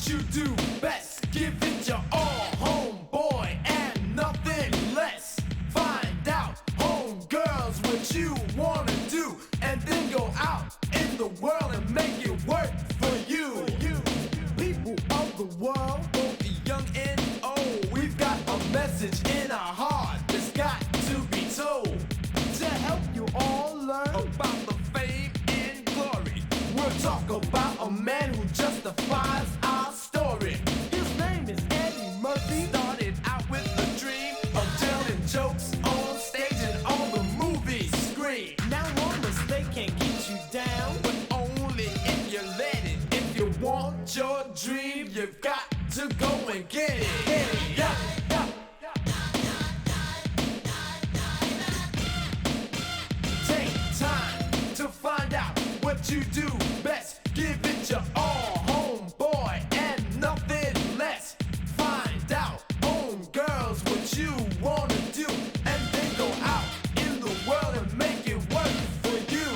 what you do best. Give it your all, homeboy, and nothing less. Find out, homegirls, what you wanna do, and then go out in the world and make it work for you. People of the world, both the young and old, we've got a message in our heart that's got to be told. To help you all learn about the fame and glory, we'll talk about a man who justifies our story. His name is Eddie Murphy. Started out with the dream of telling jokes on stage and on the movie screen. Now one mistake can get you down, but only if you let it. If you want your dream, you've got to go and get it. Yeah. Take time to find out what you do best. Give it your all, homeboy, and nothing less. Find out, homegirls, what you wanna do, and then go out in the world and make it work for you.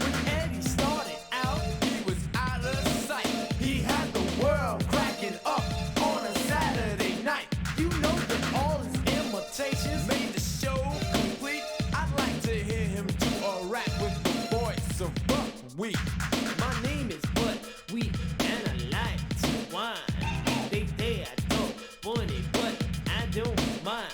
When Eddie started out, he was out of sight. He had the world cracking up on a Saturday night. You know that all his imitations made the show complete. I'd like to hear him do a rap with the voice of Buckwheat. My name is Buckwheat, and I like to whine. They I don't funny, but I don't mind.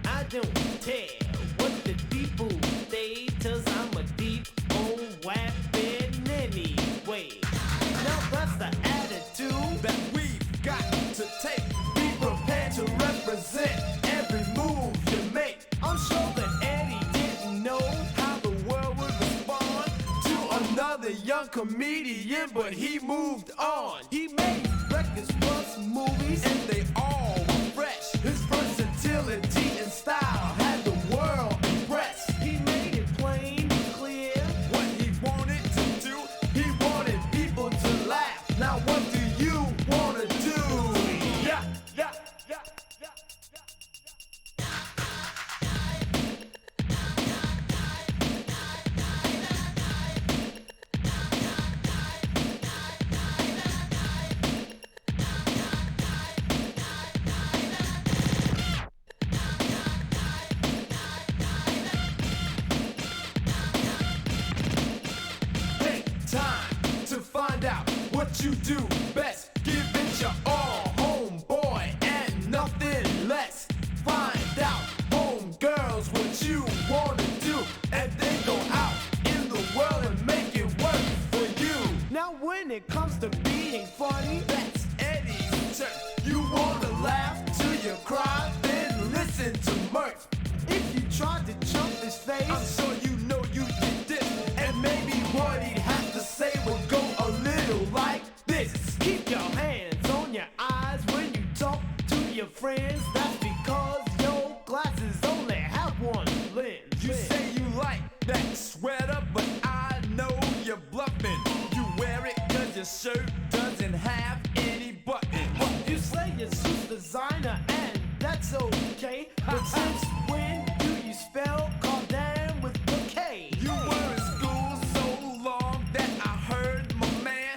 I don't care what the people say, 'cause I'm a deep old wapping anyway. Now that's the attitude that we've got to take. Be prepared to represent every move you make. I'm sure that Eddie didn't know how the world would respond to another young comedian, but he moved on. He made records plus movies, and they all were fresh. His versatility and style had the world impressed. He made it plain and clear what he wanted to do. He wanted people to laugh. Now what do you wanna do? Yeah. Take time to find out what you do best. Give it your all, homeboy, and nothing less. Find out, homegirls, what you wanna do, and then go out in the world and make it work for you. Now when it comes to being funny, that's Eddie's turn. You wanna laugh till you cry, then listen to Murph. If you tried to jump his face, I'm sure you know you did this, and maybe what he'd have to say would go a little like this. Keep your hands on your eyes when you talk to your friends. That's because your glasses only have one lens. You say you like that sweater, but I know you're bluffing. You wear it 'cause your shirt doesn't have any button. You say your suit's designer, and that's okay. But since when do you spell Cardin with the K? You were in school so long that I heard my man.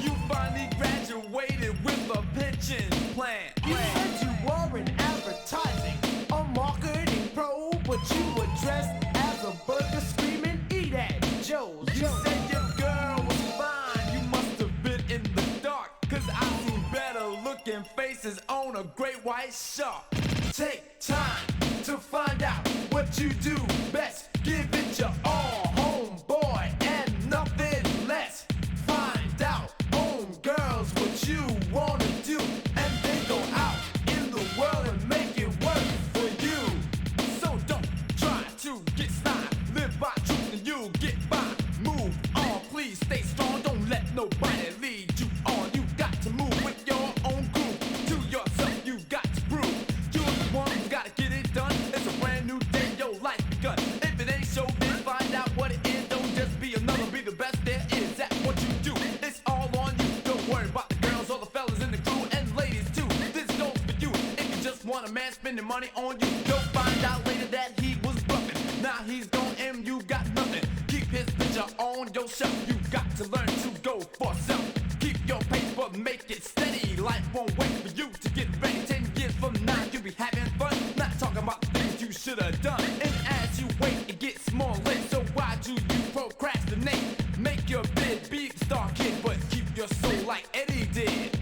You finally graduated with a pension plan. You said you were in advertising, a marketing pro, but you were dressed as a burger screaming, "Eat at Joe's." You said your girl was fine, you must have been in the dark, 'cause I seen better looking faces on a great white shark. Take time to find out what you do best. Give it your all, homeboy, and nothing less. Find out, homegirls, what you wanna do, and then go out in the world and make it work for you. So don't try to get snide, live by truth and you'll get by. Move on, please stay strong, don't let nobody lead you on. You got to move with your own groove. To yourself, you got to prove you're the one who's gotta get it done. It's a brand new day, your life begun. If it ain't show, then find out what it is. Don't just be another, be the best there is at what you do. It's all on you. Don't worry about the girls or the fellas in the crew, and ladies too. This goes for you. If you just want a man spending money on you, you'll find out later that he was bluffing. Now he's gone and you got nothing. Keep his picture on your shelf. You got to learn to go for self. Keep your pace but make it steady. Life won't wait for you to get ready. 10 years from now, you'll be having fun. Not talking about the things you should have done. And as you wait, it gets more lit. So why do you procrastinate? Make your bid, be the star kid, but keep your soul like Eddie did.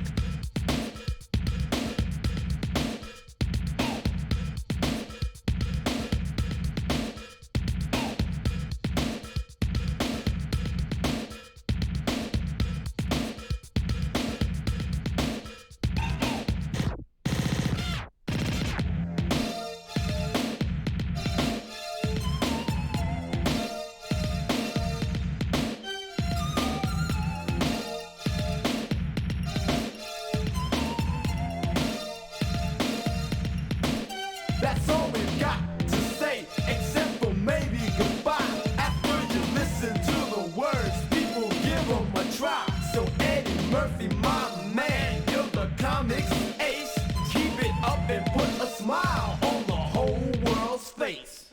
That's all we've got to say, except for maybe goodbye. After you listen to the words, people give them a try. So Eddie Murphy, my man, you're the comics ace. Keep it up and put a smile on the whole world's face.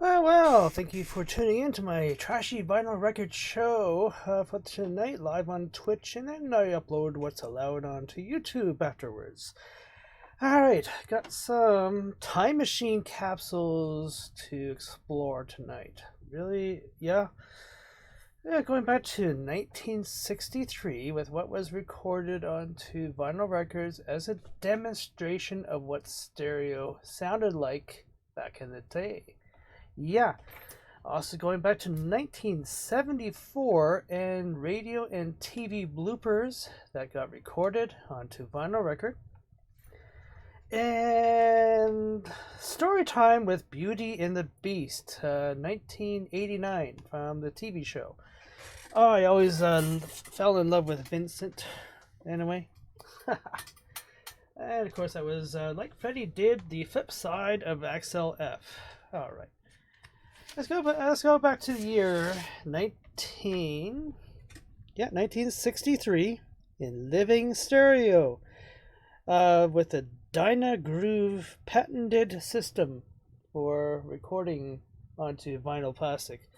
Well, thank you for tuning in to my Trashy Vinyl Record show for tonight, live on Twitch, and then I upload what's allowed onto YouTube afterwards. Alright, got some time machine capsules to explore tonight. Really? Yeah, going back to 1963 with what was recorded onto vinyl records as a demonstration of what stereo sounded like back in the day. Yeah, also going back to 1974 and radio and TV bloopers that got recorded onto vinyl record. And story time with Beauty and the Beast, 1989 from the TV show. Oh, I always fell in love with Vincent, anyway. And of course that was, like Freddie did, the flip side of Axel F. Alright. Let's go back to the year 1963 in living stereo with the Dynagroove patented system for recording onto vinyl plastic.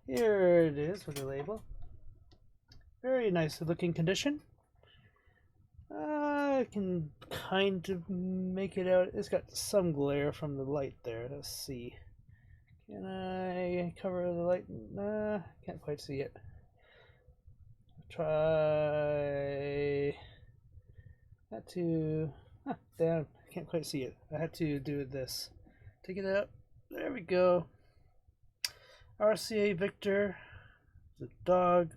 Here it is with the label. Very nice looking condition. I can kind of make it out. It's got some glare from the light there. Let's see. Can I cover the light? Nah, can't quite see it. Try. Had to. Damn, I can't quite see it. I had to do this. Take it out. There we go. RCA Victor. The dog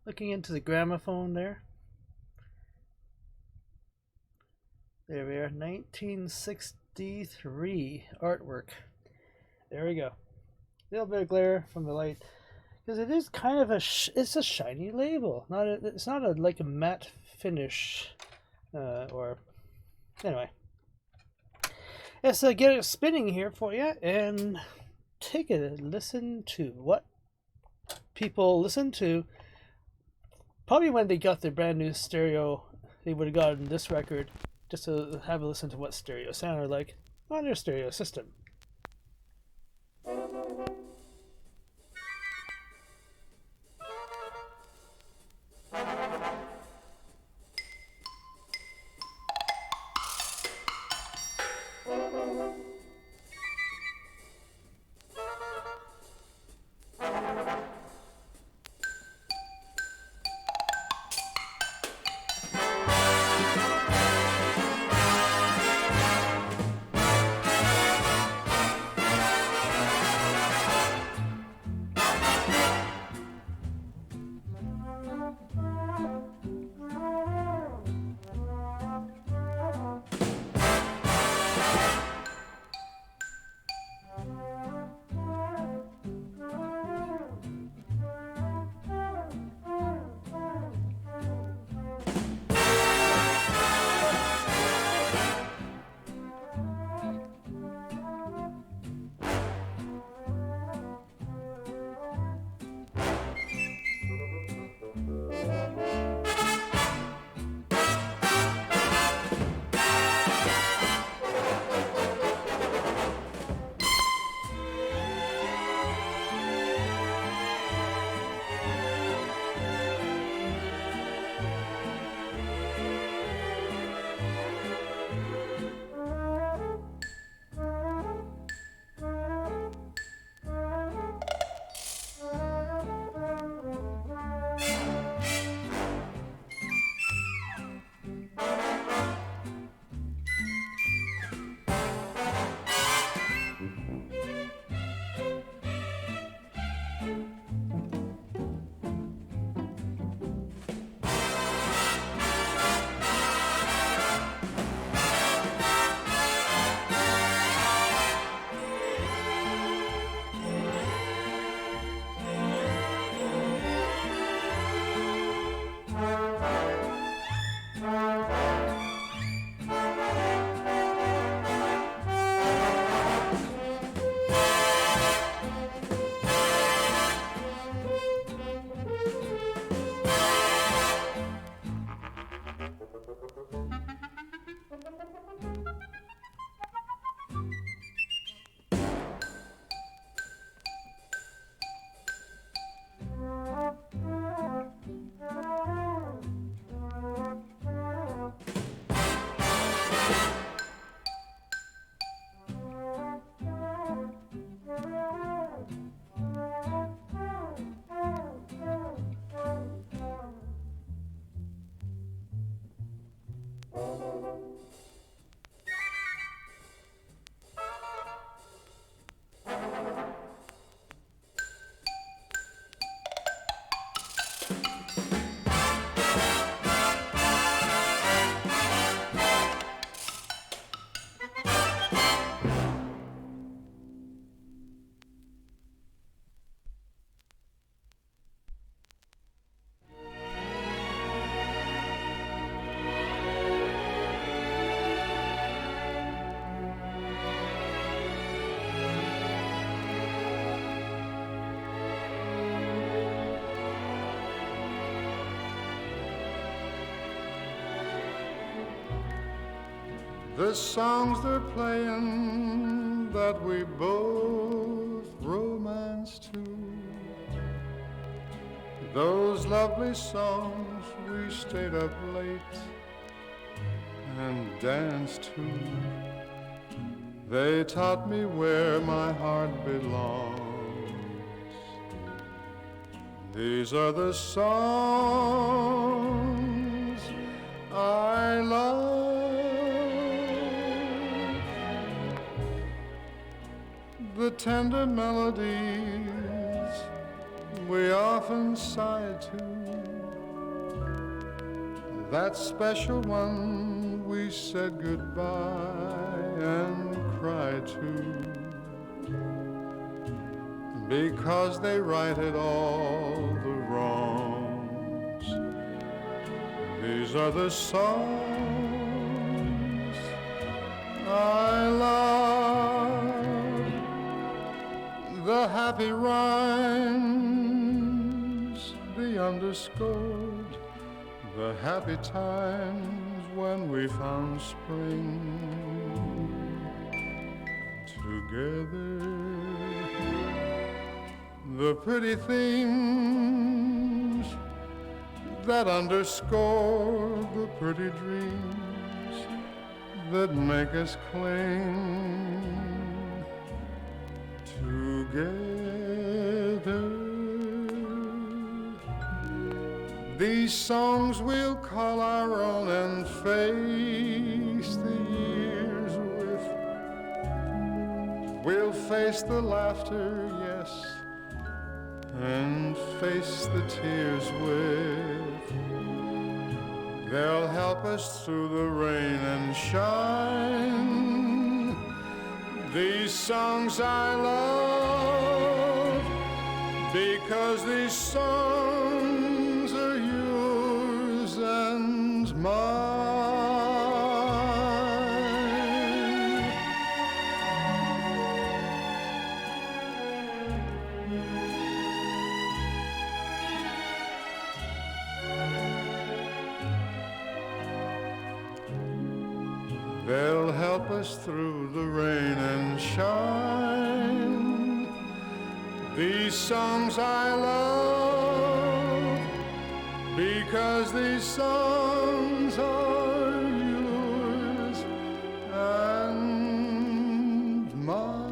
looking into the gramophone there. There we are. 1963 artwork. There we go. A little bit of glare from the light, because it is kind of it's a shiny label. It's not like a matte finish, or anyway. Let's get it spinning here for you and take a listen to what people listen to. Probably when they got their brand new stereo, they would have gotten this record just to have a listen to what stereo sounded like on their stereo system. The songs they're playing that we both romance to, those lovely songs we stayed up late and danced to, they taught me where my heart belongs. These are the songs I love, the tender melodies we often sigh to, that special one we said goodbye and cried to, because they righted all the wrongs. These are the songs I love, the happy rhymes, the underscored, the happy times when we found spring together, the pretty themes that underscore the pretty dreams that make us cling together. These songs we'll call our own and face the years with. We'll face the laughter, yes, and face the tears with. They'll help us through the rain and shine. These songs I love, because these songs are yours and mine. They'll help us through the rain and shine. These songs I love, because these songs are yours and mine.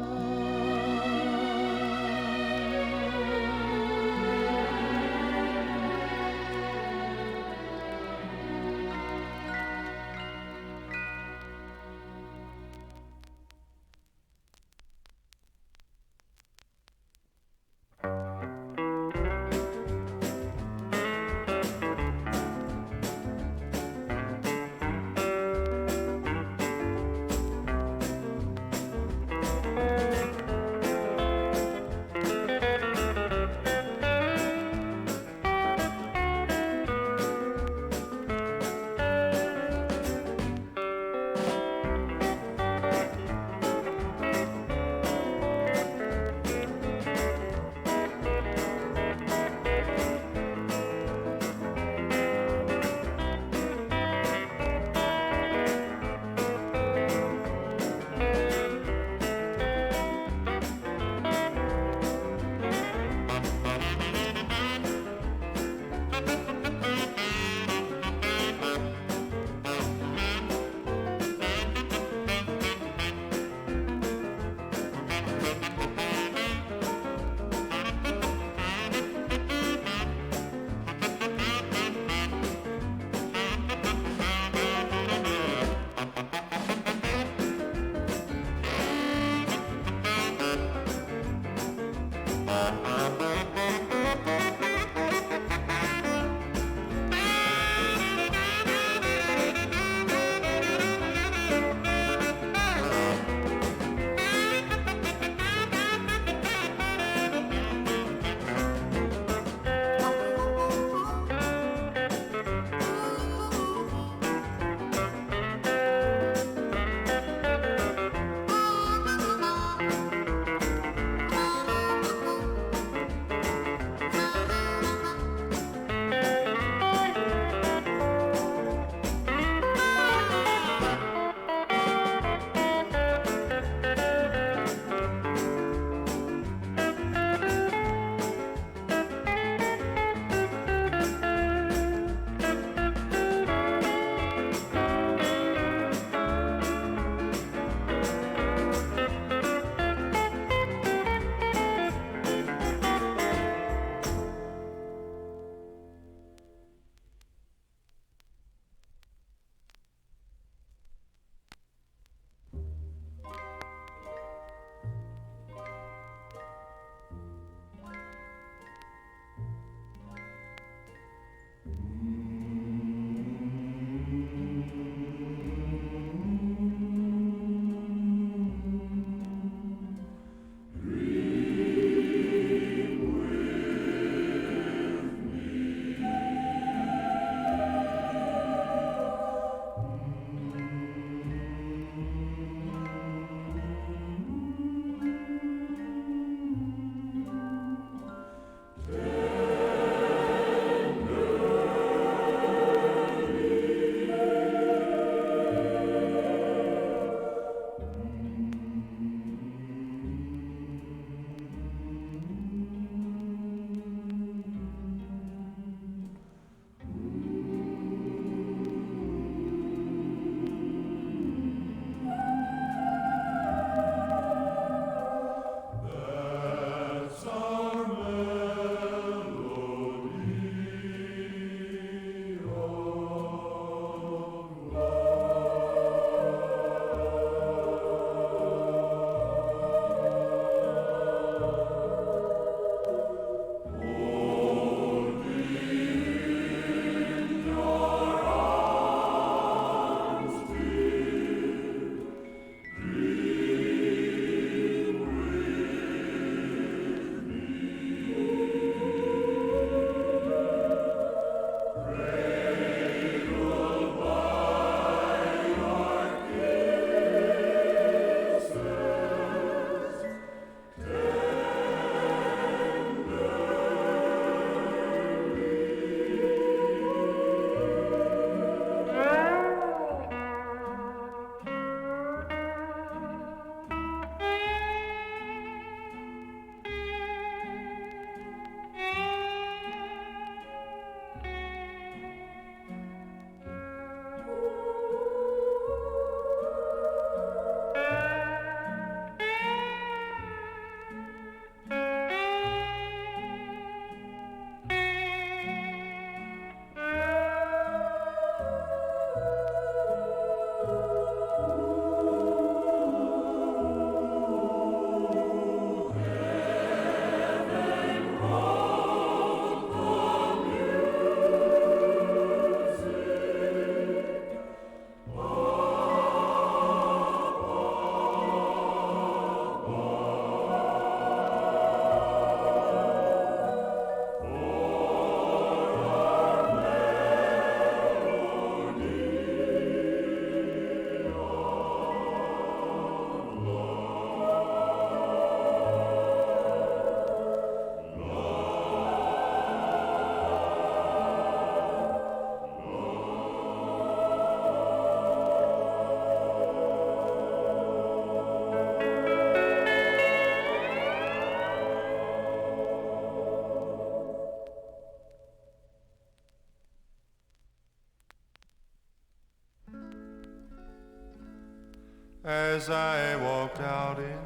as I walked out in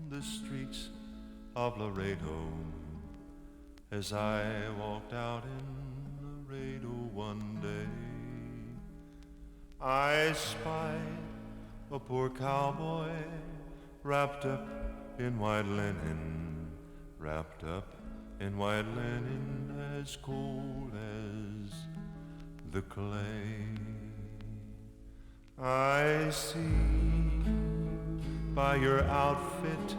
the streets of Laredo, as I walked out in Laredo one day, I spied a poor cowboy wrapped up in white linen, wrapped up in white linen, as cold as the clay. I see by your outfit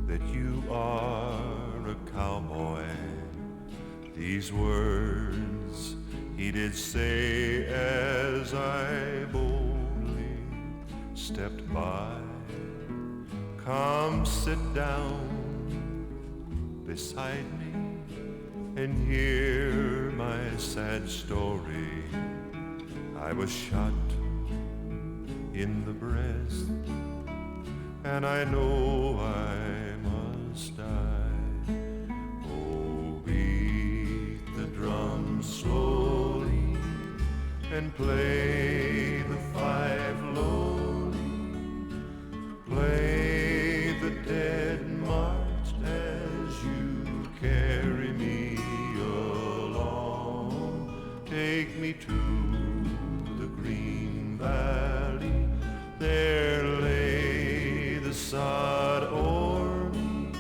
that you are a cowboy. These words he did say as I boldly stepped by. Come sit down beside me and hear my sad story. I was shot in the breast, and I know I must die. Oh, beat the drum slowly and play the five lowly. Play the dead march as you carry me along. Take me to the green valley, there lay the sod o'er me,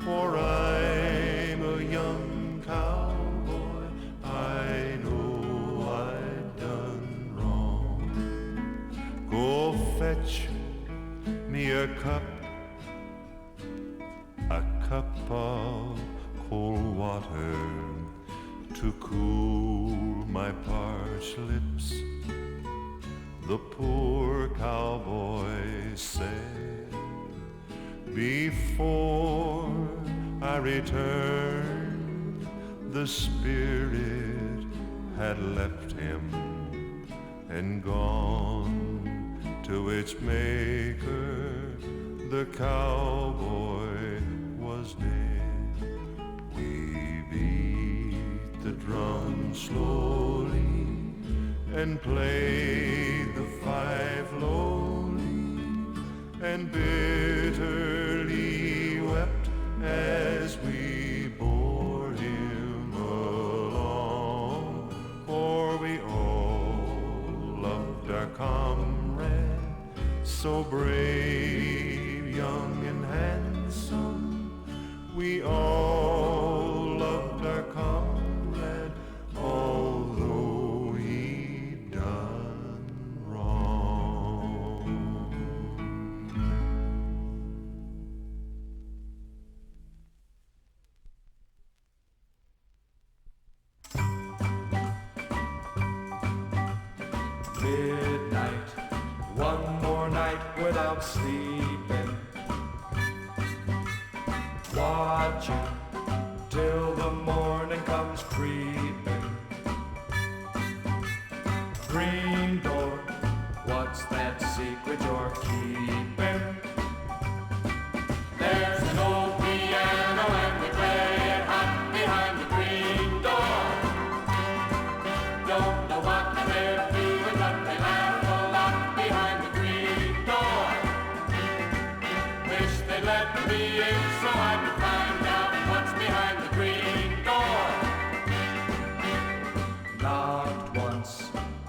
for I'm a young cowboy, I know I've done wrong. Go fetch me a cup of cold water to cool my parched lips. The poor cowboy said, before I returned, the spirit had left him and gone to its maker. The cowboy was dead. We beat the drum slowly and played the five lowly, and bitterly wept as we bore him along. For we all loved our comrade, so brave, young and handsome. We all loved our comrade, although he'd done wrong. Midnight, one more night without sleeping, watching till the morning comes creeping. Green door, what's that secret you're keeping? There's an old piano and we play it hot behind the green door. Don't know what they're doing, but they laugh a lot behind the green door. Wish they'd let me in so I could find out what's behind the green door. Knocked once,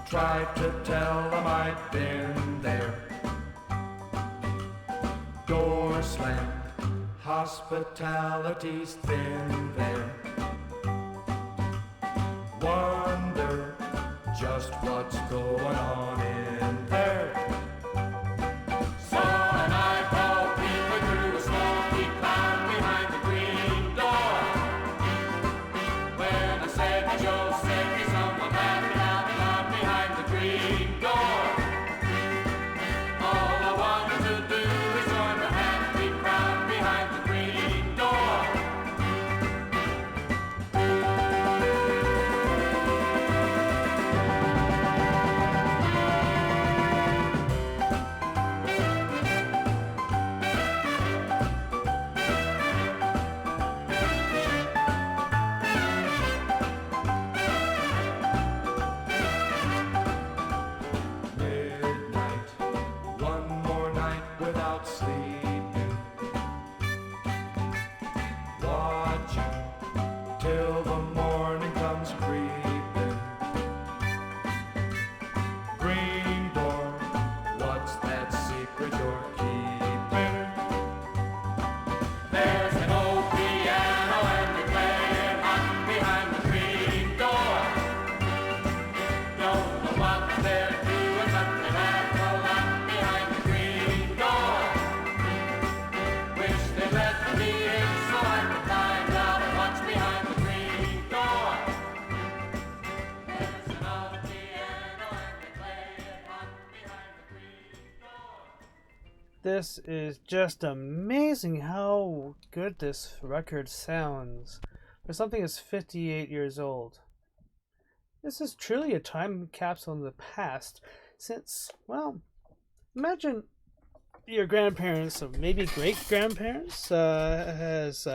tried to tell them I'd been there. Door slammed, hospitality's thin there. Wonder just what's going on in there. So an eyeball peeping through a smoky cloud behind the green door. When I said Josephie, someone laughed out loud behind the green door. All I wanted to do is join the happy crowd behind the green door. This is just amazing how good this record sounds for something that's 58 years old. This is truly a time capsule in the past since, well, imagine your grandparents, or maybe great-grandparents, has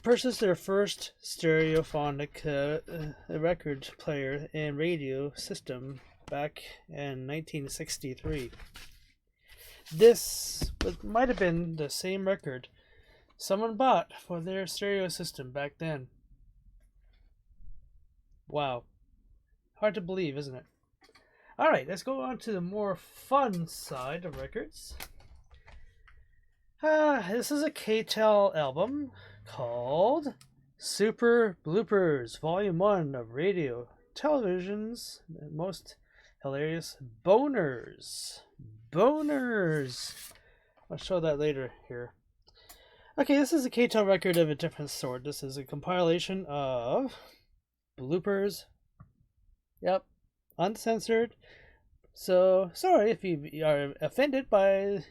purchased their first stereophonic record player and radio system back in 1963. This might have been the same record someone bought for their stereo system back then. Wow. Hard to believe, isn't it? Alright, let's go on to the more fun side of records. This is a K-Tel album called Super Bloopers, Volume 1 of Radio Television's Most Hilarious Boners. Boners! I'll show that later here. Okay, this is a K-Tel record of a different sort. This is a compilation of bloopers. Yep, uncensored. So, sorry if you are offended by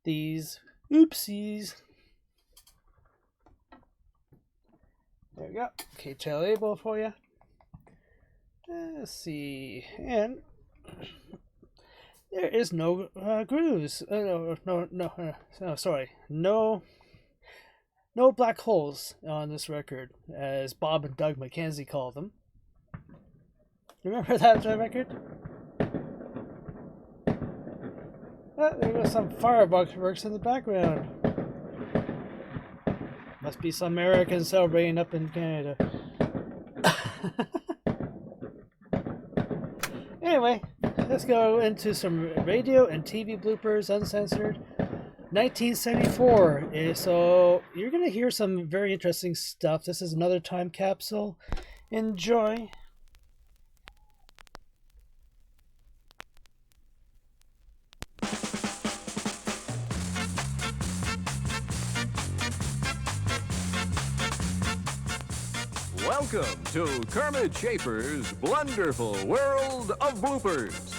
these oopsies. There we go. K-Tel label for you. Let's see. And there is no grooves. Sorry. No black holes on this record, as Bob and Doug McKenzie call them. Remember that record? There goes some fireworks in the background. Must be some Americans celebrating up in Canada. Anyway, let's go into some radio and TV bloopers, uncensored. 1974. So you're going to hear some very interesting stuff. This is another time capsule. Enjoy. Welcome to Kermit Schaefer's Blunderful World of Bloopers.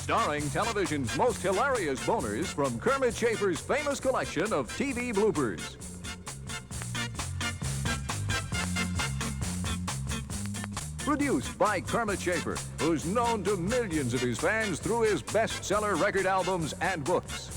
Starring television's most hilarious boners from Kermit Schaefer's famous collection of TV bloopers. Produced by Kermit Schaefer, who's known to millions of his fans through his bestseller record albums and books.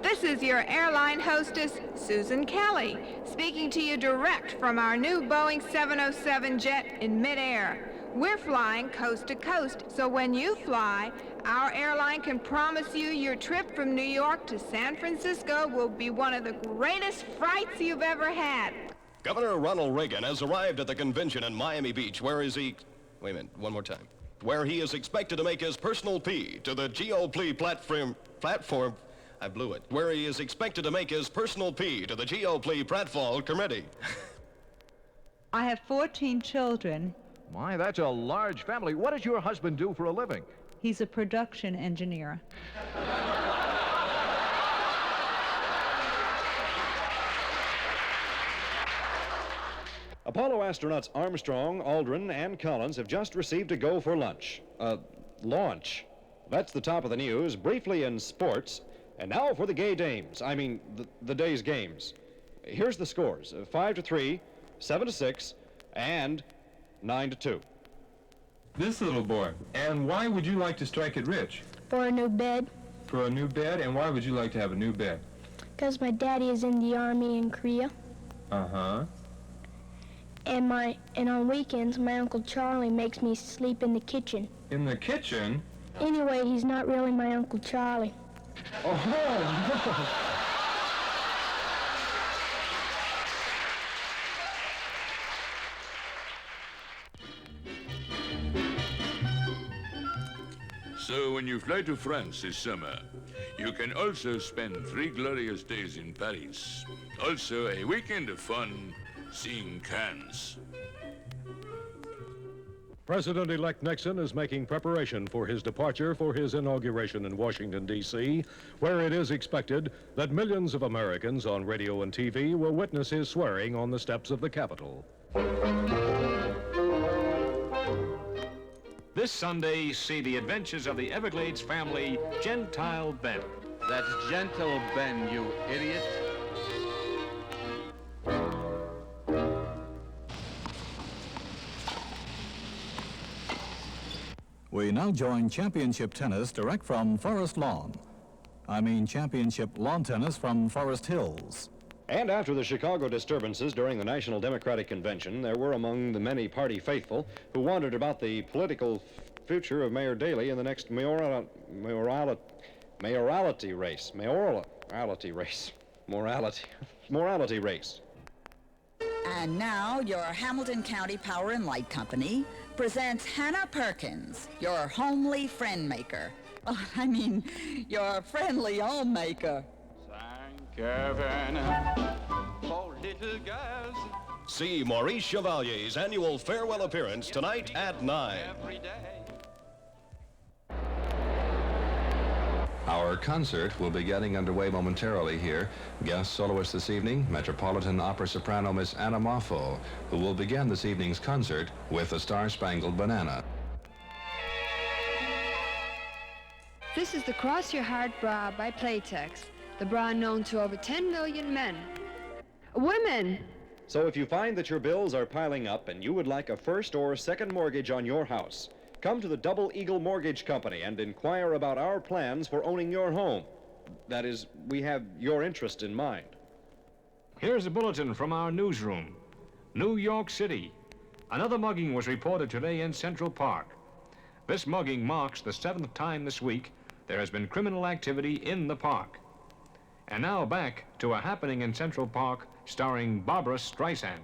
This is your airline hostess, Susan Kelly, speaking to you direct from our new Boeing 707 jet in midair. We're flying coast to coast, so when you fly, our airline can promise you your trip from New York to San Francisco will be one of the greatest frights you've ever had. Governor Ronald Reagan has arrived at the convention in Miami Beach, where is he... Wait a minute, one more time. Where he is expected to make his personal plea to the GOP platform... I blew it. Where he is expected to make his personal plea to the GOP platform committee. I have 14 children. My, that's a large family. What does your husband do for a living? He's a production engineer. Apollo astronauts Armstrong, Aldrin, and Collins have just received a go for lunch. Launch. That's the top of the news. Briefly in sports. And now for the gay dames. I mean, the day's games. Here's the scores. 5-3, 7-6, and 9-2. This little boy. And why would you like to strike it rich? For a new bed. For a new bed? And why would you like to have a new bed? Because my daddy is in the army in Korea. Uh-huh. And on weekends, my Uncle Charlie makes me sleep in the kitchen. In the kitchen? Anyway, he's not really my Uncle Charlie. Oh, no. So when you fly to France this summer, you can also spend 3 glorious days in Paris. Also a weekend of fun seeing Cannes. President-elect Nixon is making preparation for his departure for his inauguration in Washington, D.C., where it is expected that millions of Americans on radio and TV will witness his swearing on the steps of the Capitol. This Sunday, see the adventures of the Everglades family, Gentile Ben. That's Gentle Ben, you idiot. We now join championship tennis direct from Forest Lawn. I mean championship lawn tennis from Forest Hills. And after the Chicago disturbances during the National Democratic Convention, there were among the many party faithful who wondered about the political future of Mayor Daley in the next mayoralty race. And now your Hamilton County Power and Light Company presents Hannah Perkins, your homely friend maker. Oh, I mean, your friendly homemaker. Kevin, for little girls. See Maurice Chevalier's annual farewell appearance tonight at 9. Our concert will be getting underway momentarily here. Guest soloist this evening, Metropolitan Opera soprano Miss Anna Moffo, who will begin this evening's concert with the Star-Spangled Banana. This is the Cross Your Heart Bra by Playtex, the bra known to over 10 million men. Women! So if you find that your bills are piling up and you would like a first or second mortgage on your house, come to the Double Eagle Mortgage Company and inquire about our plans for owning your home. That is, we have your interest in mind. Here's a bulletin from our newsroom. New York City. Another mugging was reported today in Central Park. This mugging marks the 7th time this week there has been criminal activity in the park. And now back to a happening in Central Park starring Barbara Streisand.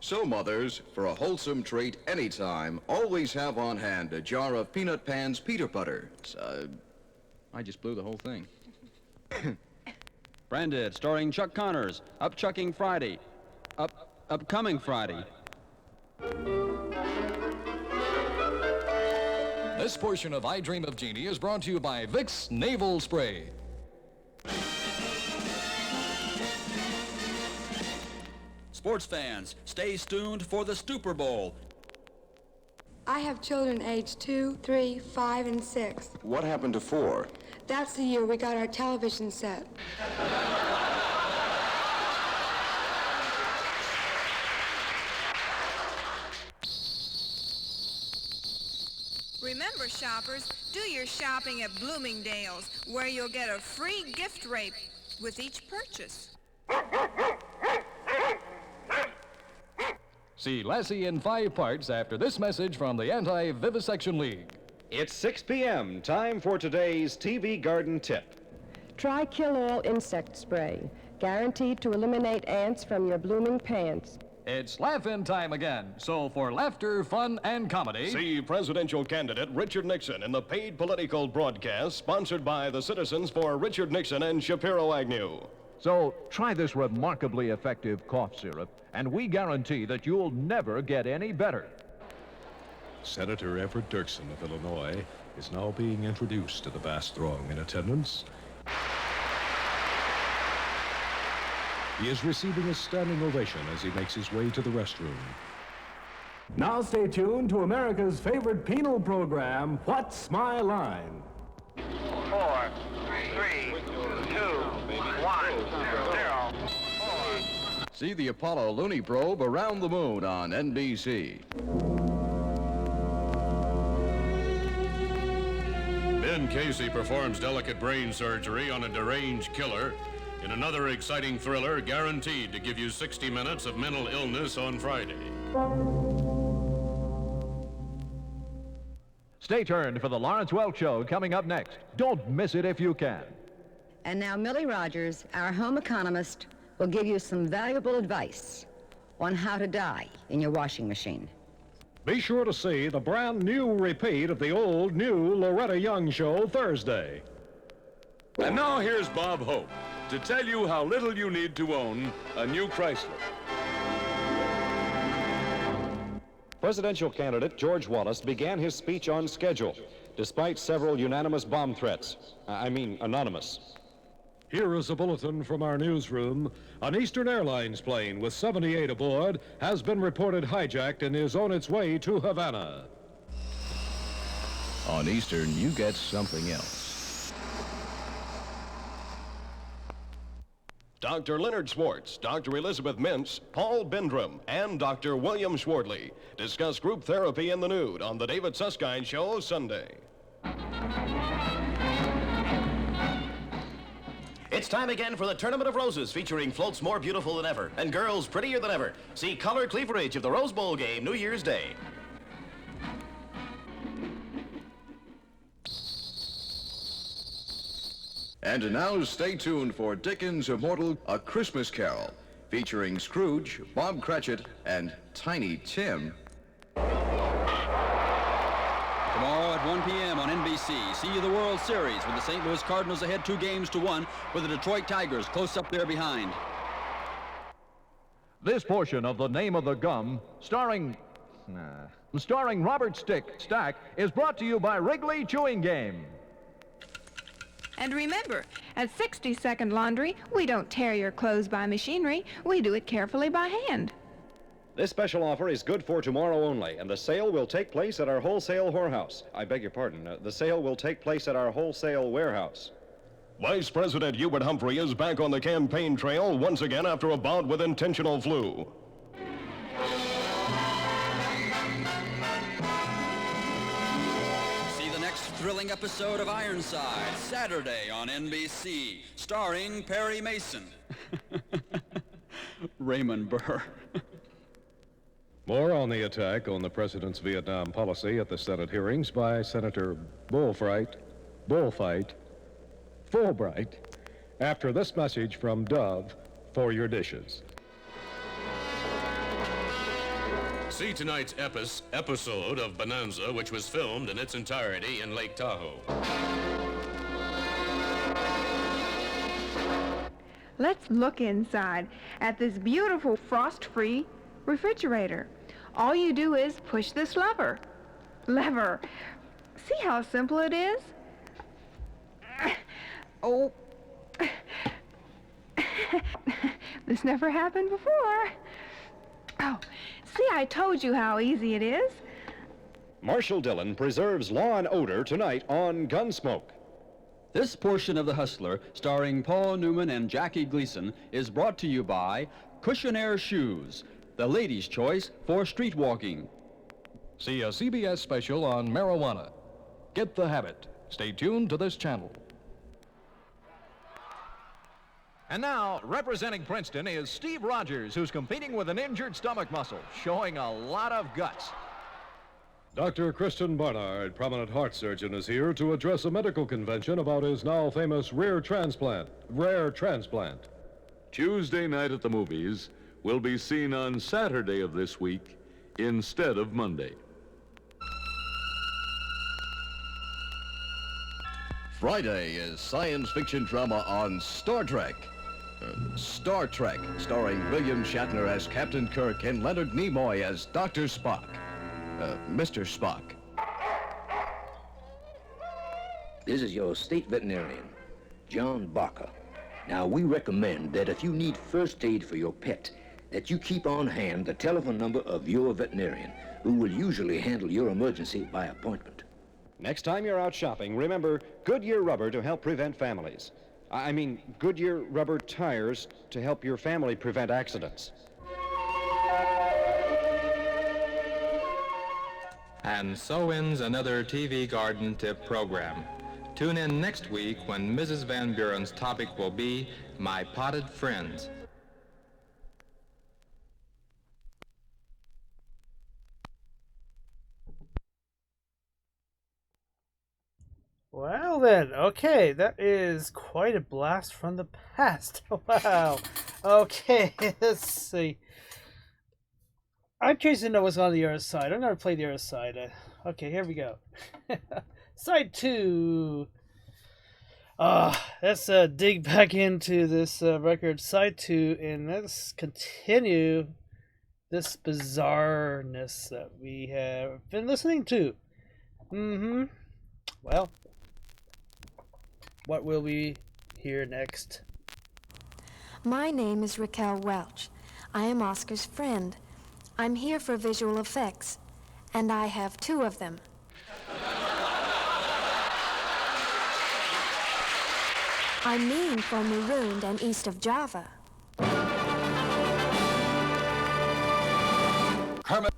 So, mothers, for a wholesome treat anytime, always have on hand a jar of Peanut Pan's peanut butter. I just blew the whole thing. Branded, starring Chuck Connors, Upchucking Friday. Upcoming Friday. This portion of I Dream of Jeannie is brought to you by Vicks Naval Spray. Sports fans, stay tuned for the Super Bowl. I have children aged 2, 3, 5, and 6. What happened to 4? That's the year we got our television set. Remember, shoppers, do your shopping at Bloomingdale's, where you'll get a free gift wrap with each purchase. See Lassie in 5 parts after this message from the Anti-Vivisection League. It's 6 p.m., time for today's TV Garden Tip. Try Kill All Insect Spray, guaranteed to eliminate ants from your blooming pants. It's laugh-in time again, so for laughter, fun, and comedy... See presidential candidate Richard Nixon in the paid political broadcast sponsored by the Citizens for Richard Nixon and Shapiro Agnew. So try this remarkably effective cough syrup, and we guarantee that you'll never get any better. Senator Everett Dirksen of Illinois is now being introduced to the vast throng in attendance. He is receiving a standing ovation as he makes his way to the restroom. Now stay tuned to America's favorite penal program, What's My Line? 4, 3, 2, 1, 0. See the Apollo Looney Probe around the moon on NBC. Ben Casey performs delicate brain surgery on a deranged killer in another exciting thriller guaranteed to give you 60 minutes of mental illness on Friday. Stay tuned for the Lawrence Welk Show coming up next. Don't miss it if you can. And now Millie Rogers, our home economist, will give you some valuable advice on how to die in your washing machine. Be sure to see the brand new repeat of the old new Loretta Young Show Thursday. And now here's Bob Hope to tell you how little you need to own a new Chrysler. Presidential candidate George Wallace began his speech on schedule, despite several unanimous bomb threats. Anonymous. Here is a bulletin from our newsroom. An Eastern Airlines plane with 78 aboard has been reported hijacked and is on its way to Havana. On Eastern, you get something else. Dr. Leonard Schwartz, Dr. Elizabeth Mintz, Paul Bindrum, and Dr. William Schwardley discuss group therapy in the nude on The David Susskind Show Sunday. It's time again for the Tournament of Roses, featuring floats more beautiful than ever and girls prettier than ever. See color cleaverage of the Rose Bowl game New Year's Day. And now stay tuned for Dickens' immortal A Christmas Carol, featuring Scrooge, Bob Cratchit, and Tiny Tim. Tomorrow at 1 p.m. on NBC, see the World Series with the St. Louis Cardinals ahead 2-1 with the Detroit Tigers close up there behind. This portion of The Name of the Gum, starring Robert Stack, is brought to you by Wrigley Chewing Game. And remember, at 60-Second Laundry, we don't tear your clothes by machinery. We do it carefully by hand. This special offer is good for tomorrow only, and the sale will take place at our wholesale whorehouse. I beg your pardon. The sale will take place at our wholesale warehouse. Vice President Hubert Humphrey is back on the campaign trail once again after a bout with intentional flu. See the next thrilling episode of Ironside, Saturday on NBC, starring Perry Mason. Raymond Burr. More on the attack on the president's Vietnam policy at the Senate hearings by Senator Fulbright, after this message from Dove for your dishes. See tonight's episode of Bonanza, which was filmed in its entirety in Lake Tahoe. Let's look inside at this beautiful frost-free refrigerator. All you do is push this lever. See how simple it is? Oh. This never happened before. Oh, see, I told you how easy it is. Marshall Dillon preserves law and odor tonight on Gunsmoke. This portion of The Hustler, starring Paul Newman and Jackie Gleason, is brought to you by Cushionaire Shoes, the ladies' choice for street walking. See a CBS special on marijuana. Get the habit. Stay tuned to this channel. And now, representing Princeton is Steve Rogers, who's competing with an injured stomach muscle, showing a lot of guts. Dr. Kristen Barnard, prominent heart surgeon, is here to address a medical convention about his now famous rare transplant. Tuesday night at the movies will be seen on Saturday of this week instead of Monday. Friday is science fiction drama on Star Trek. Star Trek, starring William Shatner as Captain Kirk and Leonard Nimoy as Dr. Spock. Mr. Spock. This is your state veterinarian, John Barker. Now, we recommend that if you need first aid for your pet, that you keep on hand the telephone number of your veterinarian, who will usually handle your emergency by appointment. Next time you're out shopping, remember Goodyear rubber to help prevent families. Goodyear rubber tires to help your family prevent accidents. And so ends another TV Garden Tip program. Tune in next week when Mrs. Van Buren's topic will be My Potted Friends. Well then, okay, that is quite a blast from the past. Wow. Okay, let's see. I'm curious to know what's on the other side. I've never played the other side. Okay, here we go. Side 2. Let's dig back into this record, Side 2, and let's continue this bizarreness that we have been listening to. Well, what will we hear next? My name is Raquel Welch. I am Oscar's friend. I'm here for visual effects, and I have 2 of them. I mean for Marooned and East of Java. Kermit.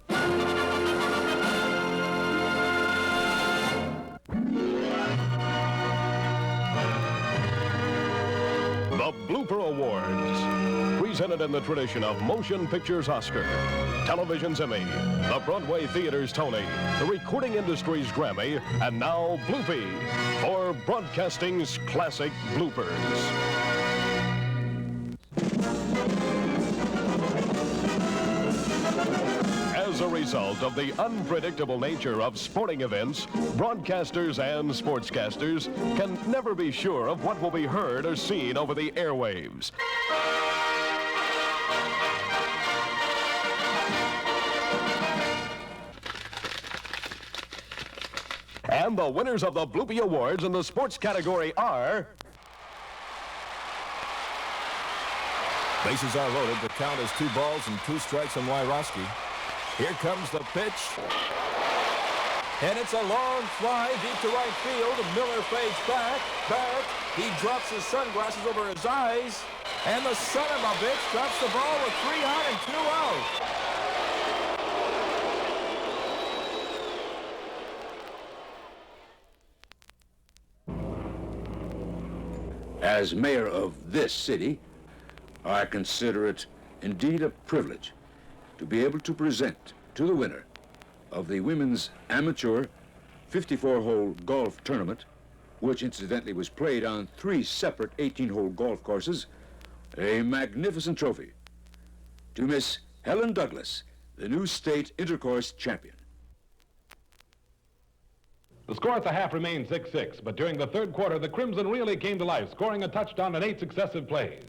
The Blooper Awards, presented in the tradition of Motion Pictures Oscar, Television's Emmy, the Broadway Theater's Tony, the recording industry's Grammy, and now Bloopy for broadcasting's classic bloopers. As a result of the unpredictable nature of sporting events, broadcasters and sportscasters can never be sure of what will be heard or seen over the airwaves. And the winners of the Bloopy Awards in the sports category are... Bases are loaded. The count is 2 balls and 2 strikes on Wyrosky. Here comes the pitch. And it's a long fly deep to right field. Miller fades back. He drops his sunglasses over his eyes. And the son of a bitch drops the ball with 3 on and 2 out. As mayor of this city, I consider it indeed a privilege to be able to present to the winner of the women's amateur 54-hole golf tournament, which incidentally was played on 3 separate 18-hole golf courses, a magnificent trophy to Miss Helen Douglas, the new state intercourse champion. The score at the half remained 6-6, but during the 3rd quarter, the Crimson really came to life, scoring a touchdown in 8 successive plays.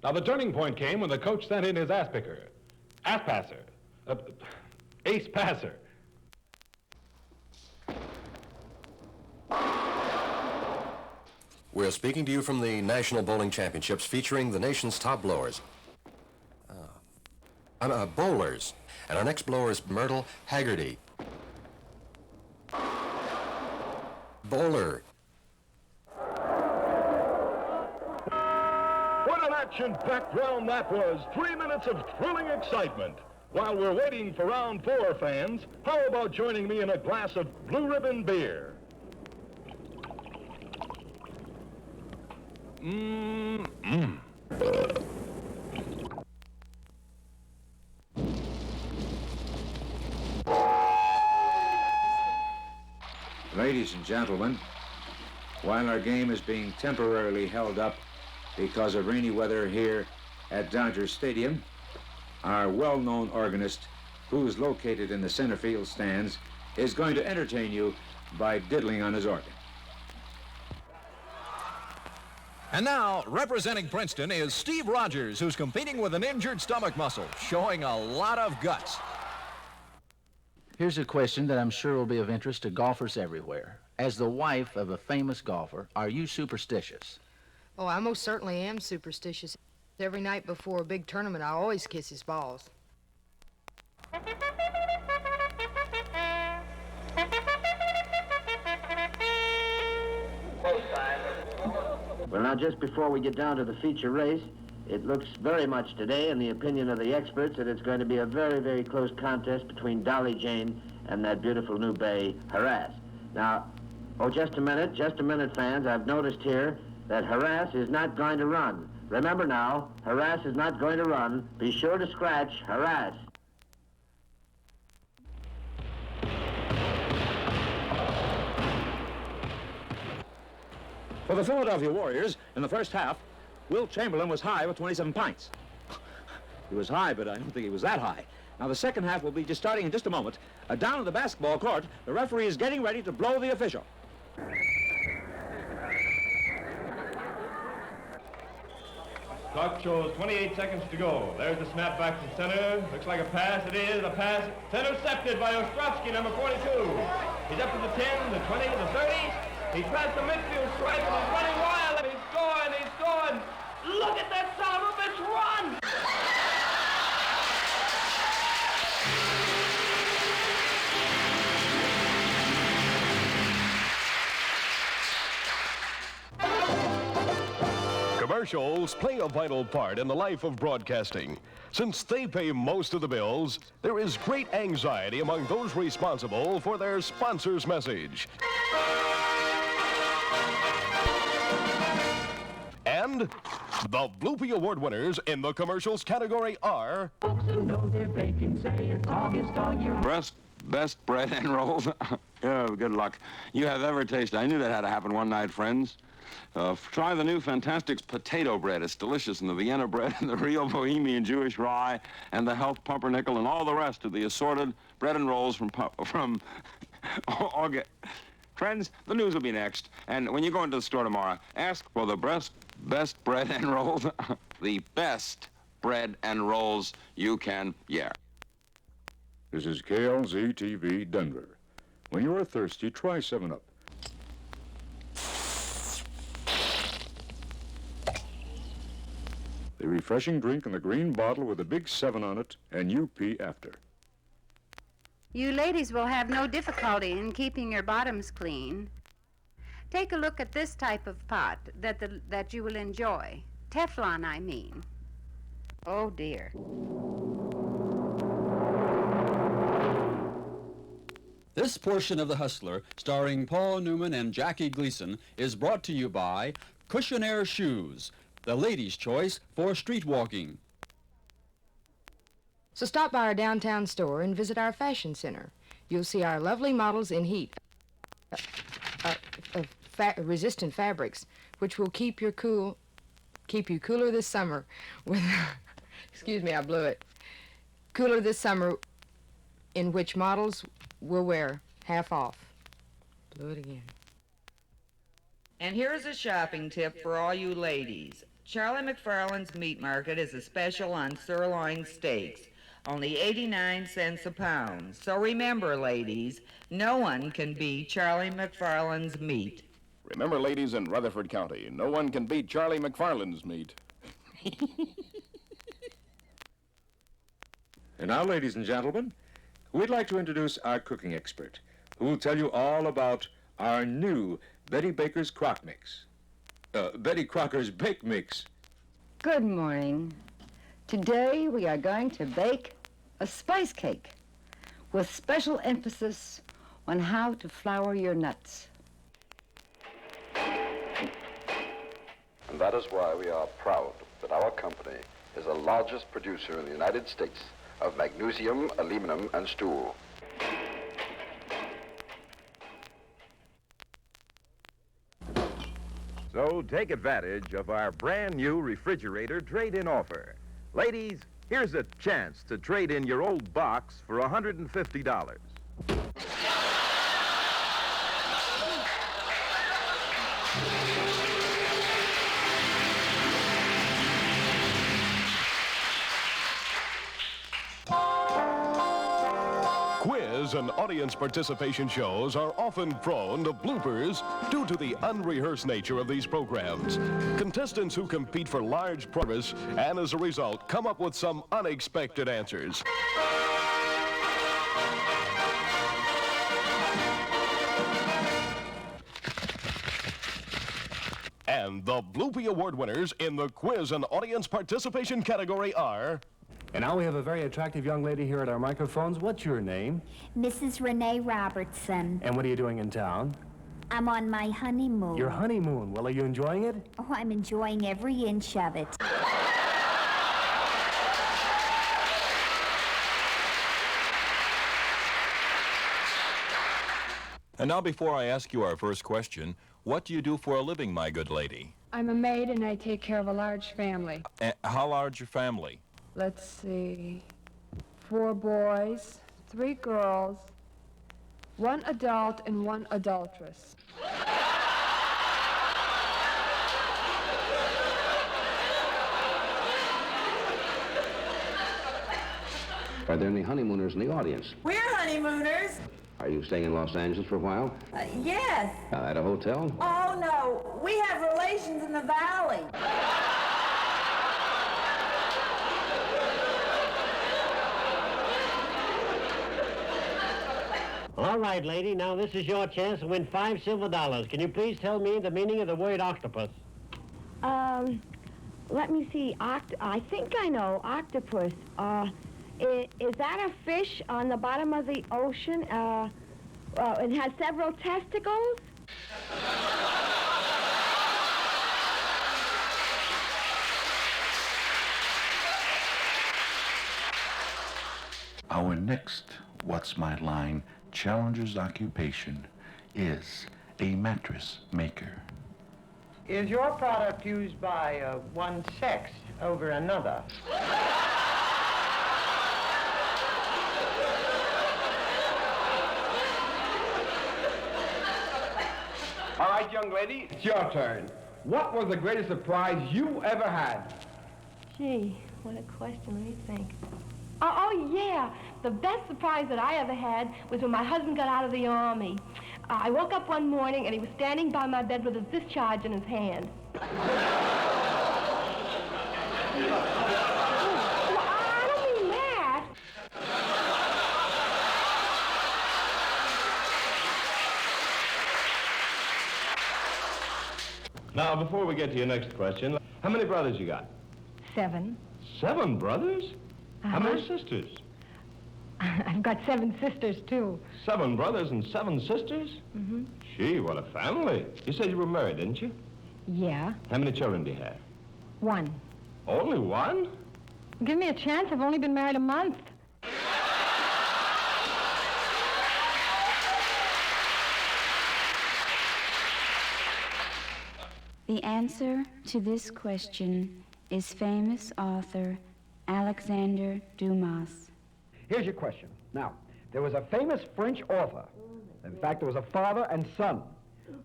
Now, the turning point came when the coach sent in his ace passer. We're speaking to you from the National Bowling Championships featuring the nation's top blowers. Bowlers. And our next blower is Myrtle Haggerty. Bowler. What an action-packed round that was. 3 minutes of thrilling excitement. While we're waiting for round 4, fans, how about joining me in a glass of Blue Ribbon beer? Ladies and gentlemen, while our game is being temporarily held up because of rainy weather here at Dodger Stadium, our well-known organist, who's located in the center field stands, is going to entertain you by diddling on his organ. And now, representing Princeton is Steve Rogers, who's competing with an injured stomach muscle, showing a lot of guts. Here's a question that I'm sure will be of interest to golfers everywhere. As the wife of a famous golfer, are you superstitious? Oh, I most certainly am superstitious. Every night before a big tournament, I always kiss his balls. Well, now, just before we get down to the feature race, it looks very much today, in the opinion of the experts, that it's going to be a very, very close contest between Dolly Jane and that beautiful new bay, Harass. Now, just a minute, fans. I've noticed here that Harass is not going to run. Remember now, Harass is not going to run. Be sure to scratch Harass. For the Philadelphia Warriors, in the first half, Will Chamberlain was high with 27 pints. He was high, but I don't think he was that high. Now, the second half will be just starting in just a moment. Down at the basketball court, the referee is getting ready to blow the official. Clock shows 28 seconds to go. There's the snap back to center. Looks like a pass. It is a pass. Intercepted by Ostrovsky, number 42. He's up to the 10, the 20, the 30. He's past the midfield stripe and he's running wild. And he's scoring, he's scoring. Look at that son of a bitch run! Commercials play a vital part in the life of broadcasting. Since they pay most of the bills, there is great anxiety among those responsible for their sponsor's message. And the Bloopy Award winners in the commercials category are... Folks who know their baking say it's August all year. Best bread and rolls. Oh, good luck. You have ever tasted. I knew that had to happen one night, friends. Try the new Fantastics potato bread. It's delicious, and the Vienna bread, and the real Bohemian Jewish rye, and the health pumpernickel, and all the rest of the assorted bread and rolls from August. Friends, the news will be next. And when you go into the store tomorrow, ask for the best bread and rolls. The best bread and rolls you can, This is KLZ-TV Denver. When you're thirsty, try 7-Up. The refreshing drink in the green bottle with a big 7 on it, and you pee after. You ladies will have no difficulty in keeping your bottoms clean. Take a look at this type of pot that you will enjoy. Teflon, I mean. Oh, dear. This portion of The Hustler, starring Paul Newman and Jackie Gleason, is brought to you by Cushionaire Shoes, the ladies' choice for street walking. So stop by our downtown store and visit our fashion center. You'll see our lovely models in heat resistant fabrics, which will keep you cooler this summer with excuse me, I blew it. Cooler this summer, in which models will wear half off. Blew it again. And here's a shopping tip for all you ladies. Charlie McFarland's Meat Market is a special on sirloin steaks, only 89 cents a pound. So remember, ladies, no one can beat Charlie McFarland's meat. Remember, ladies in Rutherford County, no one can beat Charlie McFarland's meat. And now, ladies and gentlemen, we'd like to introduce our cooking expert, who will tell you all about our new Betty Baker's Crock Mix. Betty Crocker's Bake Mix. Good morning. Today we are going to bake a spice cake with special emphasis on how to flour your nuts. And that is why we are proud that our company is the largest producer in the United States of magnesium, aluminum, and stool. So take advantage of our brand new refrigerator trade-in offer. Ladies, here's a chance to trade in your old box for $150. Quiz and audience participation shows are often prone to bloopers due to the unrehearsed nature of these programs. Contestants who compete for large prizes and as a result come up with some unexpected answers. And the Bloopy Award winners in the quiz and audience participation category are... And now we have a very attractive young lady here at our microphones. What's your name? Mrs. Renee Robertson. And what are you doing in town? I'm on my honeymoon. Your honeymoon. Well, are you enjoying it? Oh, I'm enjoying every inch of it. And now, before I ask you our first question, what do you do for a living, my good lady? I'm a maid and I take care of a large family. How large your family? Let's see, 4 boys, 3 girls, 1 adult and 1 adulteress. Are there any honeymooners in the audience? We're honeymooners. Are you staying in Los Angeles for a while? Yes. At a hotel? Oh, no. We have relations in the valley. All right, lady, now this is your chance to win $5 silver. Can you please tell me the meaning of the word octopus? Let me see. I think I know. Octopus. Is that a fish on the bottom of the ocean? It has several testicles? Our next What's My Line challenger's occupation is a mattress maker. Is your product used by one sex over another? All right, young lady, it's your turn. What was the greatest surprise you ever had? Gee, what a question. Let me think. Oh, yeah. The best surprise that I ever had was when my husband got out of the Army. I woke up one morning and he was standing by my bed with his discharge in his hand. I don't mean that. Now, before we get to your next question, how many brothers you got? 7. 7 brothers? How many sisters? I've got 7 sisters, too. 7 brothers and 7 sisters? Mm-hmm. Gee, what a family. You said you were married, didn't you? Yeah. How many children do you have? 1. Only 1? Give me a chance. I've only been married a month. The answer to this question is famous author Alexander Dumas. Here's your question. Now, there was a famous French author. In fact, there was a father and son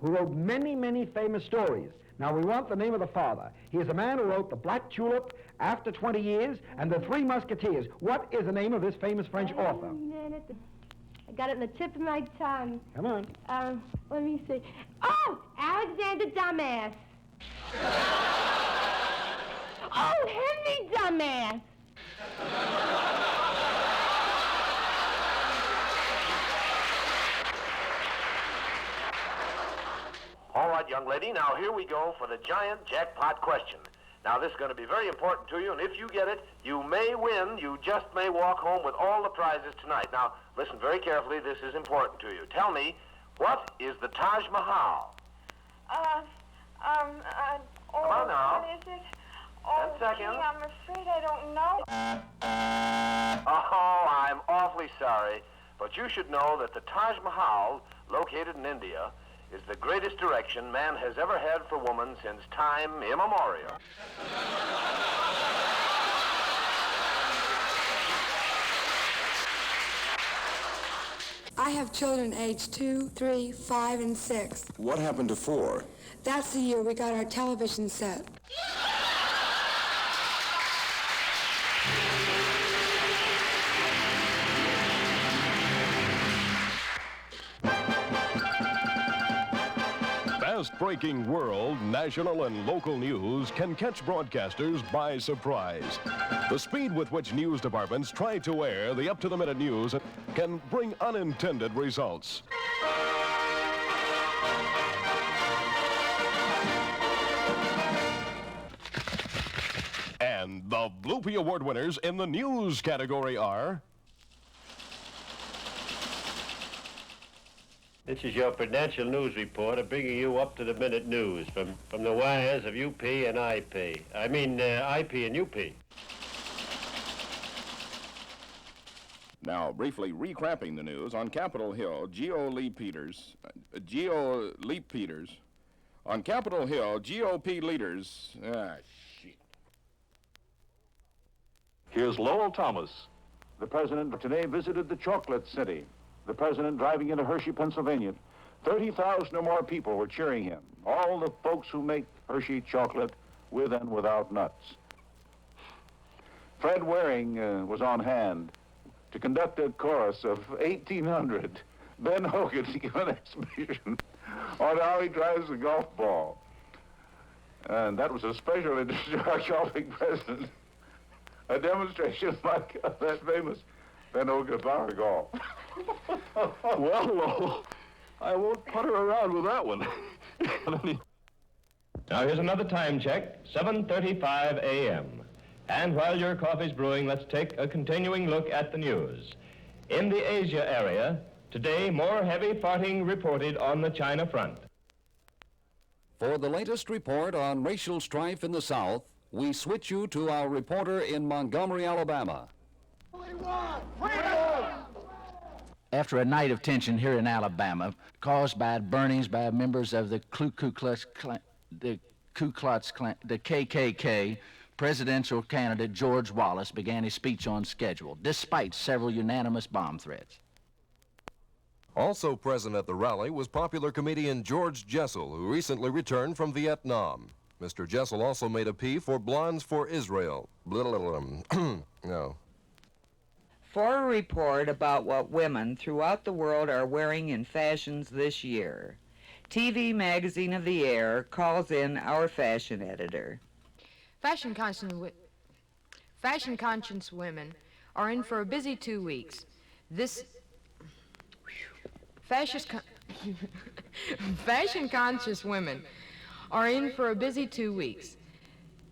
who wrote many, many famous stories. Now, we want the name of the father. He is a man who wrote The Black Tulip, After 20 Years, and The Three Musketeers. What is the name of this famous French author? I got it in the tip of my tongue. Come on. Let me see. Oh, Alexander Dumas. Oh, Henry Dumas. All right, young lady, now here we go for the giant jackpot question. Now, this is going to be very important to you, and if you get it, you may win. You just may walk home with all the prizes tonight. Now, listen very carefully. This is important to you. Tell me, what is the Taj Mahal? Come on now. What is it? Oh, 10 seconds. Gee, I'm afraid I don't know. Oh, I'm awfully sorry, but you should know that the Taj Mahal, located in India, is the greatest direction man has ever had for woman since time immemorial. I have children aged 2, 3, 5, and 6. What happened to 4? That's the year we got our television set. Fast-breaking world, national, and local news can catch broadcasters by surprise. The speed with which news departments try to air the up-to-the-minute news can bring unintended results. And the Bloopy Award winners in the news category are... This is your Prudential News Reporter bringing you up-to-the-minute news from the wires of UP and IP. I mean, IP and UP. Now, briefly recapping the news, on Capitol Hill, on Capitol Hill, GOP leaders, shit. Here's Lowell Thomas. The president today visited the chocolate city. The president driving into Hershey, Pennsylvania. 30,000 or more people were cheering him. All the folks who make Hershey chocolate with and without nuts. Fred Waring was on hand. to conduct a chorus of 1800. Ben Hogan gave an exhibition on how he drives a golf ball. And that was especially discharging President. A demonstration like that famous Ben Hogan power golf. Well, I won't putter around with that one. Now here's another time check, 7:35 a.m. And while your coffee's brewing, let's take a continuing look at the news. In the Asia area, today more heavy fighting reported on the China front. For the latest report on racial strife in the South, we switch you to our reporter in Montgomery, Alabama. After a night of tension here in Alabama, caused by burnings by members of the Ku Klux Klan, the KKK, presidential candidate George Wallace began his speech on schedule, despite several unanimous bomb threats. Also present at the rally was popular comedian George Jessel, who recently returned from Vietnam. Mr. Jessel also made a plea for Blondes for Israel. No. For a report about what women throughout the world are wearing in fashions this year, TV Magazine of the Air calls in our fashion editor. Fashion conscious women are in for a busy 2 weeks. Fashion conscious women are in for a busy 2 weeks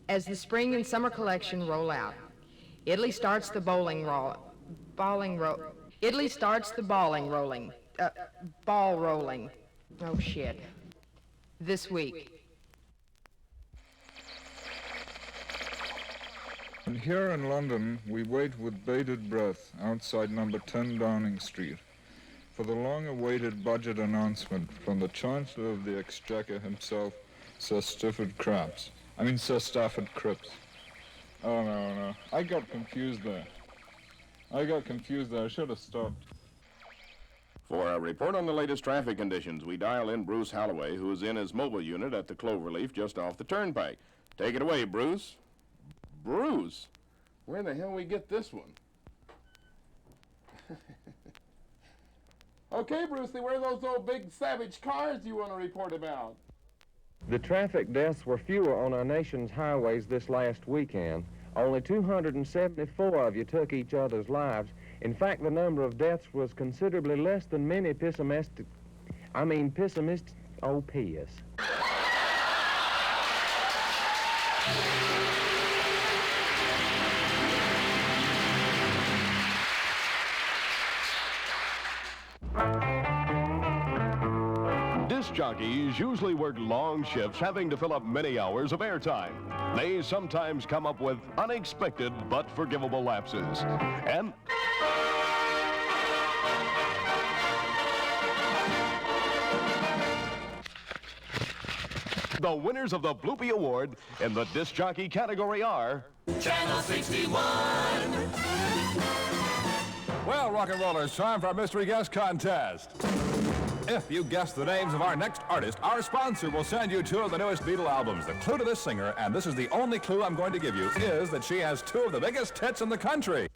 as the spring and summer collection roll out. Italy starts the ball rolling. Oh shit. This week. And here in London, we wait with bated breath outside number 10 Downing Street for the long-awaited budget announcement from the Chancellor of the Exchequer himself, Sir Stafford Cripps. Oh, no. I got confused there. I should have stopped. For a report on the latest traffic conditions, we dial in Bruce Holloway, who is in his mobile unit at the Cloverleaf just off the turnpike. Take it away, Bruce. Bruce? Where the hell we get this one? Okay, Brucey, where are those old big savage cars you want to report about? The traffic deaths were fewer on our nation's highways this last weekend. Only 274 of you took each other's lives. In fact, the number of deaths was considerably less than many pessimistic, oh, P.S. Disc jockeys usually work long shifts, having to fill up many hours of airtime. They sometimes come up with unexpected but forgivable lapses. And the winners of the Bloopy Award in the disc jockey category are Channel 61. Well, rock and rollers, time for our mystery guest contest. If you guess the names of our next artist, our sponsor will send you 2 of the newest Beatle albums. The clue to this singer, and this is the only clue I'm going to give you, is that she has 2 of the biggest hits in the country.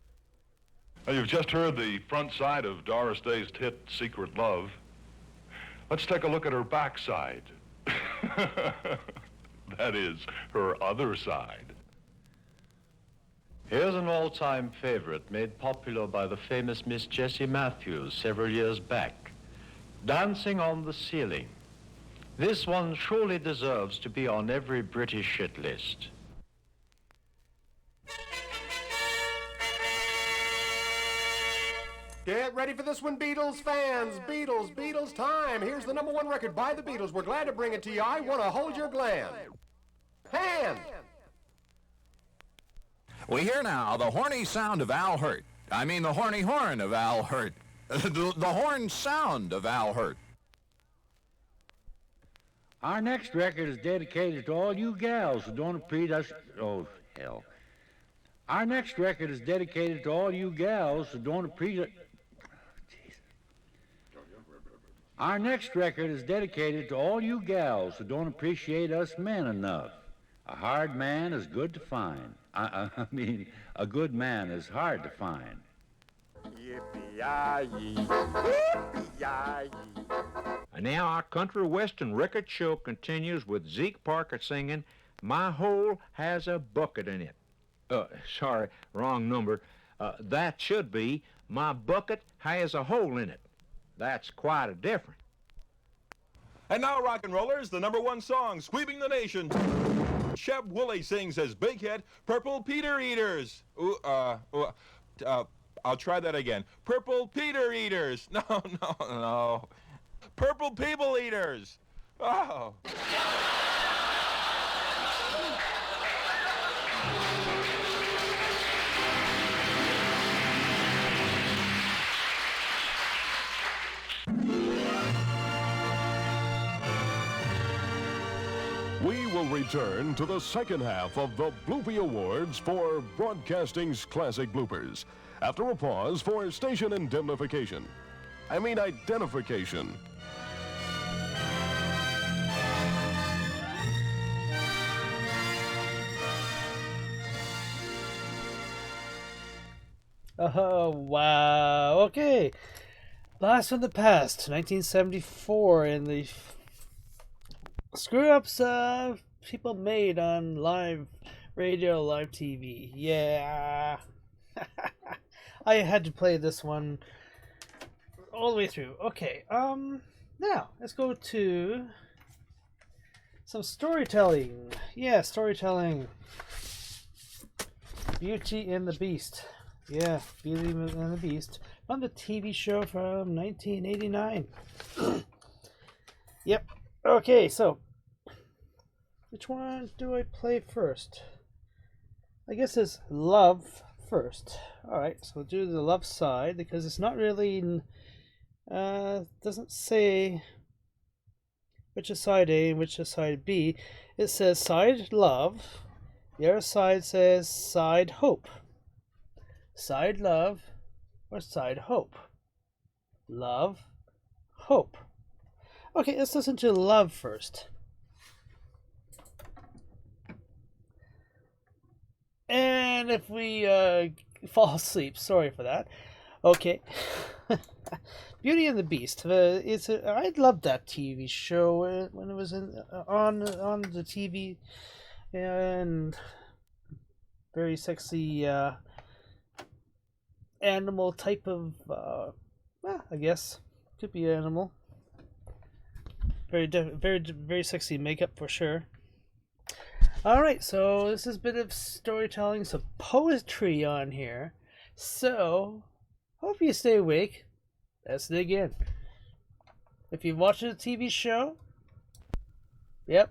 Now, you've just heard the front side of Doris Day's hit, Secret Love. Let's take a look at her backside. That is, her other side. Here's an all-time favorite made popular by the famous Miss Jessie Matthews several years back. Dancing on the Ceiling. This one surely deserves to be on every British hit list. Get ready for this one, Beatles fans. Beatles time. Here's the #1 record by the Beatles. We're glad to bring it to you. I Want to Hold Your Gland. Hand. We hear now the horny sound of Al Hurt. I mean the horny horn of Al Hurt. The horn sound of Al Hurt. Our next record is dedicated to all you gals who don't appreciate us. Oh, hell. Our next record is dedicated to all you gals who don't appreciate. Our next record is dedicated to all you gals who don't appreciate us men enough. A hard man is good to find. I mean, a good man is hard to find. Yippee-yi-yi, yippee-yi-yi. And now our country western record show continues with Zeke Parker singing My Hole Has a Bucket in It. Sorry, wrong number. That should be My Bucket Has a Hole in It. That's quite a difference. And now, rock and rollers, the #1 song sweeping the nation. Sheb Woolley sings his big hit, Purple Peter Eaters. I'll try that again. Purple Peter Eaters. No. Purple People Eaters. Oh. We will return to the second half of the Bloopy Awards for Broadcasting's Classic Bloopers after a pause for station identification. Oh, wow. Okay. Blast from the past, 1974, and the screw-ups people made on live radio, live TV. Yeah. I had to play this one all the way through. Okay, now, let's go to some storytelling. Yeah, storytelling. Beauty and the Beast. Yeah, Beauty and the Beast. On the TV show from 1989. Yep. Okay, so which one do I play first? I guess it's Love first. Alright, so we'll do the Love side because it's not really doesn't say which is side A and which is side B. It says side Love. The other side says side Hope. Side Love or side Hope. Love, Hope. Okay, let's listen to Love first. And if we fall asleep, sorry for that. Okay. Beauty and the Beast. I loved that TV show when it was on the TV, and very sexy animal type of I guess could be an animal. Very sexy makeup for sure. Alright, so this is a bit of storytelling, some poetry on here. So, hope you stay awake. Let's dig in. If you've watched the TV show, yep.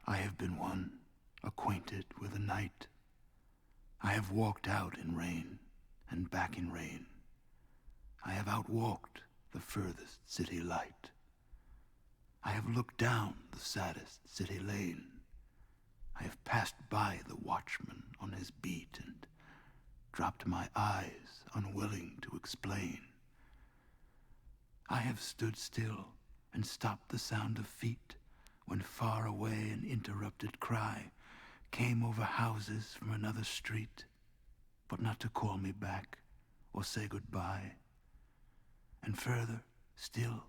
I have been one acquainted with the night. I have walked out in rain and back in rain. I have outwalked the furthest city light. I have looked down the saddest city lane. I have passed by the watchman on his beat and dropped my eyes, unwilling to explain. I have stood still and stopped the sound of feet when far away an interrupted cry came over houses from another street, but not to call me back or say goodbye. And further, still,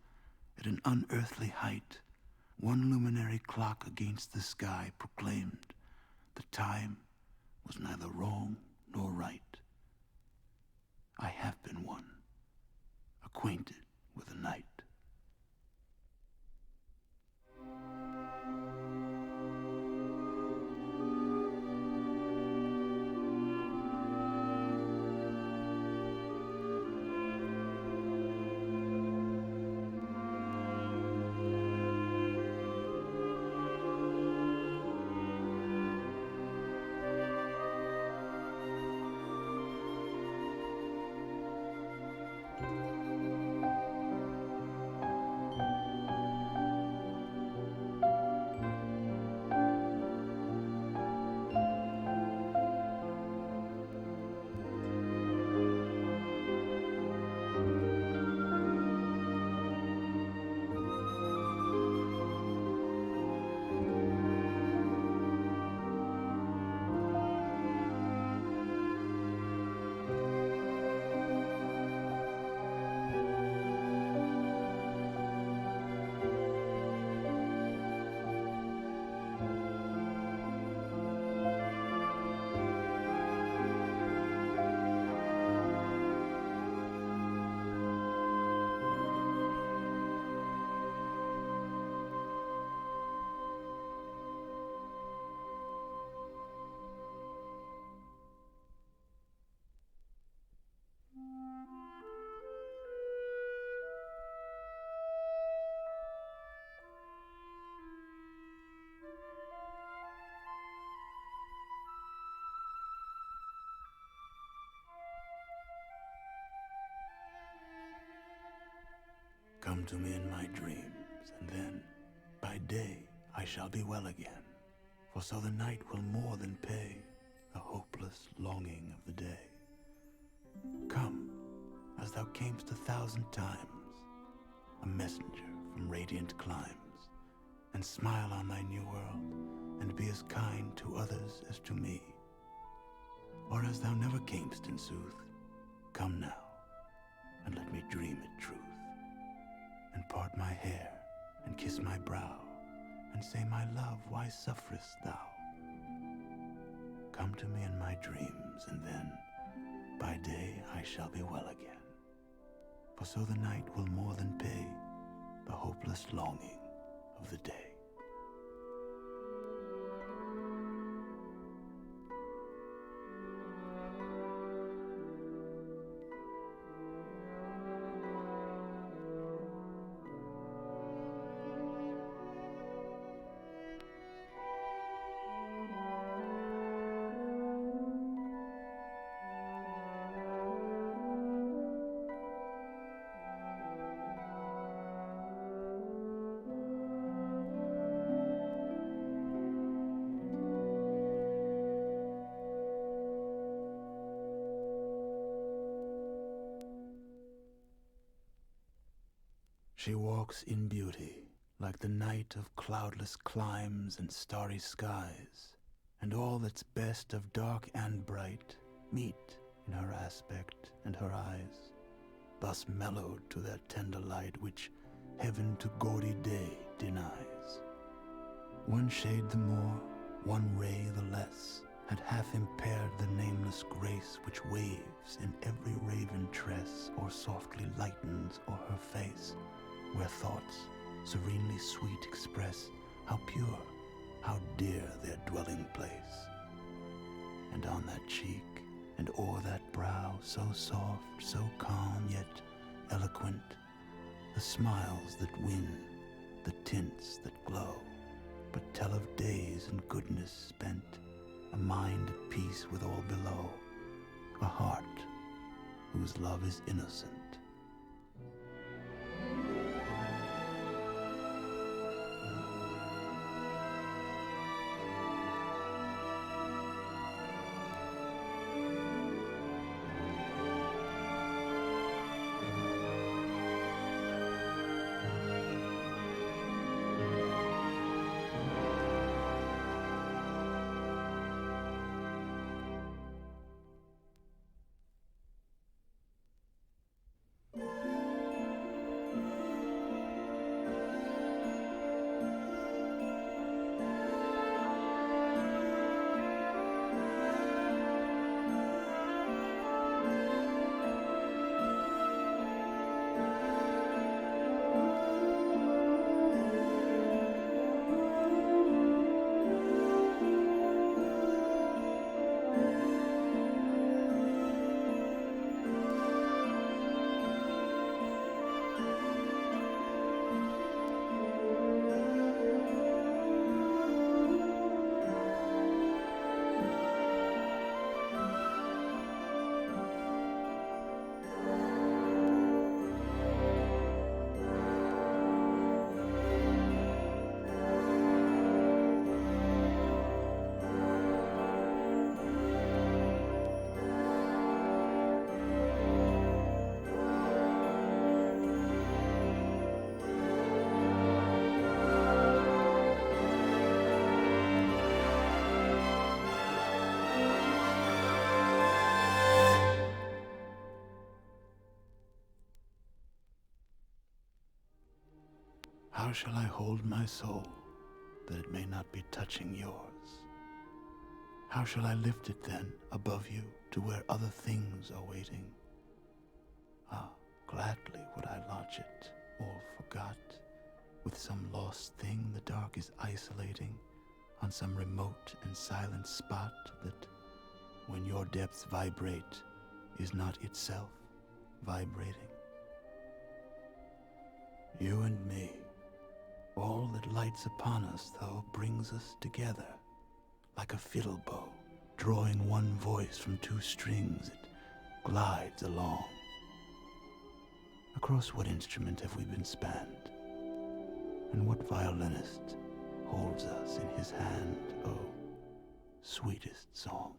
at an unearthly height, one luminary clock against the sky proclaimed the time was neither wrong nor right. I have been one, acquainted with the night. Come to me in my dreams, and then, by day, I shall be well again. For so the night will more than pay the hopeless longing of the day. Come, as thou camest 1,000 times, a messenger from radiant climes, and smile on thy new world, and be as kind to others as to me. Or as thou never camest in sooth, come now, and let me dream it truth. And part my hair, and kiss my brow, and say, my love, why sufferest thou? Come to me in my dreams, and then, by day I shall be well again. For so the night will more than pay the hopeless longing of the day. She walks in beauty, like the night of cloudless climes and starry skies, and all that's best of dark and bright meet in her aspect and her eyes, thus mellowed to that tender light which heaven to gaudy day denies. One shade the more, one ray the less, had half impaired the nameless grace which waves in every raven tress, or softly lightens o'er her face, where thoughts serenely sweet express how pure, how dear their dwelling place. And on that cheek, and o'er that brow, so soft, so calm, yet eloquent, the smiles that win, the tints that glow, but tell of days and goodness spent, a mind at peace with all below, a heart whose love is innocent. shall I hold my soul that it may not be touching yours? How shall I lift it then above you to where other things are waiting? Ah, gladly would I lodge it, all forgot, with some lost thing the dark is isolating on some remote and silent spot that, when your depths vibrate, is not itself vibrating. You and me, all that lights upon us, though, brings us together, like a fiddle bow, drawing one voice from two strings, it glides along. Across what instrument have we been spanned? And what violinist holds us in his hand, oh, sweetest song?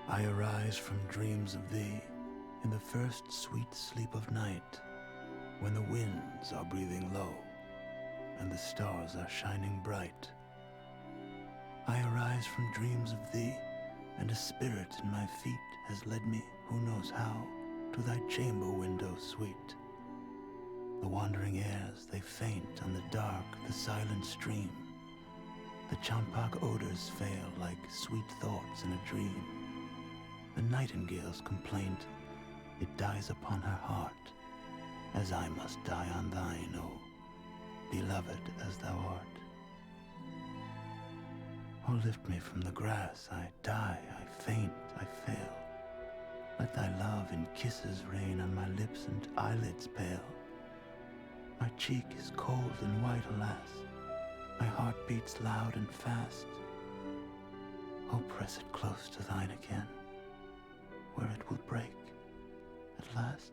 I arise from dreams of thee in the first sweet sleep of night, when the winds are breathing low and the stars are shining bright. I arise from dreams of thee, and a spirit in my feet has led me, who knows how, to thy chamber window sweet. The wandering airs, they faint on the dark, the silent stream. The champak odors fail like sweet thoughts in a dream. The nightingale's complaint, it dies upon her heart, as I must die on thine, O beloved as thou art. Oh, lift me from the grass. I die, I faint, I fail. Let thy love in kisses rain on my lips and eyelids pale. My cheek is cold and white, alas. My heart beats loud and fast. Oh, press it close to thine again, where it will break at last.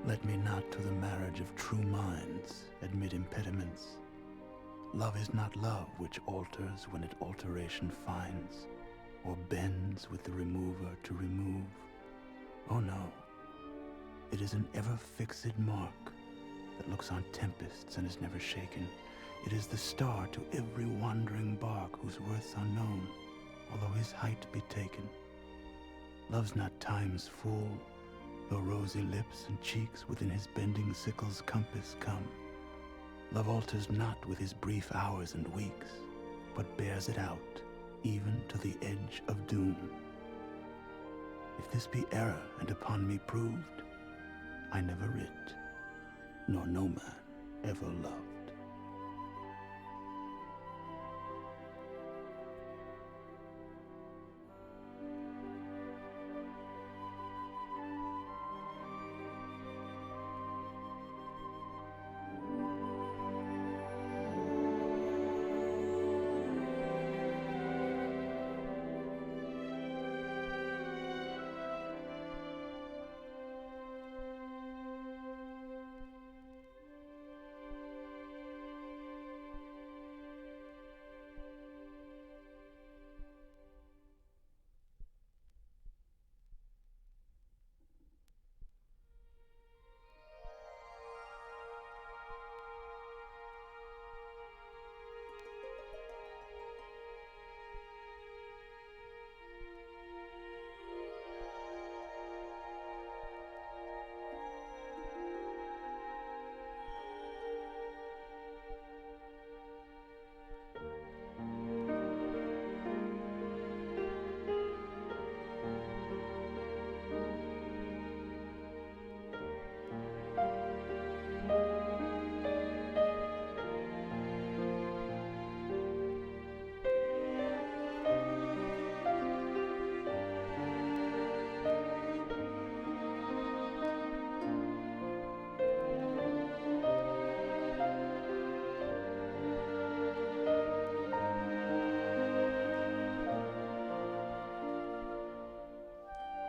Let me not to the marriage of true minds admit impediments. Love is not love which alters when it alteration finds, or bends with the remover to remove. Oh no, it is an ever-fixed mark that looks on tempests and is never shaken. It is the star to every wandering bark whose worth's unknown, although his height be taken. Love's not time's fool, though rosy lips and cheeks within his bending sickle's compass come. Love alters not with his brief hours and weeks, but bears it out, even to the edge of doom. If this be error and upon me proved, I never writ, nor no man ever loved.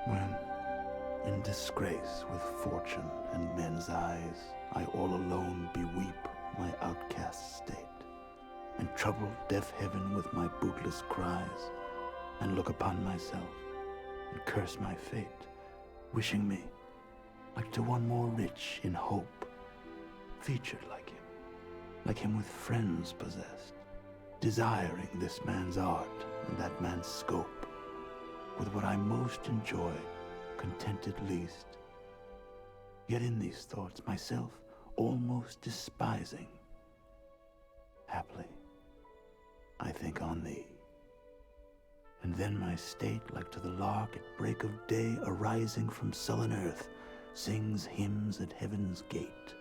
When, in disgrace with fortune and men's eyes, I all alone beweep my outcast state, and trouble deaf heaven with my bootless cries, and look upon myself, and curse my fate, wishing me, like to one more rich in hope, featured like him with friends possessed, desiring this man's art and that man's scope, with what I most enjoy, contented least. Yet in these thoughts myself almost despising, haply, I think on thee. And then my state, like to the lark at break of day arising from sullen earth, sings hymns at heaven's gate.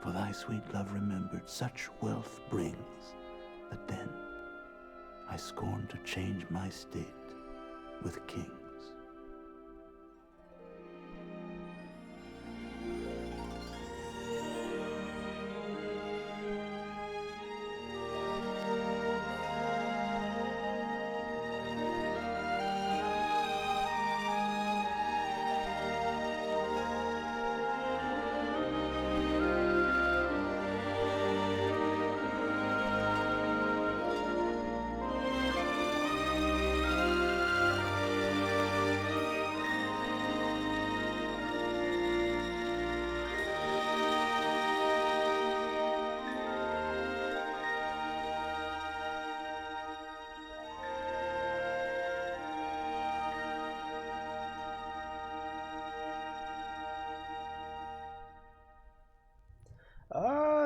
For thy sweet love remembered such wealth brings, that then I scorn to change my state with kings.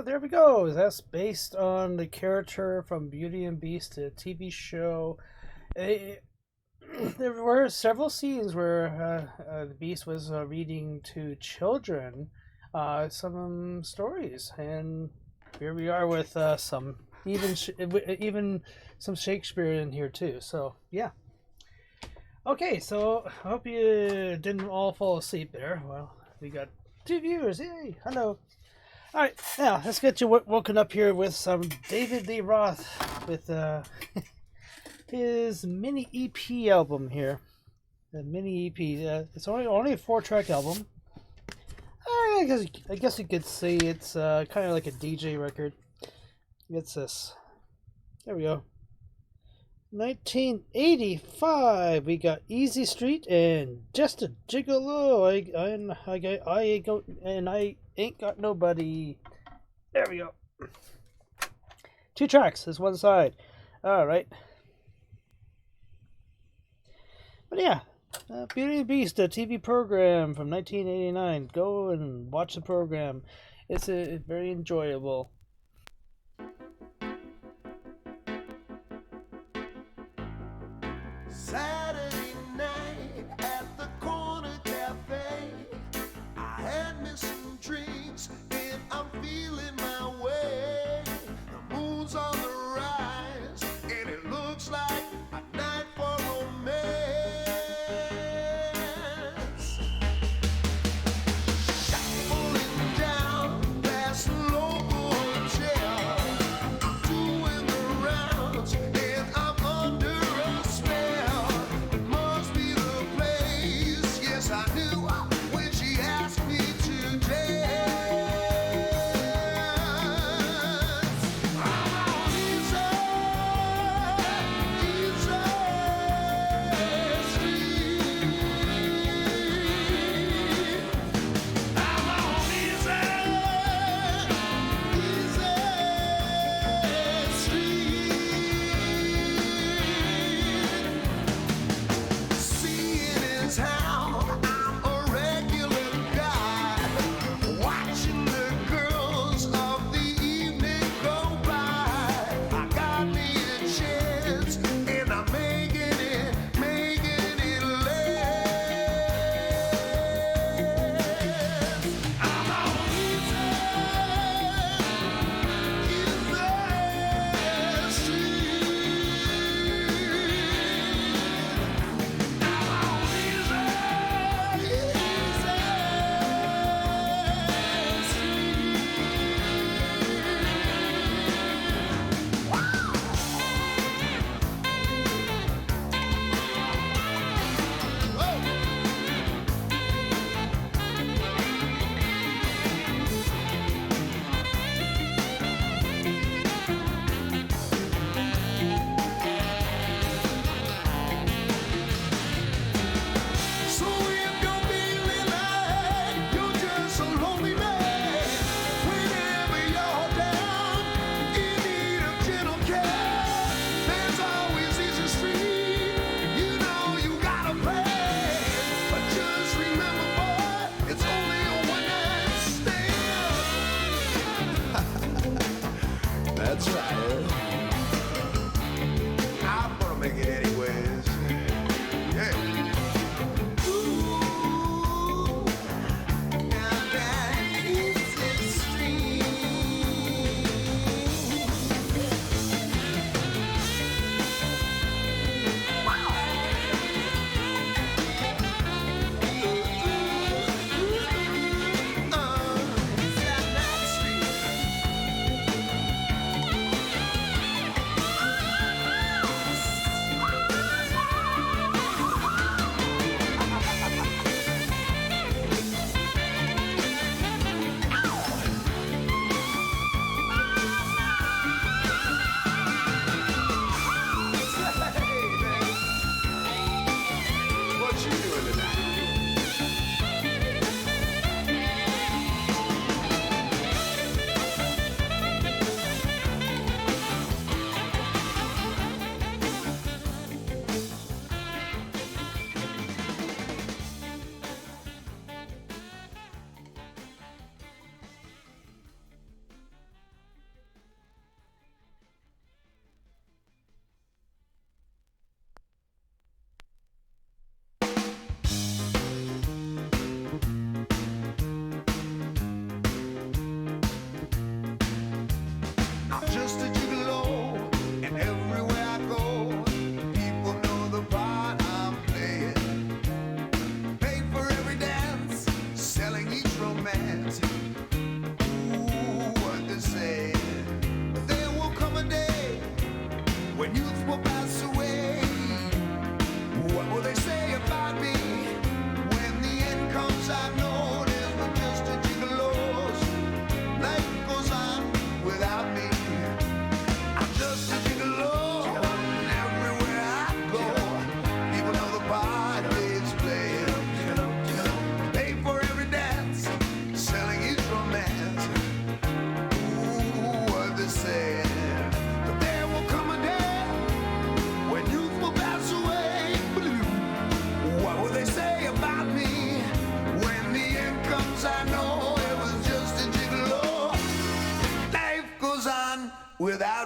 There we go. That's based on the character from Beauty and Beast, the TV show. There were several scenes where the Beast was reading to children some stories, and here we are with some even some Shakespeare in here too. So yeah. Okay, so I hope you didn't all fall asleep there. Well, we got 2 viewers. Yay! Hello. All right, now let's get you woken up here with some David Lee Roth with his mini EP album here. The mini EP. It's only a 4-track album. I guess you could say it's kind of like a DJ record. It's this. There we go. 1985. We got Easy Street and Just a Gigolo. I ain't got nobody. There we go. 2 tracks. There's one side. All right. But yeah, Beauty and the Beast, a TV program from 1989. Go and watch the program. It's very enjoyable. Saturday night at the corner cafe, I had me some drinks and I'm feeling my way. The moon's on the rise and it looks like a night for romance. Pulling down past the local hotel, doing the rounds and I'm under a spell.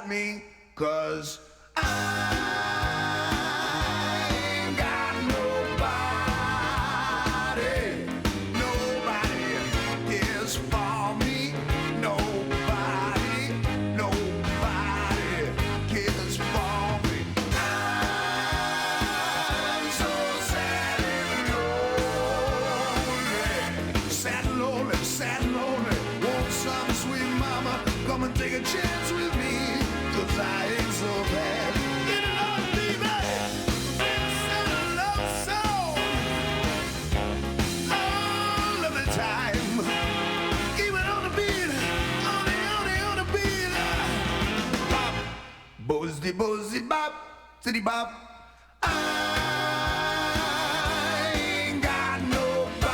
got me, 'cause I ain't got nobody. Nobody cares for me. Nobody, nobody cares for me. I'm so sad and lonely. Sad and lonely, sad and lonely. Want some sweet mama come and take a chance with me, 'cause I ain't so bad. Get along, baby. It's a love song all of the time. Keep it on the beat, on the beat. Bop, boozy, boozy, bop, city bop. I ain't got nobody.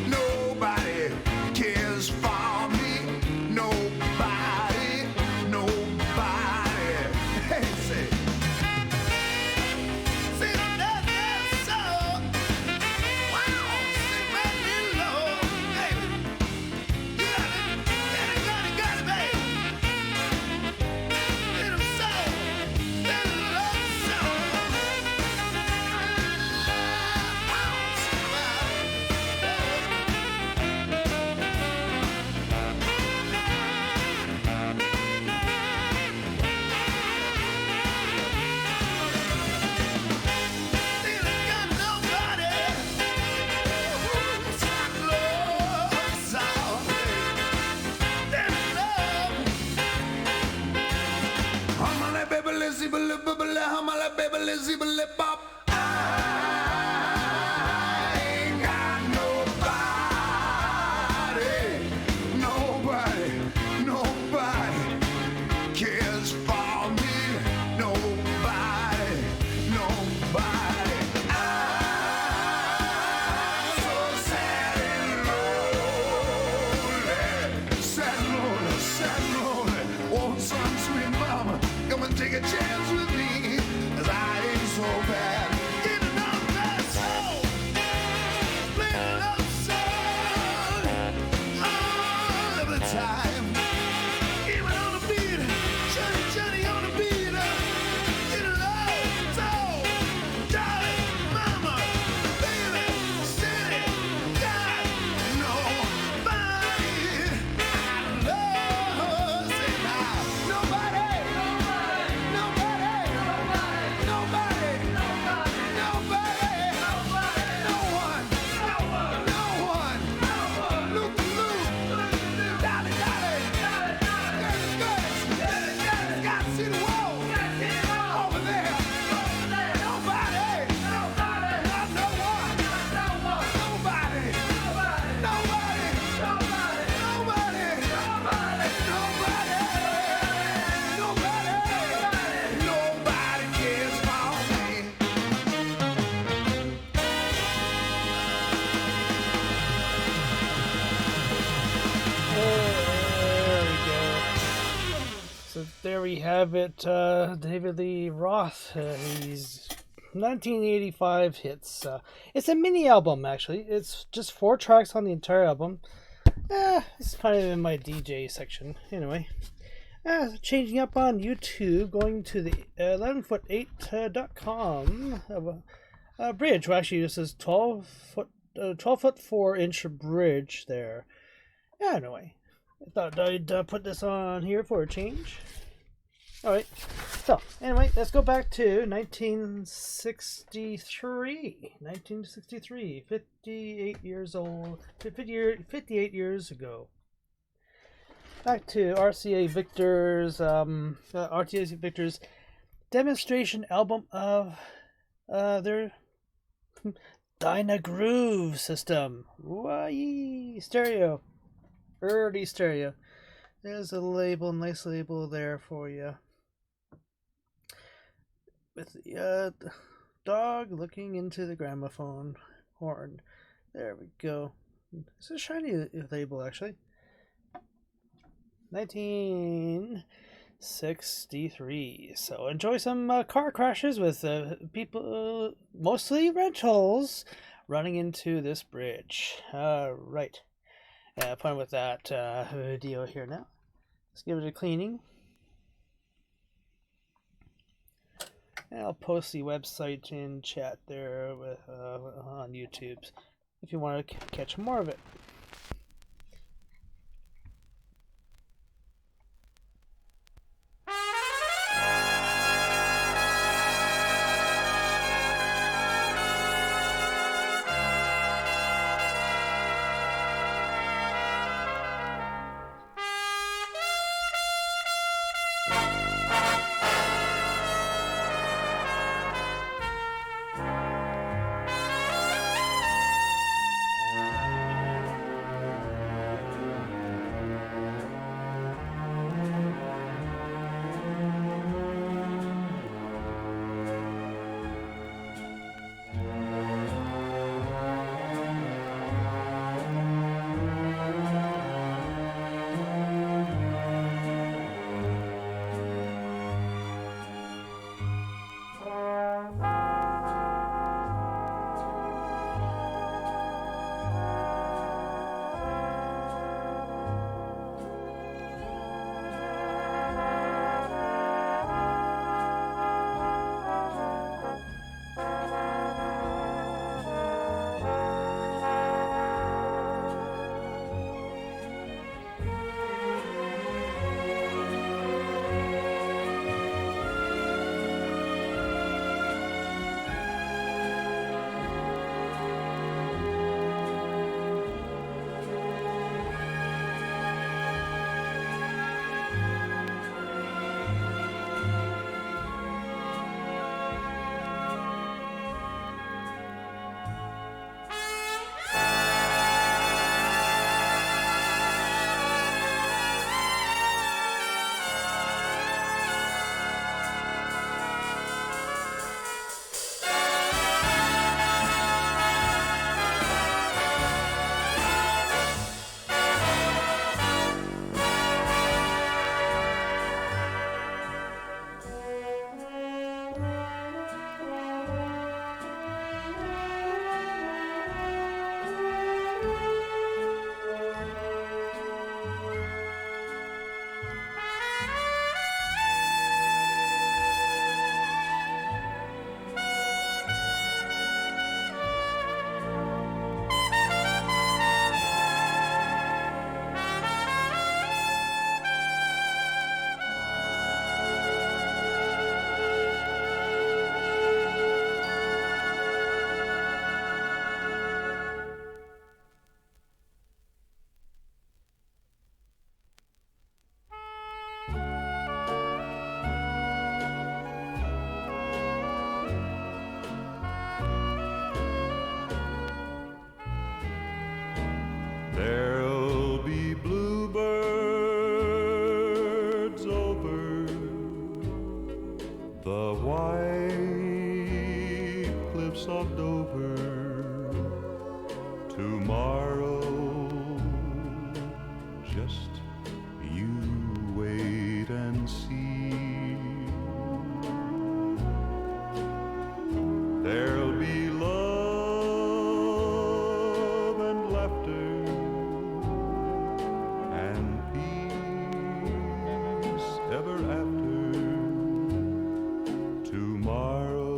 Nobody cares for me. Nobody, nobody. Hey, say that song. Wow, sing back real low, baby. You got it, baby. Little soul, little love song. Nobody, nobody cares for me. Nobody, nobody. I'm so sad and lonely. Sad and lonely, sad and lonely. Want some sweet mama come and take a chance with me, 'cause I ain't so bad. Give it up, that soul. Play a love song all of the time. Keep it on the beat, Johnny, Johnny on the beat. Get a love soul, darling, mama, baby, city, got nobody. I love, say now, nobody, nobody, nobody, nobody, nobody, no one, no one, look, dolly, got to see the wall over there. Nobody, not no one, nobody, nobody, nobody cares for me. There we go. So there we have it. David Lee Roth. He's 1985 hits. It's a mini album, actually. It's just 4 tracks on the entire album. It's kind of in my DJ section. Anyway, changing up on YouTube, going to the 11foot8.com bridge. Well, actually, this is 12 foot 4-inch bridge there. Yeah, anyway, I thought I'd put this on here for a change. Alright, so anyway, let's go back to 1963. 58 years old, 58 years ago. Back to RCA Victor's demonstration album of their Dynagroove system. Why stereo. Early stereo. There's a label, nice label there for you. With the dog looking into the gramophone horn. There we go. It's a shiny label, actually. 1963. So enjoy some car crashes with people, mostly rentals, running into this bridge. Right. Fun with that video here now. Let's give it a cleaning. And I'll post the website in chat there on YouTube if you want to catch more of it. There'll be bluebirds over the white cliffs of Dover tomorrow. Just you wait and see. There'll be love and laughter and peace ever after tomorrow,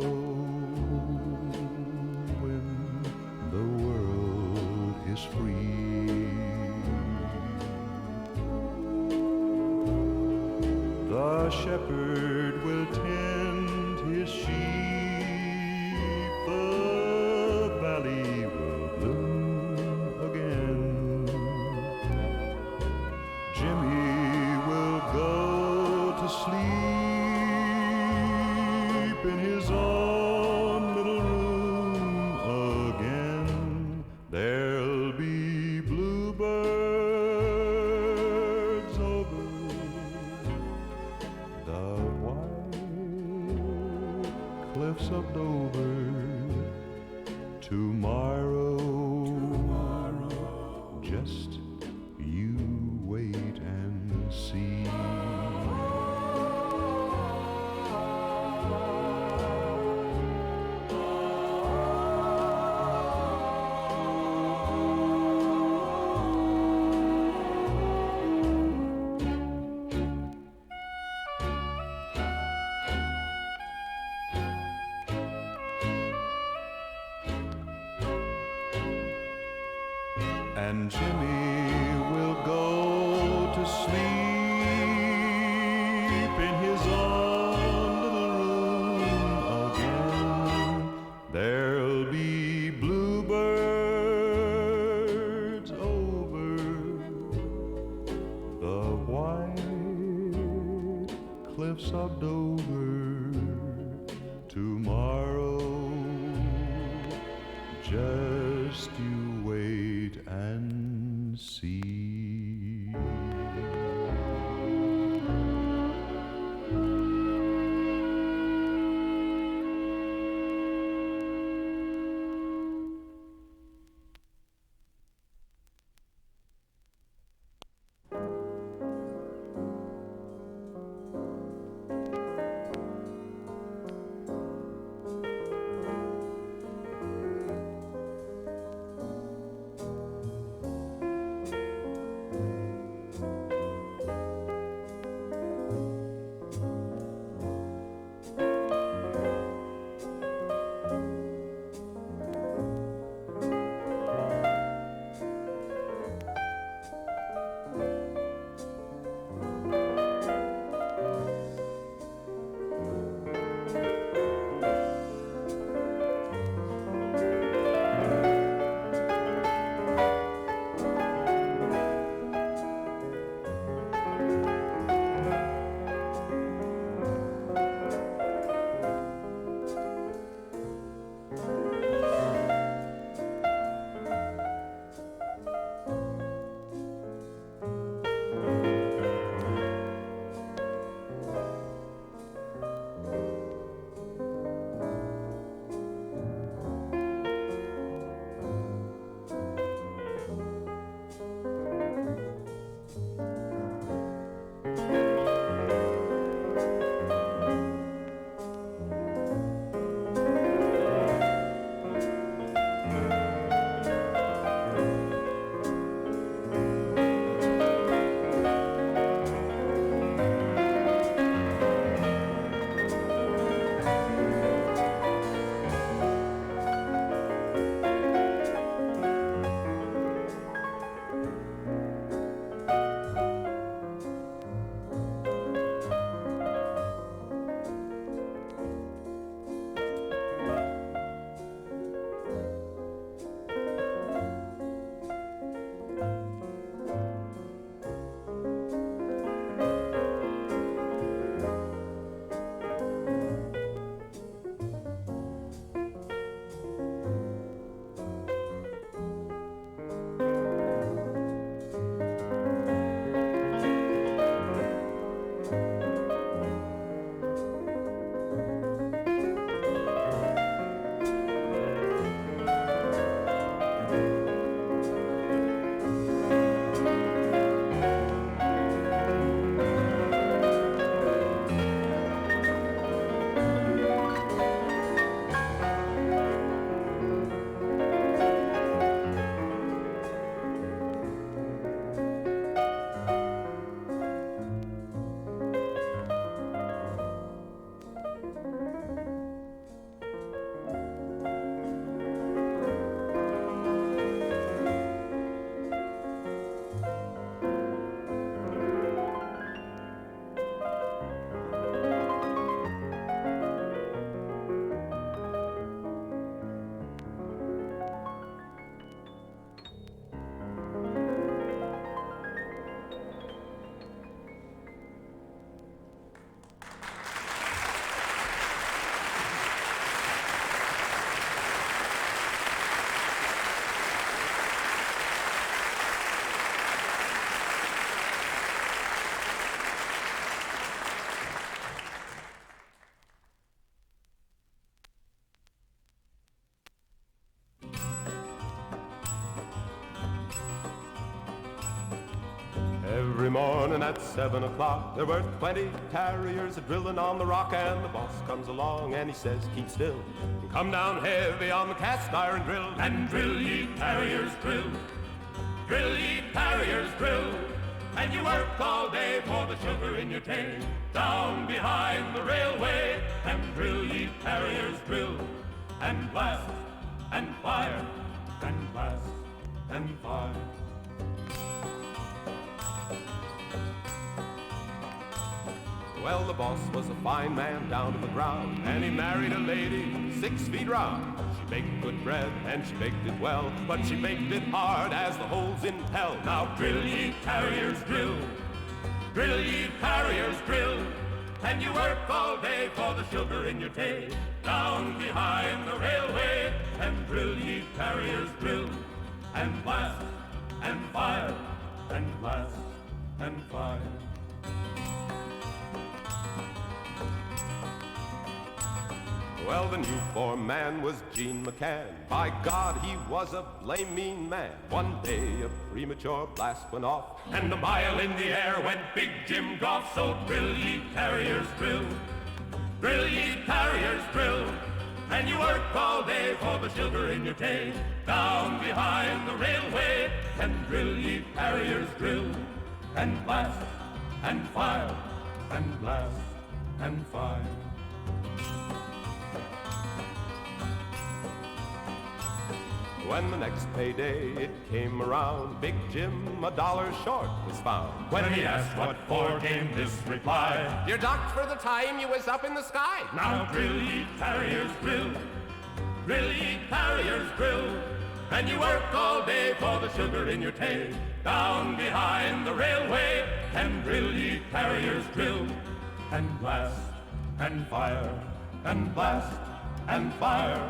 when the world is free. The shepherd will tend his sheep, the valley will bloom again. Jimmy will go to sleep in his own little room again. There'll be bluebirds over the white cliffs of Dover tomorrow. Just you wait and see. and Jimmy will go to sleep in his own little room again. There'll be bluebirds over the white cliffs of Dover tomorrow. Just you wait and see. Every morning at 7 o'clock, there were 20 carriers a-drilling on the rock, and the boss comes along and he says, keep still, and come down heavy on the cast iron drill. And drill ye carriers, drill. Drill ye carriers, drill. And you work all day for the sugar in your cane. Down behind the railway, and drill ye carriers, drill. And blast, and fire, and blast, and fire. boss was a fine man down to the ground, and he married a lady 6 feet round. She baked good bread, and she baked it well, but she baked it hard as the holes in hell. Now drill ye carriers, drill. Drill ye carriers, drill. And you work all day for the sugar in your tay. Down behind the railway, and drill ye carriers, drill. And blast, and fire, and blast, and fire. Well, the new foreman was Gene McCann. By God, he was a blame mean man. One day a premature blast went off, and a mile in the air went Big Jim Goff. So drill ye carriers, drill. Drill ye carriers, drill. And you work all day for the sugar in your tay. Down behind the railway, and drill ye carriers, drill. And blast, and fire, and blast, and fire. When the next payday it came around, Big Jim $1 short was found. When he asked what for, came this reply: "You're docked for the time you was up in the sky." Now drill ye carriers, drill. Drill ye carriers, drill. And you work all day for the sugar in your tay. Down behind the railway, and drill ye carriers, drill. And blast, and fire, and blast, and fire,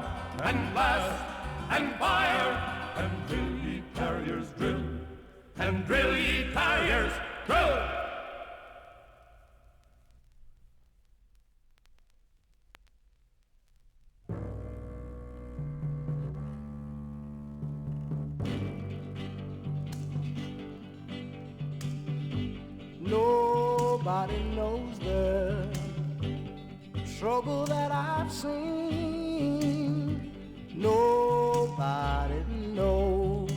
and blast, and fire, and drill ye carriers, drill. And drill ye carriers, drill. Nobody knows the trouble that I've seen. Nobody knows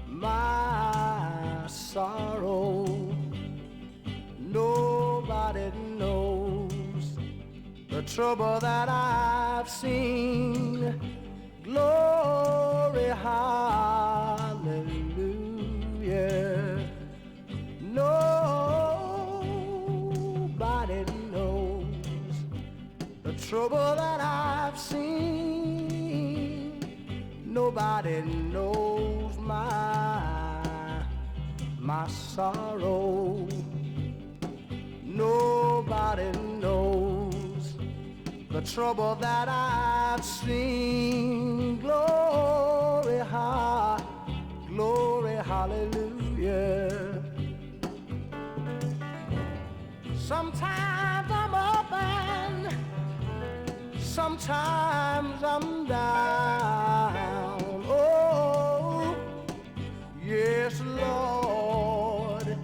my sorrow. Nobody knows the trouble that I've seen. Glory, hallelujah. Nobody knows the trouble that I've seen. Nobody knows my sorrow. Nobody knows the trouble that I've seen. Glory, glory, hallelujah. Sometimes I'm up and sometimes I'm down. Oh, yes, Lord.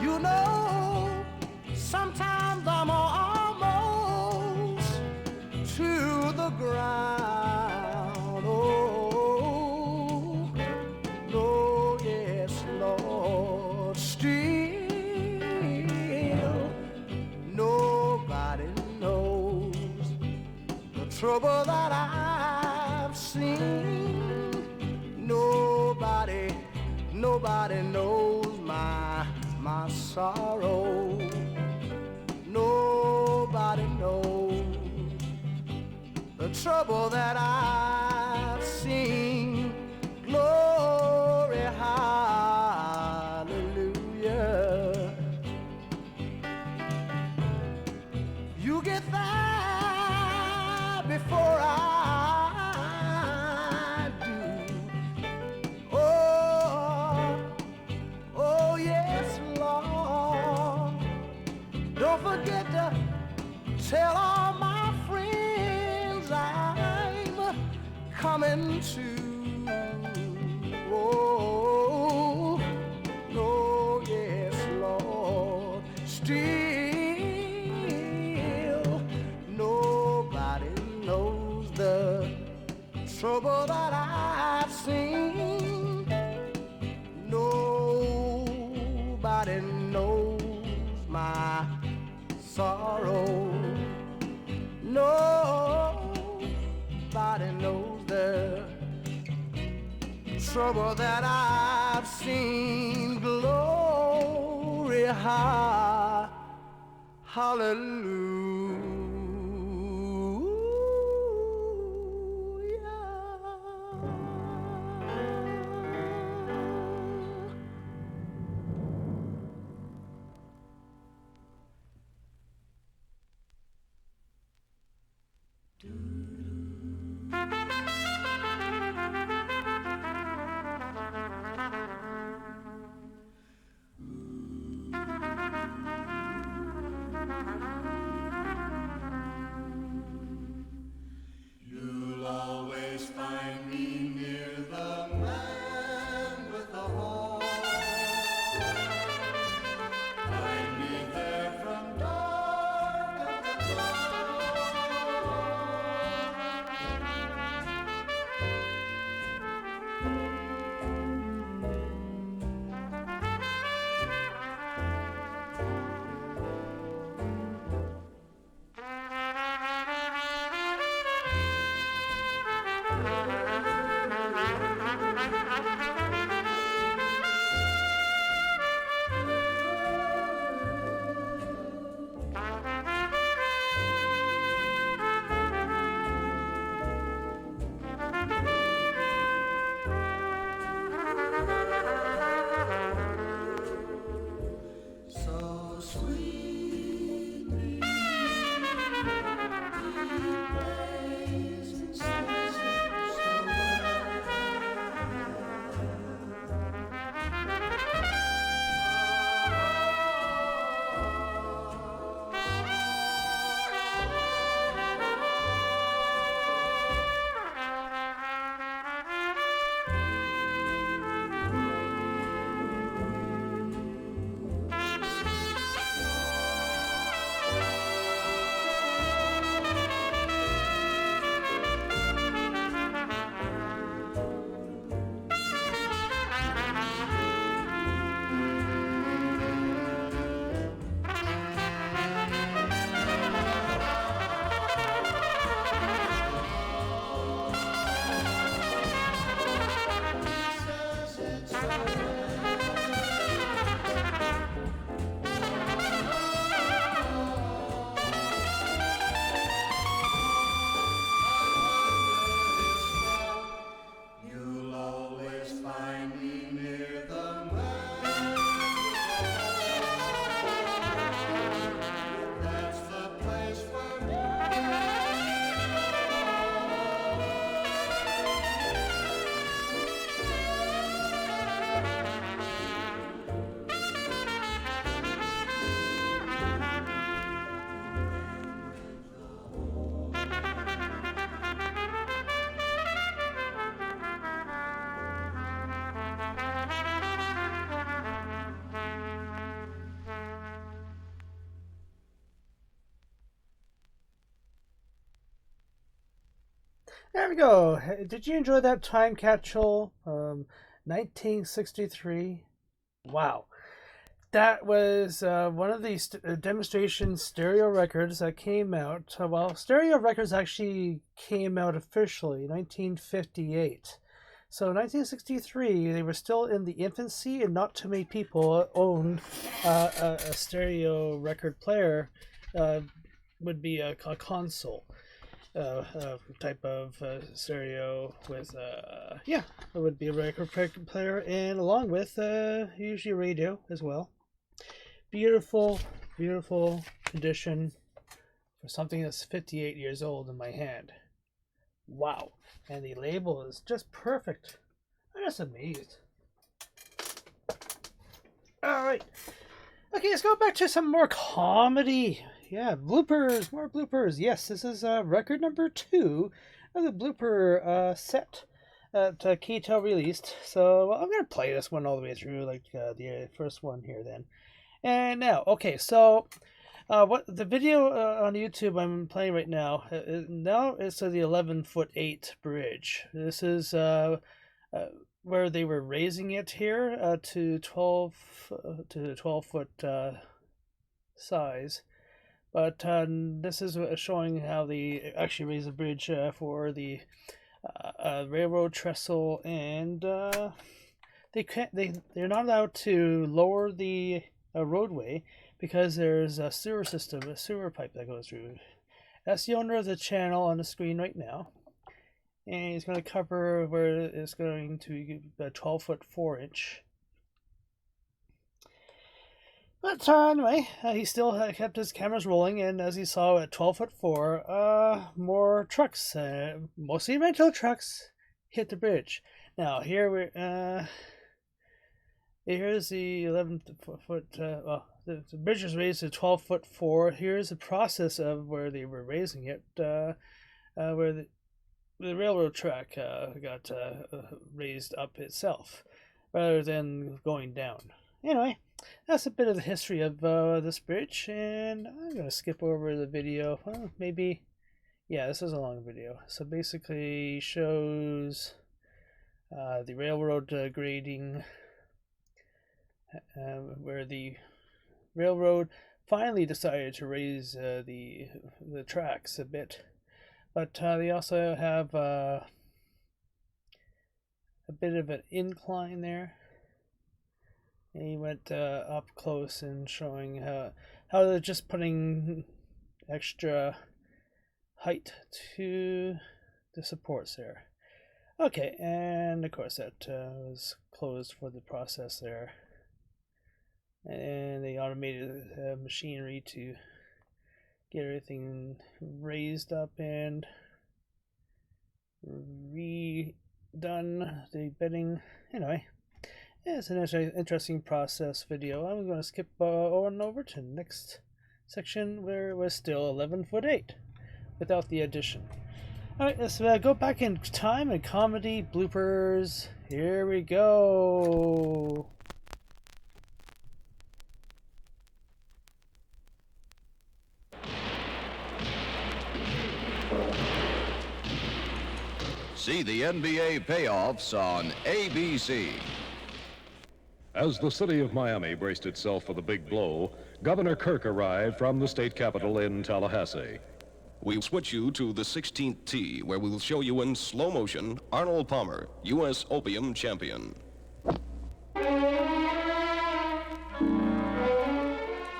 You know, sometimes I'm almost to the ground. Oh, oh, yes, Lord. Still, nobody knows the trouble that I've seen. Nobody knows my sorrow. Nobody knows the trouble that I've seen. Glory, hallelujah. You get there before I do. Oh yes, Lord. Don't forget to tell all my friends I'm coming to. Oh, oh yes, Lord. Still, nobody knows the trouble that I've seen. Nobody knows my sorrow. Nobody knows the trouble that I've seen. Glory, hallelujah. You'll always find me near the man with the horn. Find me there from dark until so sweetly he plays and says so You'll always find me near the man. That's the place for me. There we go. Hey, did you enjoy that time capsule? 1963. Wow. That was one of the demonstration stereo records that came out. Well, stereo records actually came out officially in 1958. So 1963, they were still in the infancy, and not too many people owned a stereo record player. Would be a console. Type of stereo with it would be a record player, and along with usually a radio as well. Beautiful condition for something that's 58 years old in my hand. Wow. And the label is just perfect. I'm just amazed. Alright, okay, let's go back to some more comedy. Yeah, bloopers, more bloopers. Yes, this is record number 2 of the blooper set that Keto released. So I'm going to play this one all the way through, like the first one here then. And now, okay, so what the video on YouTube I'm playing right now, now it's the 11'8" bridge. This is where they were raising it here to 12 foot size. But this is showing how they actually raise the bridge for the railroad trestle, and they're not allowed to lower the roadway because there's a sewer system, a sewer pipe that goes through. That's the owner of the channel on the screen right now. And he's going to cover where it's going to be a 12-foot 4-inch. But anyway, he still kept his cameras rolling, and as he saw at 12'4", more trucks, mostly rental trucks, hit the bridge. Now here here's the 11-foot. Well, the bridge was raised to 12'4". Here's the process of where they were raising it, where the railroad track got raised up itself, rather than going down. Anyway, that's a bit of the history of this bridge, and I'm going to skip over the video. Well, maybe, yeah, this is a long video. So basically shows the railroad grading, where the railroad finally decided to raise the tracks a bit. But they also have a bit of an incline there. And he went up close and showing how they're just putting extra height to the supports there. Okay, and of course that was closed for the process there. And they automated machinery to get everything raised up and redone the bedding. Anyway. Yeah, it's an interesting process video. I'm going to skip on over to the next section where it was still 11'8" without the addition. Alright, let's go back in time and comedy bloopers. Here we go. See the NBA payoffs on ABC. As the city of Miami braced itself for the big blow, Governor Kirk arrived from the state capitol in Tallahassee. We switch you to the 16th tee, where we will show you in slow motion Arnold Palmer, U.S. Opium champion.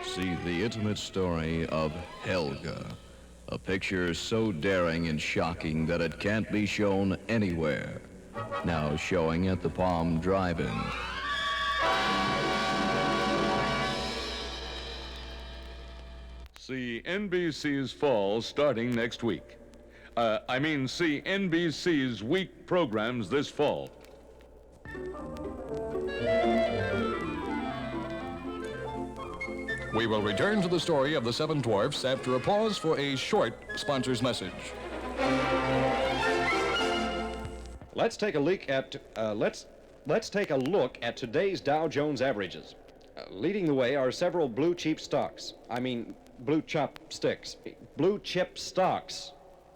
See the intimate story of Helga, a picture so daring and shocking that it can't be shown anywhere. Now showing at the Palm Drive-In. See NBC's Fall starting next week. See NBC's week programs this fall. We will return to the story of the Seven Dwarfs after a pause for a short sponsor's message. Let's take a look at today's Dow Jones averages. Leading the way are several blue chip stocks. Blue chopsticks. Blue chip stocks.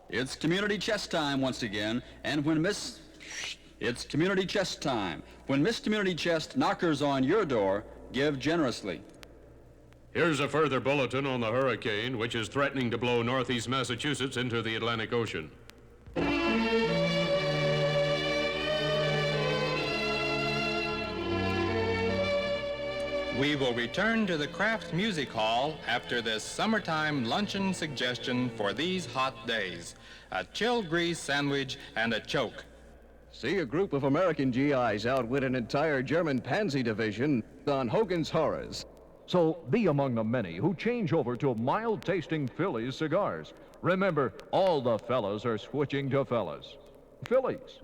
It's community chess time once again, and it's community chess time. When Miss Community Chest knockers on your door, give generously. Here's a further bulletin on the hurricane, which is threatening to blow northeast Massachusetts into the Atlantic Ocean. We will return to the Crafts Music Hall after this summertime luncheon suggestion for these hot days. A chilled grease sandwich and a choke. See a group of American GIs outwit an entire German Panzer division on Hogan's Horrors. So be among the many who change over to mild-tasting Phillies cigars. Remember, all the fellas are switching to fellas. Phillies.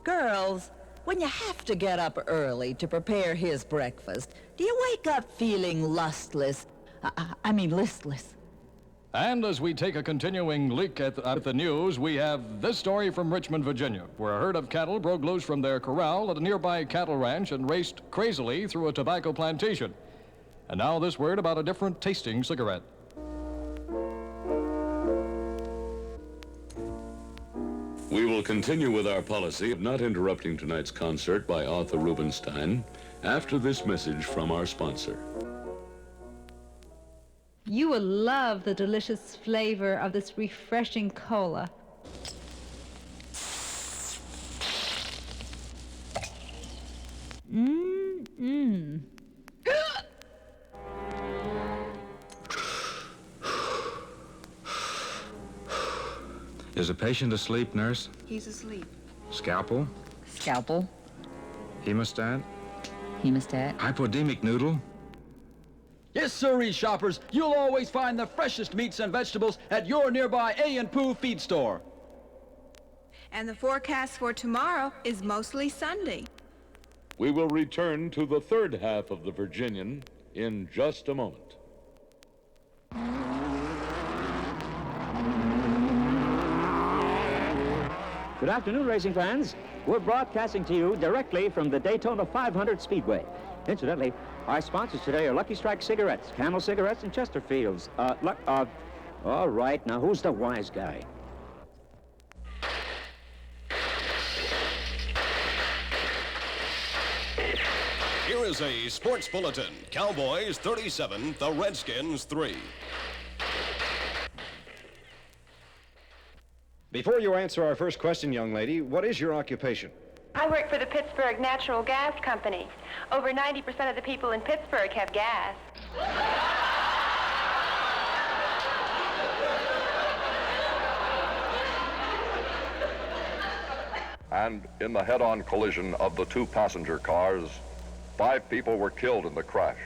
Girls, when you have to get up early to prepare his breakfast, do you wake up feeling listless? And as we take a continuing look at the news, we have this story from Richmond, Virginia, where a herd of cattle broke loose from their corral at a nearby cattle ranch and raced crazily through a tobacco plantation. And now this word about a different tasting cigarette. We will continue with our policy of not interrupting tonight's concert by Arthur Rubinstein after this message from our sponsor. You will love the delicious flavor of this refreshing cola. Is the patient asleep, nurse? He's asleep. Scalpel? Scalpel. Hemostat? Hemostat. Hypodemic noodle? Yes, sirree, shoppers. You'll always find the freshest meats and vegetables at your nearby A&Poo feed store. And the forecast for tomorrow is mostly sunny. We will return to the third half of the Virginian in just a moment. Good afternoon, racing fans. We're broadcasting to you directly from the Daytona 500 Speedway. Incidentally, our sponsors today are Lucky Strike Cigarettes, Camel Cigarettes, and Chesterfields. All right, now who's the wise guy? Here is a sports bulletin. Cowboys 37, the Redskins 3. Before you answer our first question, young lady, what is your occupation? I work for the Pittsburgh Natural Gas Company. Over 90% of the people in Pittsburgh have gas. And in the head-on collision of the two passenger cars, 5 people were killed in the crash,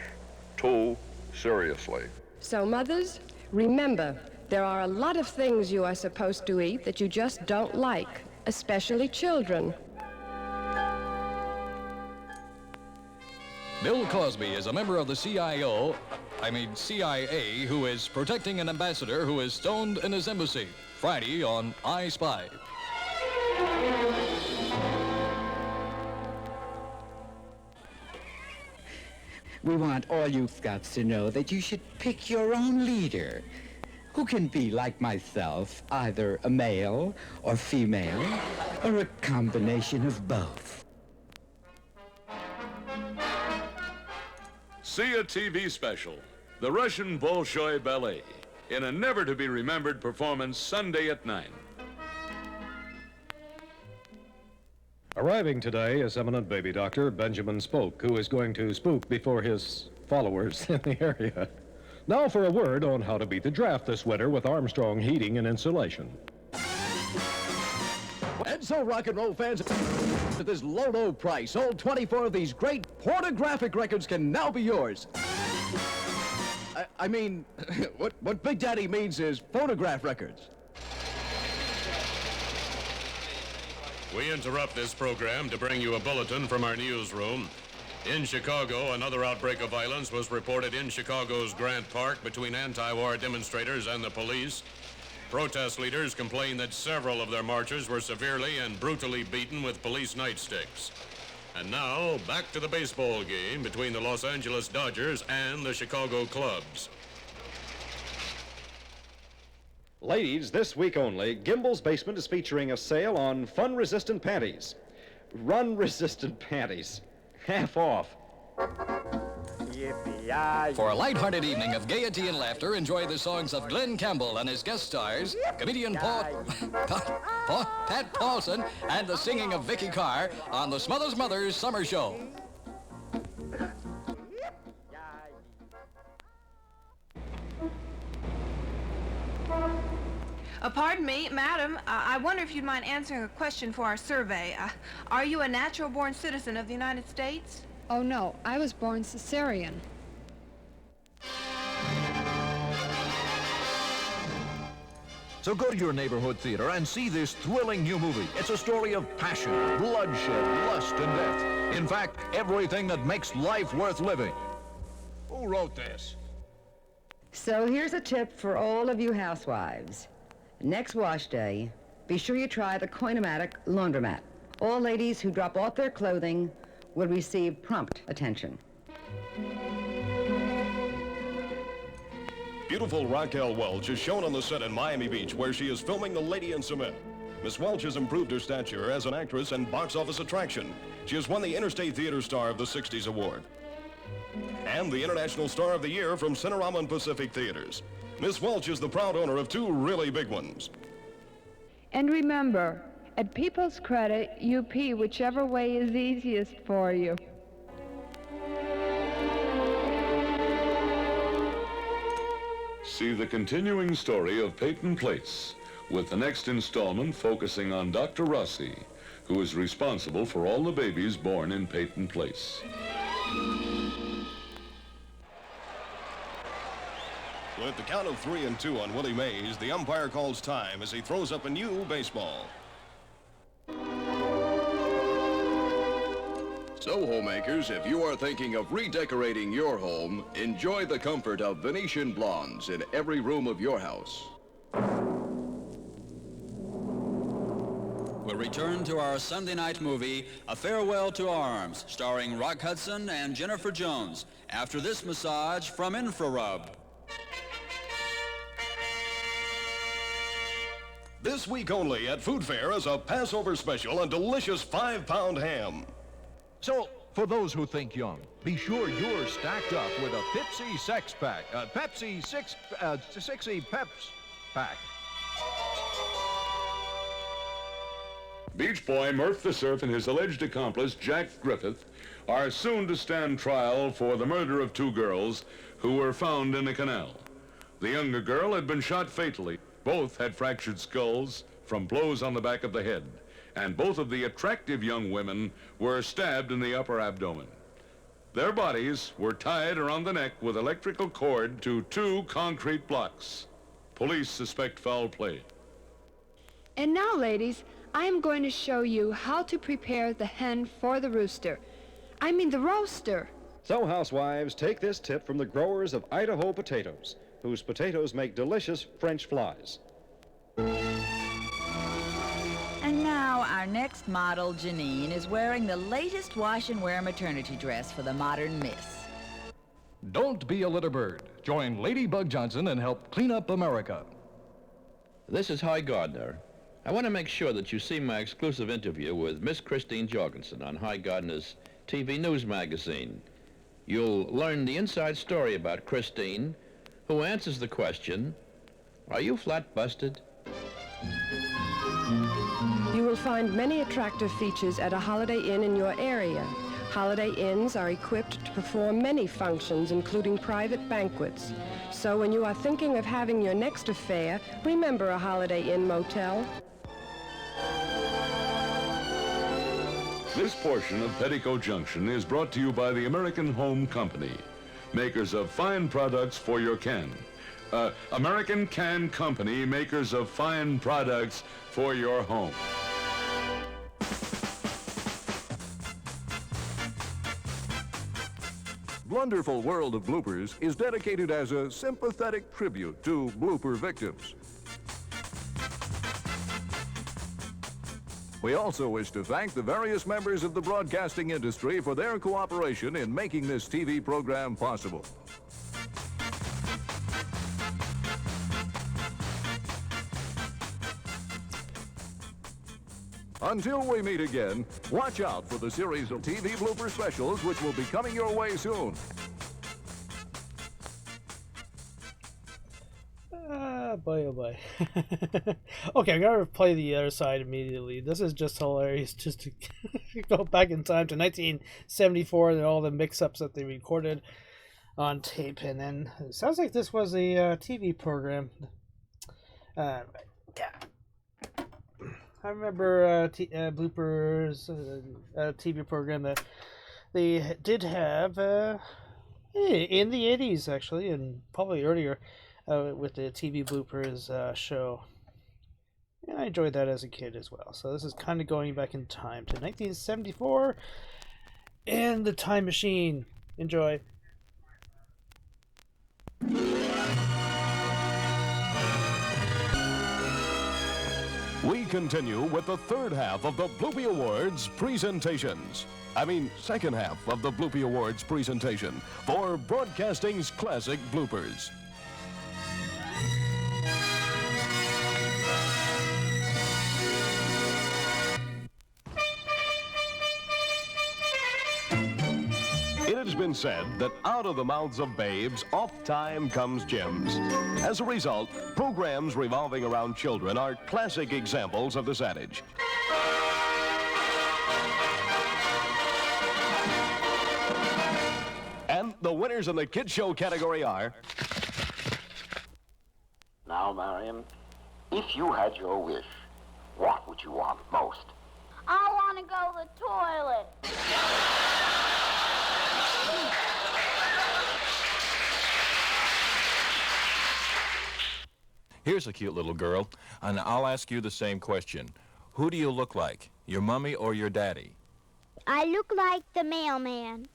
2 seriously. So, mothers, remember, there are a lot of things you are supposed to eat that you just don't like, especially children. Bill Cosby is a member of the CIA, who is protecting an ambassador who is stoned in his embassy. Friday on I Spy. We want all you scouts to know that you should pick your own leader, who can be like myself, either a male or female, or a combination of both. See a TV special, The Russian Bolshoi Ballet, in a never-to-be-remembered performance Sunday at 9. Arriving today is eminent baby doctor Benjamin Spoke, who is going to spook before his followers in the area. Now for a word on how to beat the draft this winter with Armstrong Heating and Insulation. And so, rock and roll fans, at this low price, all 24 of these great pornographic records can now be yours. I mean, what Big Daddy means is phonograph records. We interrupt this program to bring you a bulletin from our newsroom. In Chicago, another outbreak of violence was reported in Chicago's Grant Park between anti-war demonstrators and the police. Protest leaders complained that several of their marchers were severely and brutally beaten with police nightsticks. And now, back to the baseball game between the Los Angeles Dodgers and the Chicago Cubs. Ladies, this week only, Gimbel's Basement is featuring a sale on fun-resistant panties. Run-resistant panties. Half off. For a lighthearted evening of gaiety and laughter, enjoy the songs of Glenn Campbell and his guest stars, comedian Pat Paulson, and the singing of Vicky Carr on the Smothers Mothers Summer Show. Pardon me, madam, I wonder if you'd mind answering a question for our survey. Are you a natural-born citizen of the United States? Oh, no. I was born cesarean. So go to your neighborhood theater and see this thrilling new movie. It's a story of passion, bloodshed, lust, and death. In fact, everything that makes life worth living. Who wrote this? So here's a tip for all of you housewives. Next wash day, be sure you try the Coinomatic laundromat. All ladies who drop off their clothing will receive prompt attention. Beautiful Raquel Welch is shown on the set in Miami Beach, where she is filming The Lady in Cement. Miss Welch has improved her stature as an actress and box office attraction. She has won the Interstate Theater Star of the 60s Award and the International Star of the Year from Cinerama and Pacific Theaters. Miss Welch is the proud owner of 2 really big ones. And remember, at People's Credit, you pee whichever way is easiest for you. See the continuing story of Peyton Place, with the next installment focusing on Dr. Rossi, who is responsible for all the babies born in Peyton Place. With the count of 3 and 2 on Willie Mays, the umpire calls time as he throws up a new baseball. So, homemakers, if you are thinking of redecorating your home, enjoy the comfort of Venetian blondes in every room of your house. We'll return to our Sunday night movie, A Farewell to Arms, starring Rock Hudson and Jennifer Jones, after this massage from InfraRub. This week only at Food Fair is a Passover special and delicious 5-pound ham. So, for those who think young, be sure you're stacked up with a Pepsi Sex Pack. Pepsi 60 Peps Pack. Beach boy Murph the Surf and his alleged accomplice, Jack Griffith, are soon to stand trial for the murder of 2 girls who were found in a canal. The younger girl had been shot fatally. Both had fractured skulls from blows on the back of the head, and both of the attractive young women were stabbed in the upper abdomen. Their bodies were tied around the neck with electrical cord to 2 concrete blocks. Police suspect foul play. And now, ladies, I am going to show you how to prepare the hen for the rooster. I mean the roaster. So, housewives, take this tip from the growers of Idaho potatoes, whose potatoes make delicious French flies. And now, our next model, Janine, is wearing the latest wash and wear maternity dress for the modern miss. Don't be a litter bird. Join Lady Bug Johnson and help clean up America. This is High Gardner. I want to make sure that you see my exclusive interview with Miss Christine Jorgensen on High Gardner's TV news magazine. You'll learn the inside story about Christine, who answers the question, are you flat busted? You will find many attractive features at a Holiday Inn in your area. Holiday Inns are equipped to perform many functions, including private banquets. So when you are thinking of having your next affair, remember a Holiday Inn motel. This portion of Petticoat Junction is brought to you by the American Home Company, makers of fine products for your can. American Can Company, makers of fine products for your home. Wonderful World of Bloopers is dedicated as a sympathetic tribute to blooper victims. We also wish to thank the various members of the broadcasting industry for their cooperation in making this TV program possible. Until we meet again, watch out for the series of TV blooper specials which will be coming your way soon. Boy, oh boy. Okay, I'm gonna play the other side immediately. This is just hilarious, just to go back in time to 1974 and all the mix-ups that they recorded on tape, and then it sounds like this was a TV program. Yeah. I remember Bloopers, TV program that they did have in the 80s, actually, and probably earlier, with the TV Bloopers show. And I enjoyed that as a kid as well. So this is kind of going back in time to 1974 and the Time Machine. Enjoy. We continue with the third half of the Bloopy Awards presentations. Second half of the Bloopy Awards presentation for broadcasting's classic bloopers. It has been said that out of the mouths of babes, oft time comes gems. As a result, programs revolving around children are classic examples of this adage. And the winners in the kids show category are... Now, Marion, If you had your wish, what would you want most? I want to go to the toilet. Here's a cute little girl, and I'll ask you the same question. Who do you look like, your mommy or your daddy? I look like the mailman.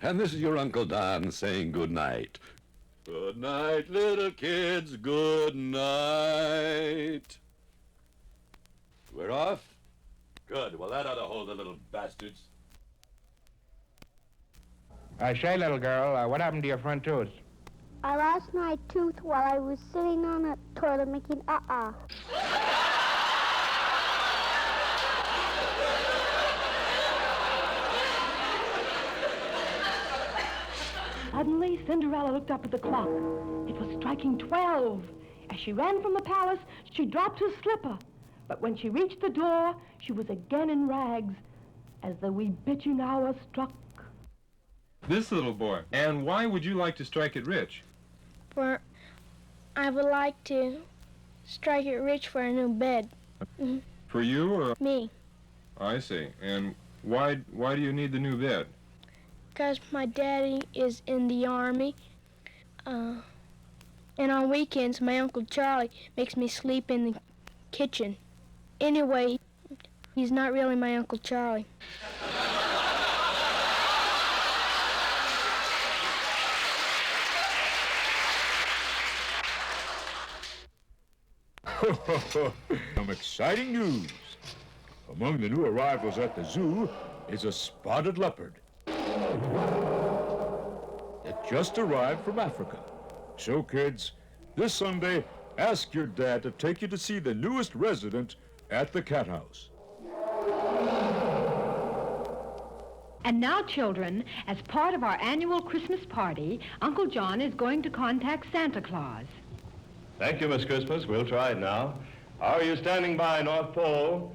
And this is your Uncle Don saying good night. Good night, little kids, good night. We're off? Good. Well, that ought to hold the little bastards. Say, little girl, what happened to your front tooth? I lost my tooth while I was sitting on a toilet making Suddenly, Cinderella looked up at the clock. It was striking 12. As she ran from the palace, she dropped her slipper. But when she reached the door, she was again in rags, as the wee bitchin' hour struck. This little boy. And why would you like to strike it rich? For I would like to strike it rich for a new bed. For you or? Me. I see. And why do you need the new bed? Because my daddy is in the army. And on weekends, my Uncle Charlie makes me sleep in the kitchen. Anyway, he's not really my Uncle Charlie. Some exciting news. Among the new arrivals at the zoo is a spotted leopard. It just arrived from Africa. So, kids, this Sunday, ask your dad to take you to see the newest resident at the cat house. And now, children, as part of our annual Christmas party, Uncle John is going to contact Santa Claus. Thank you, Miss Christmas. We'll try it now. Are you standing by, North Pole?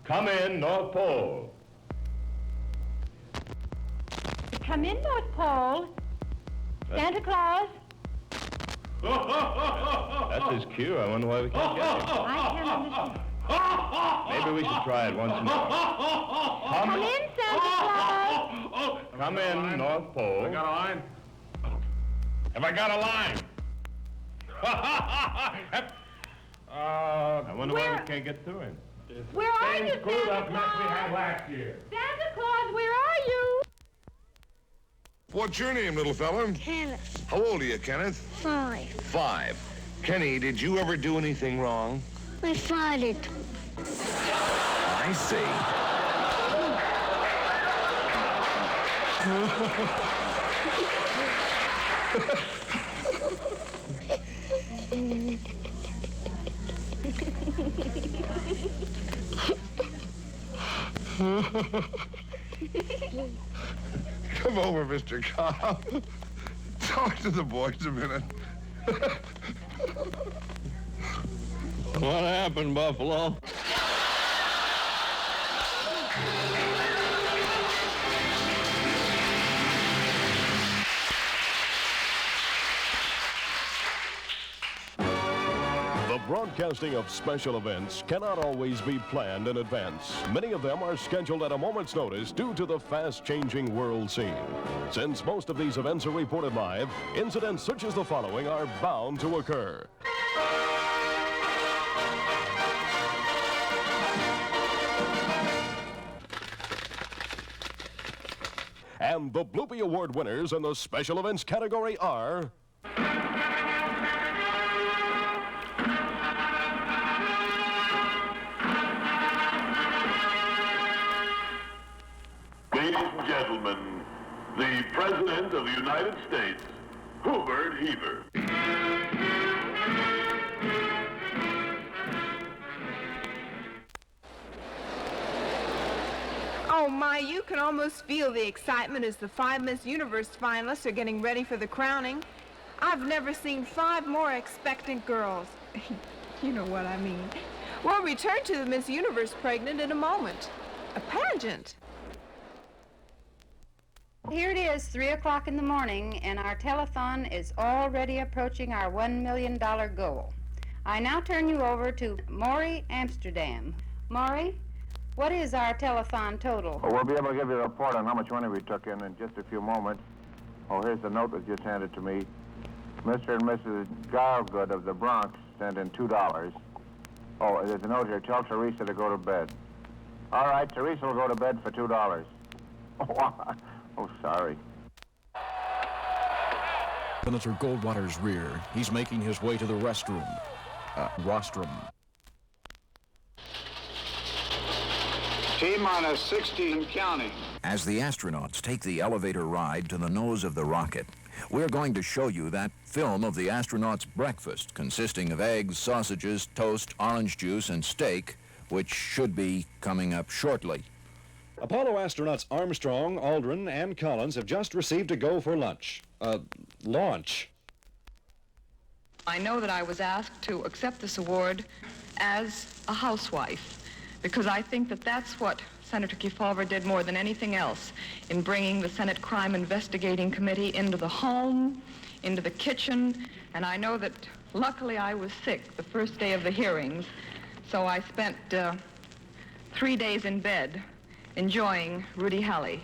Come in, North Pole. Come in, North Pole. Santa Claus. That's his cue. I wonder why we can't get him. I can't understand. Maybe we should try it once more. Come in, Santa Claus. Come in, North Pole. I got a line? Have I got a line? I wonder why we can't get through him. Where are you, Santa Claus? We had last year. Santa Claus, where are you? What's your name, little fella? Kenneth. How old are you, Kenneth? 5. 5. Kenny, did you ever do anything wrong? I farted. I see. Come over, Mr. Cobb. Talk to the boys a minute. What happened, Buffalo? The broadcasting of special events cannot always be planned in advance. Many of them are scheduled at a moment's notice due to the fast-changing world scene. Since most of these events are reported live, incidents such as the following are bound to occur. And the Bloopy Award winners in the special events category are... Ladies and gentlemen, the President of the United States, Hubert Heber. Oh, my, you can almost feel the excitement as the 5 Miss Universe finalists are getting ready for the crowning. I've never seen 5 more expectant girls. You know what I mean. We'll return to the Miss Universe pregnant in a moment. A pageant. Here it is, 3 o'clock in the morning, and our telethon is already approaching our $1 million goal. I now turn you over to Maury Amsterdam. Maury, what is our telethon total? Well, we'll be able to give you a report on how much money we took in just a few moments. Oh, here's the note that just handed to me. Mr. and Mrs. Gargood of the Bronx sent in $2. Oh, there's a note here. Tell Teresa to go to bed. All right, Teresa will go to bed for $2. Oh, sorry. Senator Goldwater's rear. He's making his way to the restroom. Rostrum. T-minus 60 and counting. As the astronauts take the elevator ride to the nose of the rocket, we're going to show you that film of the astronauts' breakfast, consisting of eggs, sausages, toast, orange juice, and steak, which should be coming up shortly. Apollo astronauts Armstrong, Aldrin, and Collins have just received a go for lunch. Launch. I know that I was asked to accept this award as a housewife, because I think that that's what Senator Kefauver did more than anything else in bringing the Senate Crime Investigating Committee into the home, into the kitchen, and I know that luckily I was sick the first day of the hearings, so I spent 3 days in bed enjoying Rudy Halley.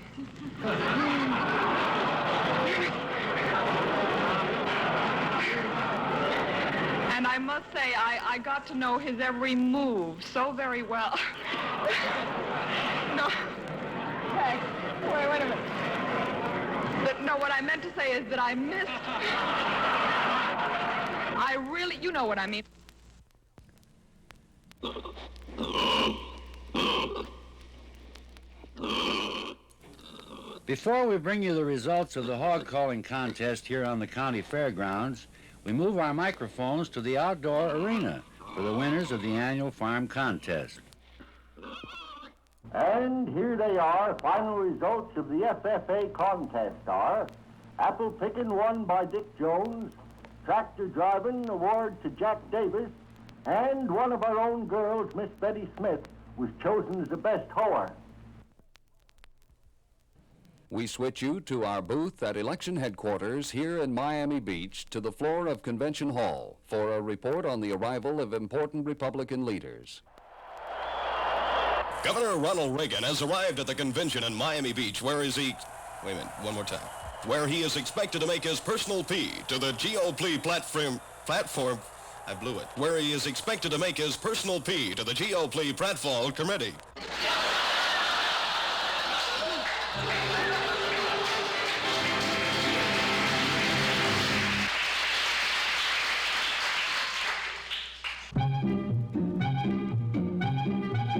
And I must say, I got to know his every move so very well. No. Hey, wait a minute. No, what I meant to say is that I missed. I really, you know what I mean. Before we bring you the results of the hog calling contest here on the county fairgrounds, we move our microphones to the outdoor arena for the winners of the annual farm contest. And here they are. Final results of the FFA contest are: apple picking won by Dick Jones, tractor driving award to Jack Davis, and one of our own girls, Miss Betty Smith, was chosen as the best hoer. We switch you to our booth at election headquarters here in Miami Beach to the floor of Convention Hall for a report on the arrival of important Republican leaders. Governor Ronald Reagan has arrived at the convention in Miami Beach, where is he... Wait a minute, one more time. Where he is expected to make his personal plea to the GOP platform... I blew it. Where he is expected to make his personal plea to the GOP platform committee.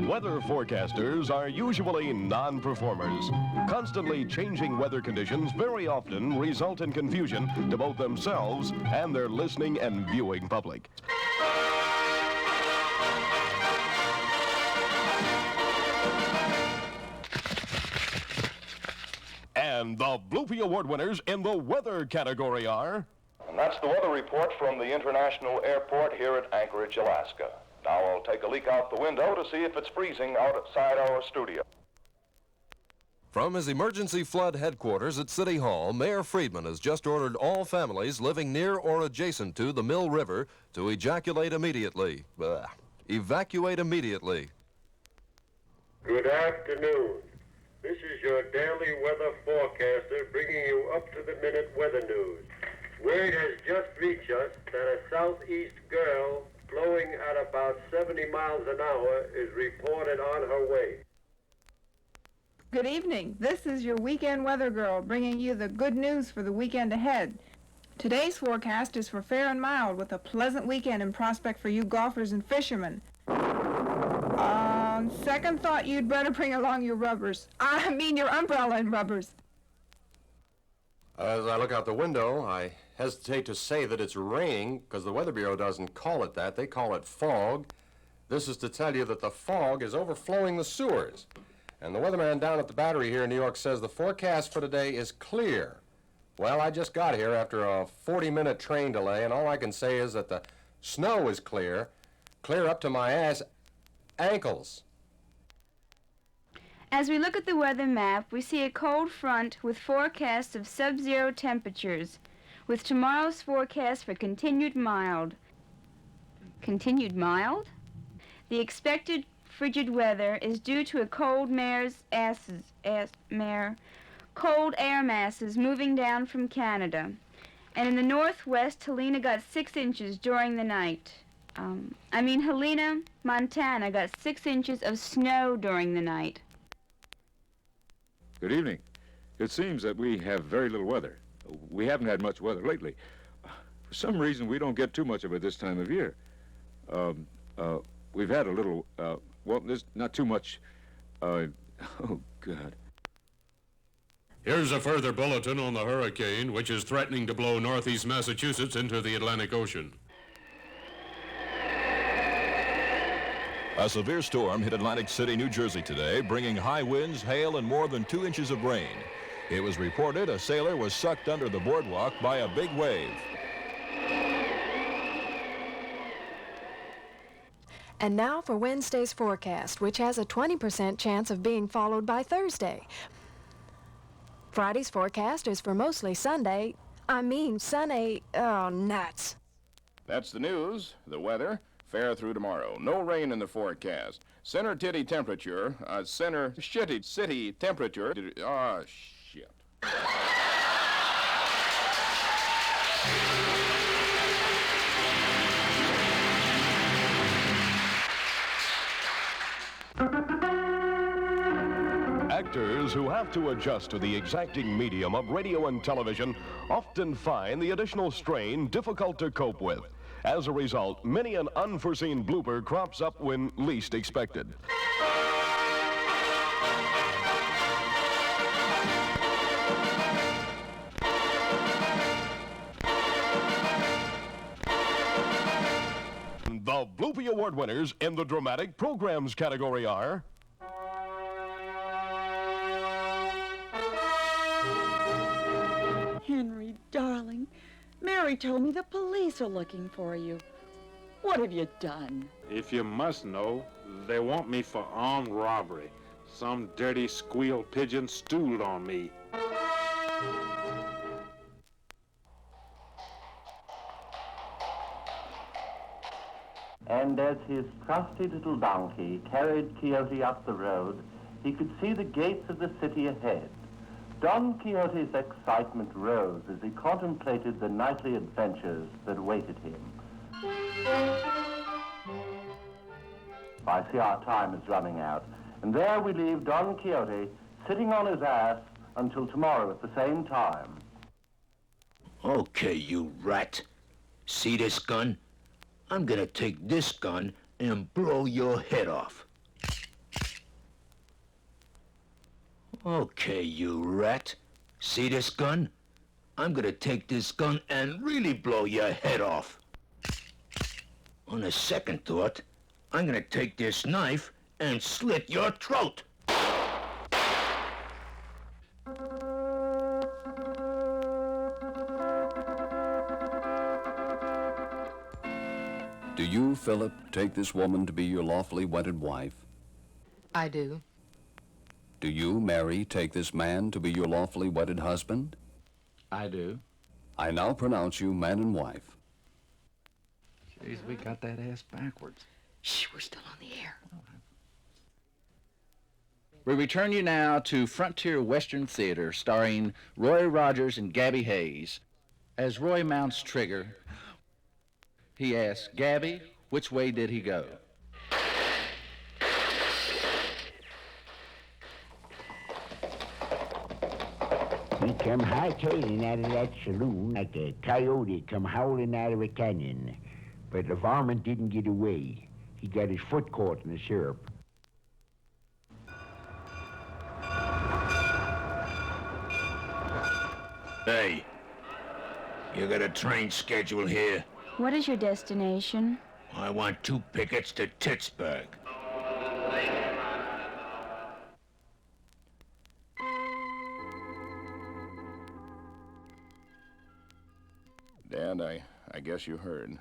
Weather forecasters are usually non-performers. Constantly changing weather conditions very often result in confusion to both themselves and their listening and viewing public. And the Bloopy Award winners in the weather category are... And that's the weather report from the International Airport here at Anchorage, Alaska. Now I'll take a leak out the window to see if it's freezing outside our studio. From his emergency flood headquarters at City Hall, Mayor Friedman has just ordered all families living near or adjacent to the Mill River to ejaculate immediately. Evacuate immediately. Good afternoon. This is your daily weather forecaster bringing you up-to-the-minute weather news. Word has just reached us that a southeast girl blowing at about 70 miles an hour is reported on her way. Good evening. This is your weekend weather girl bringing you the good news for the weekend ahead. Today's forecast is for fair and mild with a pleasant weekend in prospect for you golfers and fishermen. On second thought, you'd better bring along your rubbers. I mean your umbrella and rubbers. As I look out the window, I hesitate to say that it's raining because the Weather Bureau doesn't call it that. They call it fog. This is to tell you that the fog is overflowing the sewers. And the weatherman down at the Battery here in New York says the forecast for today is clear. Well, I just got here after a 40-minute train delay, and all I can say is that the snow is clear up to my ankles. As we look at the weather map, we see a cold front with forecasts of sub-zero temperatures, with tomorrow's forecast for continued mild. Continued mild? The expected frigid weather is due to a cold cold air masses moving down from Canada. And in the northwest, Helena got 6 inches during the night. Helena, Montana got 6 inches of snow during the night. Good evening. It seems that we have very little weather. We haven't had much weather lately. For some reason, we don't get too much of it this time of year. We've had a little, well, there's not too much, oh, God. Here's a further bulletin on the hurricane, which is threatening to blow northeast Massachusetts into the Atlantic Ocean. A severe storm hit Atlantic City, New Jersey today, bringing high winds, hail, and more than 2 inches of rain. It was reported a sailor was sucked under the boardwalk by a big wave. And now for Wednesday's forecast, which has a 20% chance of being followed by Thursday. Friday's forecast is for mostly sunny. Oh, nuts. That's the news, the weather. Fair through tomorrow. No rain in the forecast. Center titty temperature, center shitty city temperature. Oh, shit. Actors who have to adjust to the exacting medium of radio and television often find the additional strain difficult to cope with. As a result, many an unforeseen blooper crops up when least expected. The Bloopy Award winners in the Dramatic Programs category are... Henry, darling, Mary told me the police are looking for you. What have you done? If you must know, they want me for armed robbery. Some dirty squeal pigeon stooled on me. And as his trusty little donkey carried Quixote up the road, he could see the gates of the city ahead. Don Quixote's excitement rose as he contemplated the nightly adventures that awaited him. I see our time is running out, and there we leave Don Quixote sitting on his ass until tomorrow at the same time. Okay, you rat. See this gun? I'm gonna take this gun and blow your head off. Okay, you rat. See this gun? I'm gonna take this gun and really blow your head off. On a second thought, I'm gonna take this knife and slit your throat. Do you, Philip, take this woman to be your lawfully wedded wife? I do. Do you, Mary, take this man to be your lawfully wedded husband? I do. I now pronounce you man and wife. Jeez, we got that ass backwards. Shh, we're still on the air. We return you now to Frontier Western Theater, starring Roy Rogers and Gabby Hayes. As Roy mounts trigger, he asks, Gabby, which way did he go? He come hightailing out of that saloon like a coyote come howling out of a canyon. But the varmint didn't get away. He got his foot caught in the syrup. Hey, you got a train schedule here? What is your destination? I want 2 pickets to Pittsburgh. Dad, I guess you heard.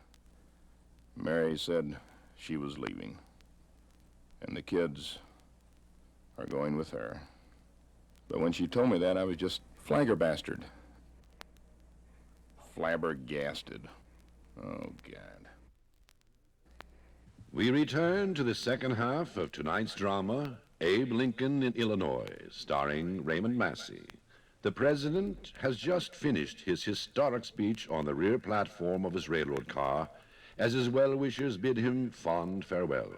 Mary said she was leaving. And the kids are going with her. But when she told me that, I was just flabbergasted. Flabbergasted. Oh, God. We return to the second half of tonight's drama, Abe Lincoln in Illinois, starring Raymond Massey. The president has just finished his historic speech on the rear platform of his railroad car as his well-wishers bid him fond farewell.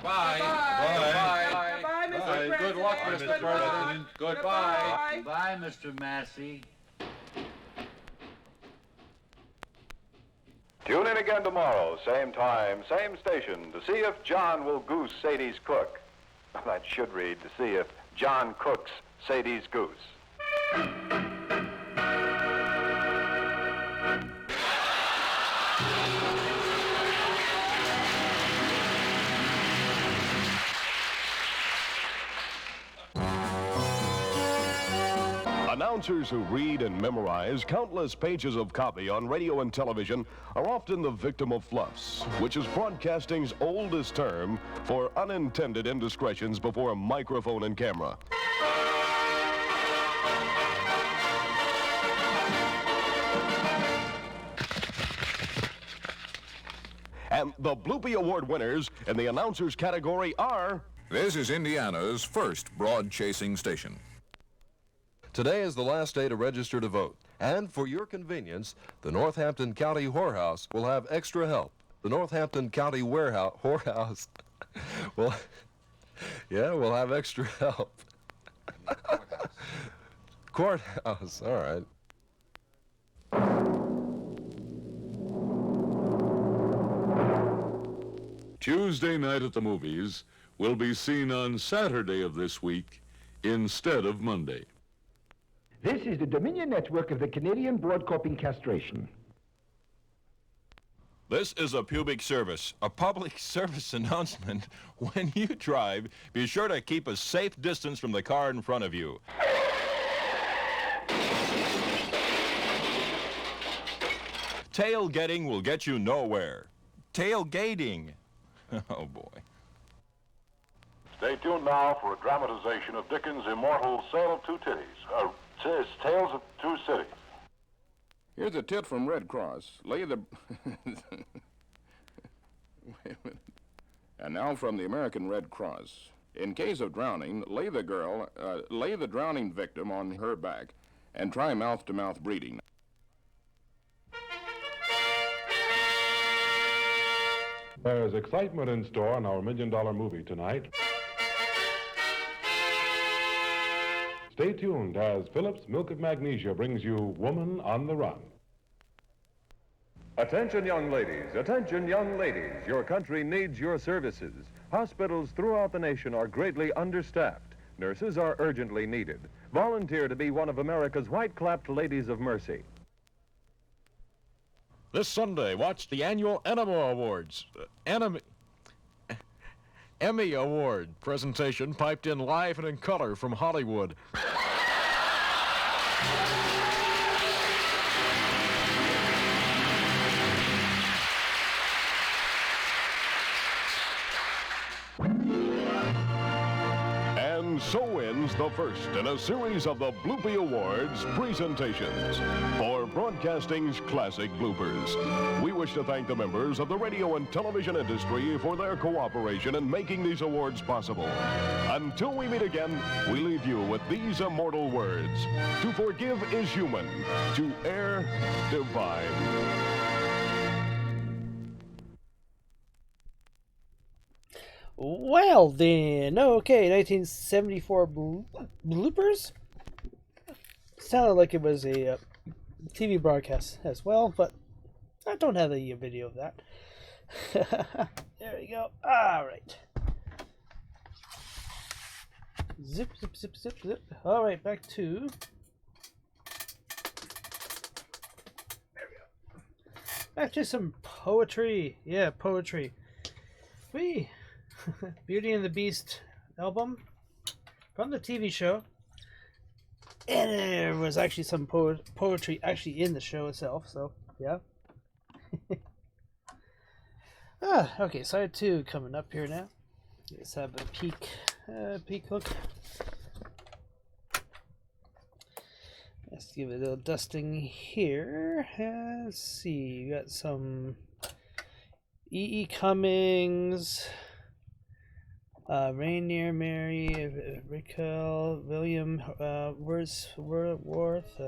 Bye. Bye. Bye. Goodbye, Mr. President. Good luck, Mr. President. Goodbye. Goodbye, Mr. Massey. Tune in again tomorrow, same time, same station, to see if John will goose Sadie's cook. That should read, to see if John cooks Sadie's goose. Announcers who read and memorize countless pages of copy on radio and television are often the victim of fluffs, which is broadcasting's oldest term for unintended indiscretions before a microphone and camera. And the Bloopy Award winners in the announcers category are... This is Indiana's first broad-chasing station. Today is the last day to register to vote. And for your convenience, the Northampton County Whorehouse will have extra help. The Northampton County Whorehouse will, we'll have extra help. Courthouse, all right. Tuesday night at the movies will be seen on Saturday of this week instead of Monday. This is the Dominion Network of the Canadian Broadcoping Castration. This is a pubic service, a public service announcement. When you drive, be sure to keep a safe distance from the car in front of you. Tailgating will get you nowhere. Tailgating. Oh, boy. Stay tuned now for a dramatization of Dickens' immortal Tale of Two Titties. Says Tales of Two Cities. Here's a tit from Red Cross. Lay the... Wait a minute. And now from the American Red Cross. In case of drowning, lay the drowning victim on her back and try mouth-to-mouth breathing. There's excitement in store on our $1 Million movie tonight. Stay tuned as Phillips Milk of Magnesia brings you Woman on the Run. Attention, young ladies. Attention, young ladies. Your country needs your services. Hospitals throughout the nation are greatly understaffed. Nurses are urgently needed. Volunteer to be one of America's white-clapped ladies of mercy. This Sunday, watch the annual Enema Awards. Emmy Award presentation piped in live and in color from Hollywood. And so ends the first in a series of the Bloopy Awards presentations for broadcasting's classic bloopers. We wish to thank the members of the radio and television industry for their cooperation in making these awards possible. Until we meet again, we leave you with these immortal words: to forgive is human, to err divine. Well then, okay, 1974 bloopers? Sounded like it was a TV broadcast as well, but I don't have a video of that. There we go. Alright. Zip, zip, zip, zip, zip. Alright, back to... There we go. Back to some poetry. Yeah, poetry. Whee! Beauty and the Beast album from the TV show, and there was actually some poetry actually in the show itself, so yeah. Okay, side 2 coming up here now. Let's have a peek look. Let's give it a little dusting here. Let's see, we got some E.E. Cummings, Rainier Mary, Raquel, William Wordsworth.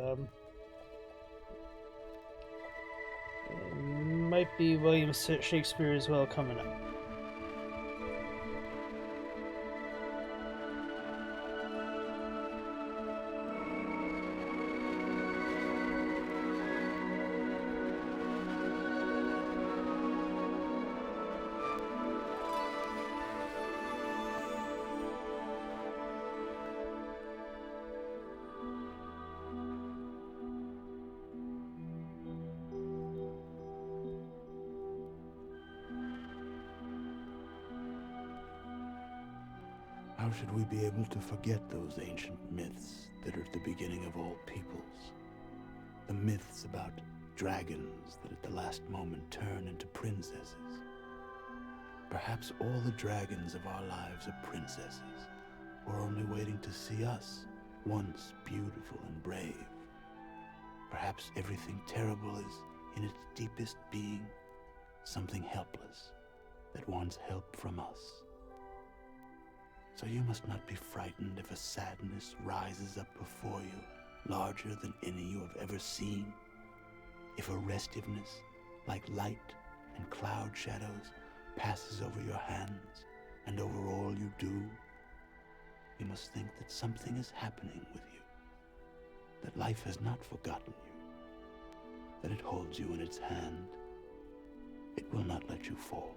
Might be William Shakespeare as well coming up. How should we be able to forget those ancient myths that are at the beginning of all peoples? The myths about dragons that at the last moment turn into princesses. Perhaps all the dragons of our lives are princesses, or only waiting to see us, once beautiful and brave. Perhaps everything terrible is, in its deepest being, something helpless that wants help from us. So you must not be frightened if a sadness rises up before you, larger than any you have ever seen. If a restiveness, like light and cloud shadows, passes over your hands and over all you do, you must think that something is happening with you, that life has not forgotten you, that it holds you in its hand. It will not let you fall.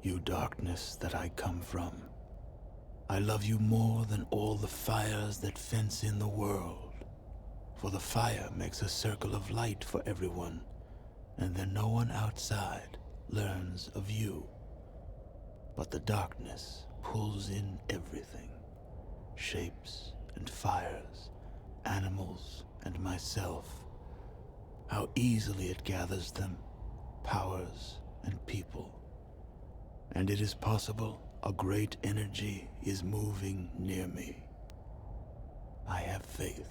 You darkness that I come from, I love you more than all the fires that fence in the world. For the fire makes a circle of light for everyone, and then no one outside learns of you. But the darkness pulls in everything, shapes and fires, animals and myself. How easily it gathers them, powers and people. And it is possible a great energy is moving near me. I have faith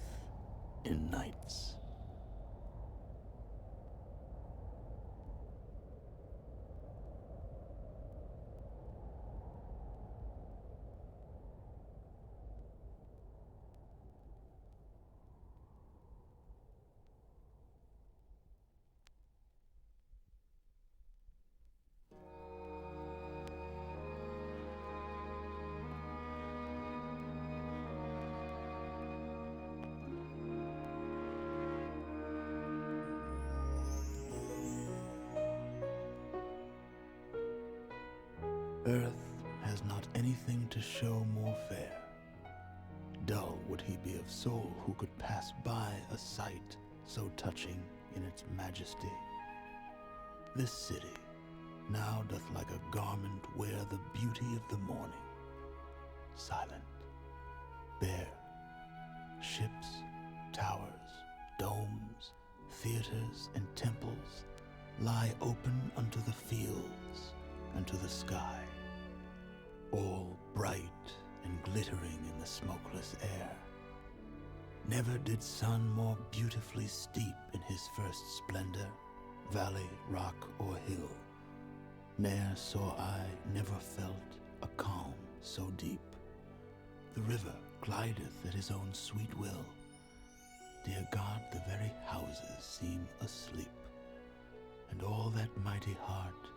in nights. to show more fair. Dull would he be of soul who could pass by a sight so touching in its majesty. This city now doth like a garment wear the beauty of the morning. Silent, bare, ships, towers, domes, theaters, and temples lie open unto the fields and to the sky, all bright and glittering in the smokeless air. Never did sun more beautifully steep in his first splendor, valley, rock, or hill. Ne'er saw I, never felt a calm so deep. The river glideth at his own sweet will. Dear God, the very houses seem asleep, and all that mighty heart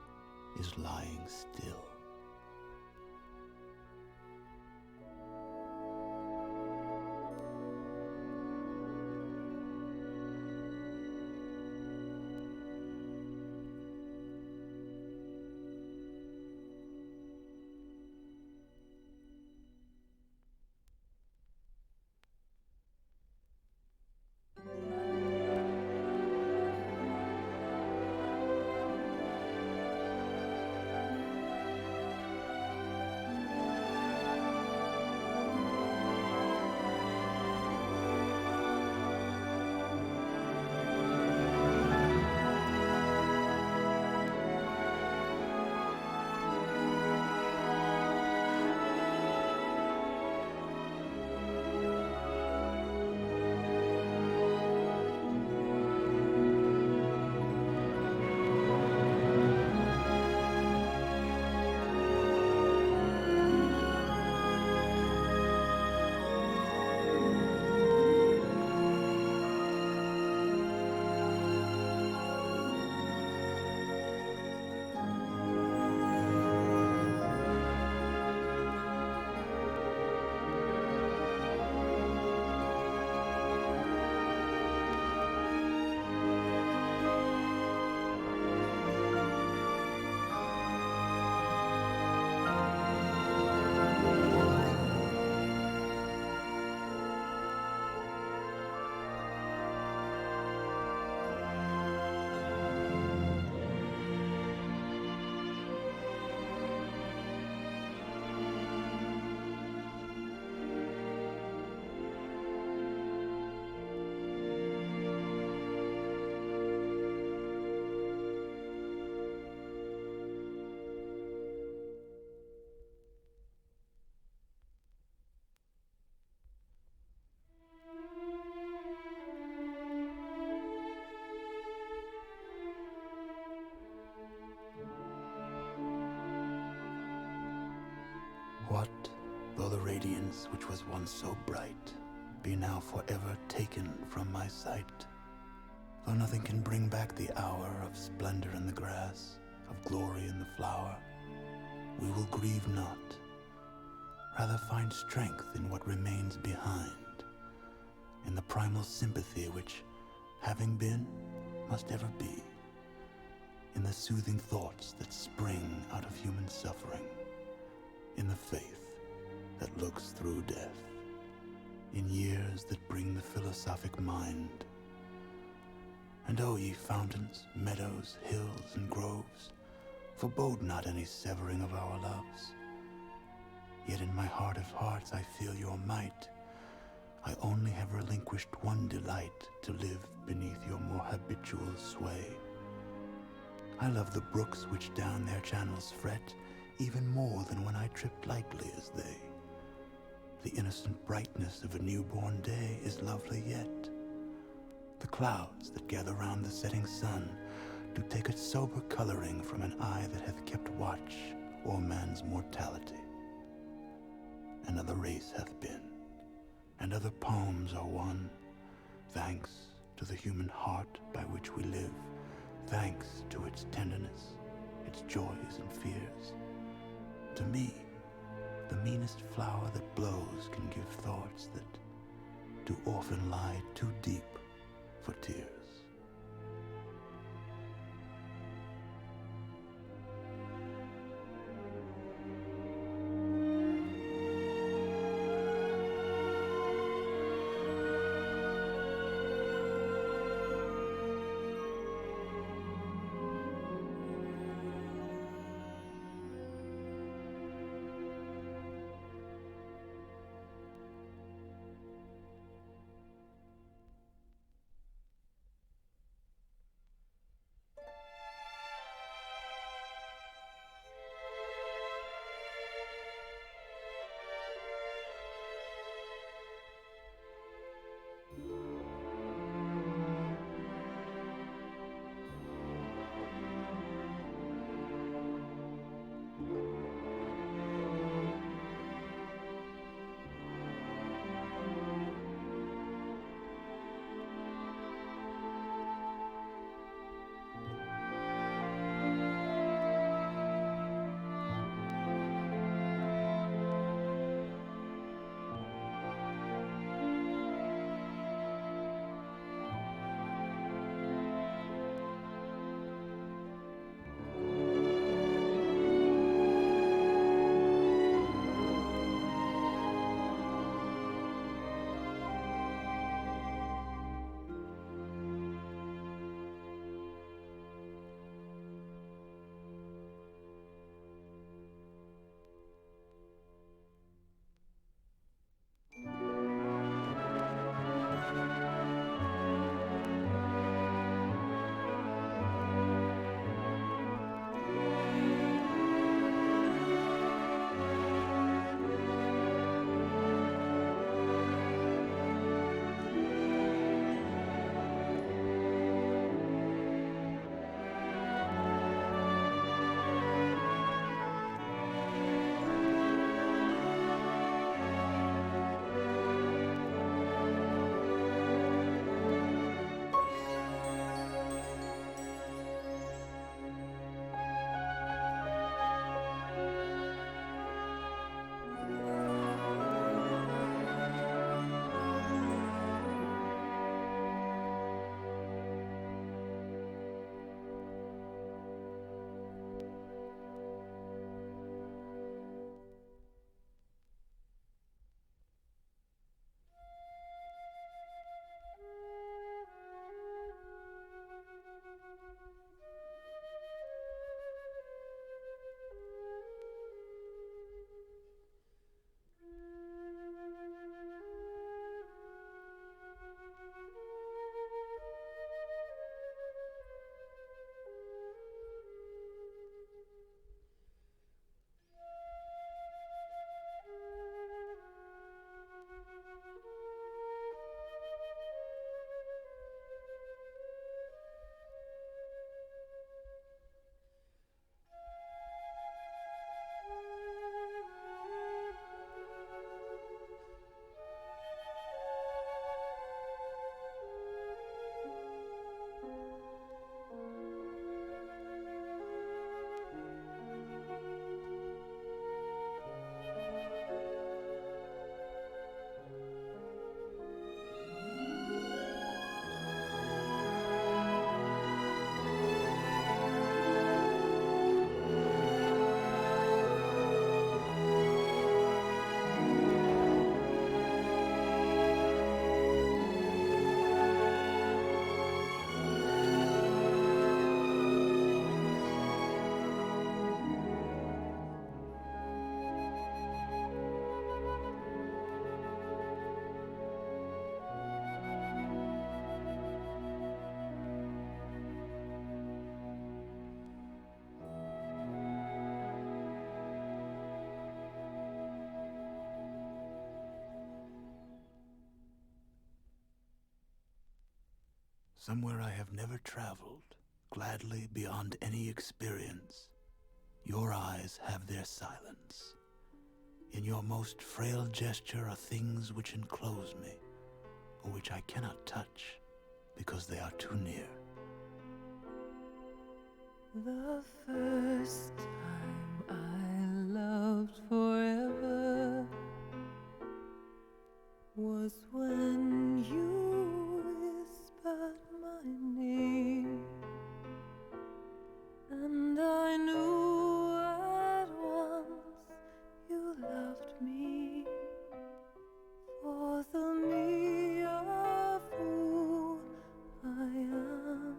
is lying still. What though the radiance which was once so bright be now forever taken from my sight? Though nothing can bring back the hour of splendor in the grass, of glory in the flower, we will grieve not, rather find strength in what remains behind, in the primal sympathy which, having been, must ever be, in the soothing thoughts that spring out of human suffering, in the faith that looks through death, in years that bring the philosophic mind. And O ye fountains, meadows, hills, and groves, forebode not any severing of our loves. Yet in my heart of hearts I feel your might. I only have relinquished one delight, to live beneath your more habitual sway. I love the brooks which down their channels fret, even more than when I tripped lightly as they. The innocent brightness of a newborn day is lovely yet. The clouds that gather round the setting sun do take a sober coloring from an eye that hath kept watch o'er man's mortality. Another race hath been, and other poems are won, thanks to the human heart by which we live, thanks to its tenderness, its joys and fears. To me, the meanest flower that blows can give thoughts that do often lie too deep for tears. somewhere I have never traveled, gladly beyond any experience. Your eyes have their silence. In your most frail gesture are things which enclose me, or which I cannot touch because they are too near. The first time I loved forever was when you whispered my name, and I knew at once you loved me for the me of who I am.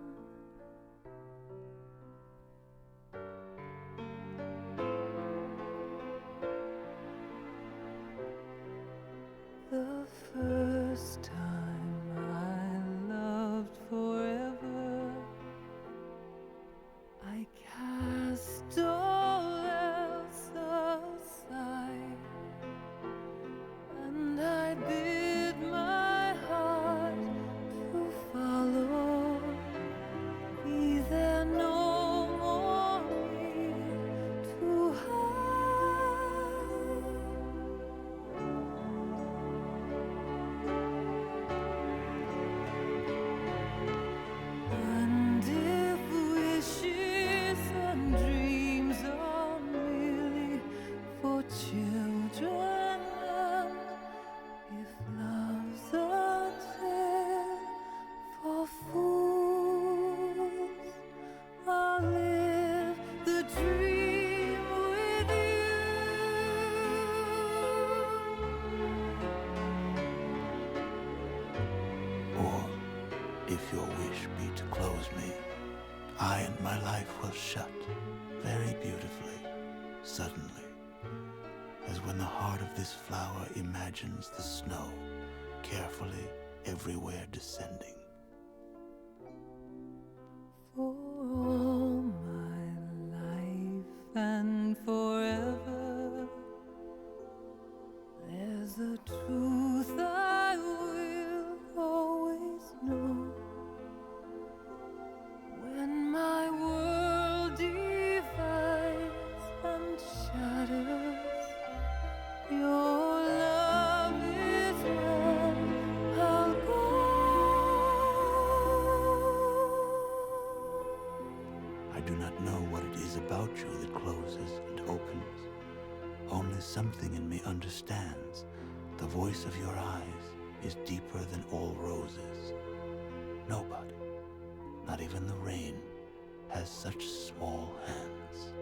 The first time I loved forever, I cast all else aside, and I bid my heart to follow. Be there no more need to hide. And if wishes and dreams are merely for children, and if love's a tale for fools, I'll live the dream with Or, if your wish be to close me, I and my life will shut very beautifully, suddenly, as when the heart of this flower imagines the snow carefully everywhere descending. For all my life and forever, there's a truth I will always know. When my world divides and shatters, your love is where I'll go. I do not know what it is about you that closes and opens. Only something in me understands. The voice of your eyes is deeper than all roses. Nobody, not even the rain, has such small hands.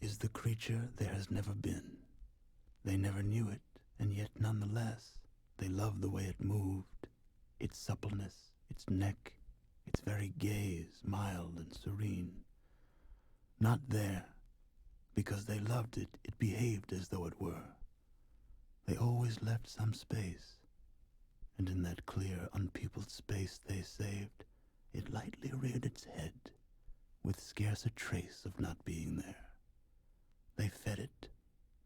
is the creature there has never been. They never knew it, and yet nonetheless, they loved the way it moved, its suppleness, its neck, its very gaze, mild and serene. Not there. Because they loved it, it behaved as though it were. They always left some space, and in that clear, unpeopled space they saved, it lightly reared its head, with scarce a trace of not being there. They fed it,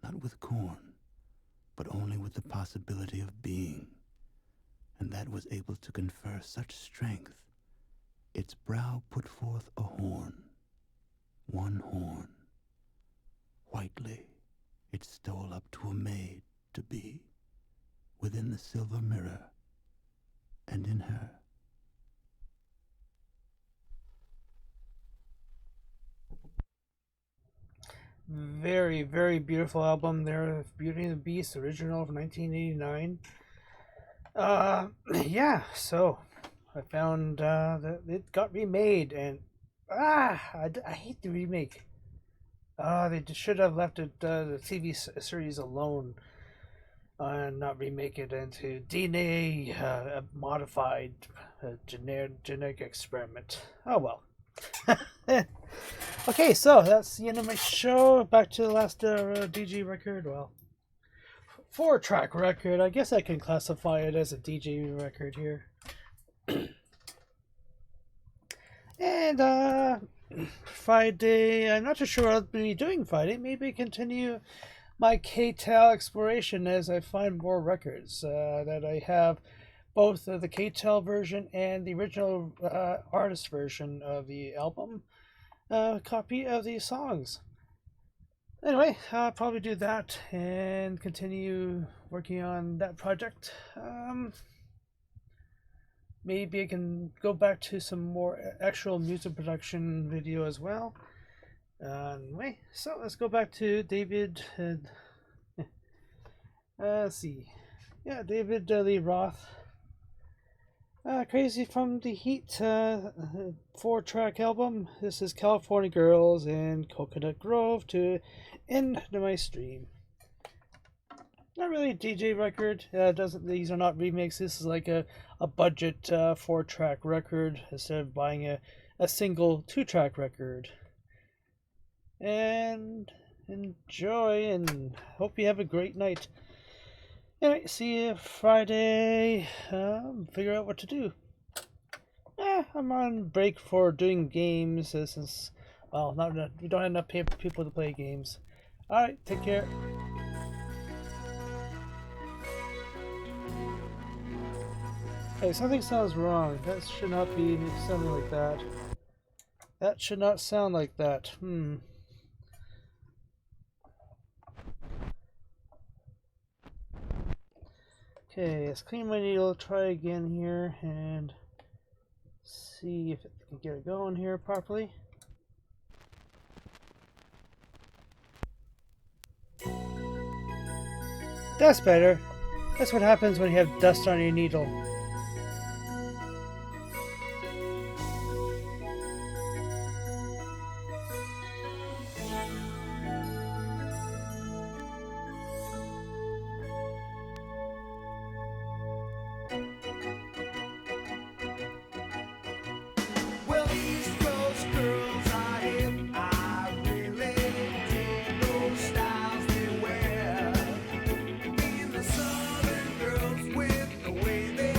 not with corn, but only with the possibility of being, and that was able to confer such strength, its brow put forth a horn, one horn. Whitely, it stole up to a maid to be, within the silver mirror, and in her. Very, very beautiful album there, Beauty and the Beast, original from 1989. Yeah, so I found that it got remade, and I hate the remake. They should have left it the TV series alone and not remake it into DNA modified genetic experiment. Oh well. Okay, so that's the end of my show. Back to the last DJ record. Well, 4-track record. I guess I can classify it as a DJ record here. And Friday, I'm not too sure what I'll be doing Friday. Maybe continue my KTEL exploration as I find more records that I have, both the KTEL version and the original artist version of the album copy of these songs. Anyway, I'll probably do that and continue working on that project. Maybe I can go back to some more actual music production video as well. Anyway, so let's go back to David. Let's see. Yeah, David Lee Roth. Crazy from the Heat 4-track album. This is California Girls and Coconut Grove to end my stream. Not really a DJ record. These are not remakes. This is like a budget 4-track record instead of buying a single 2-track record. And enjoy and hope you have a great night. Anyway, see you Friday. Figure out what to do. I'm on break for doing games since, well, we don't have enough people to play games. Alright, take care. Hey, something sounds wrong. That should not be sounding like that. That should not sound like that. Okay, let's clean my needle, try again here, and see if it can get it going here properly. That's better. That's what happens when you have dust on your needle. Southern girls with the way they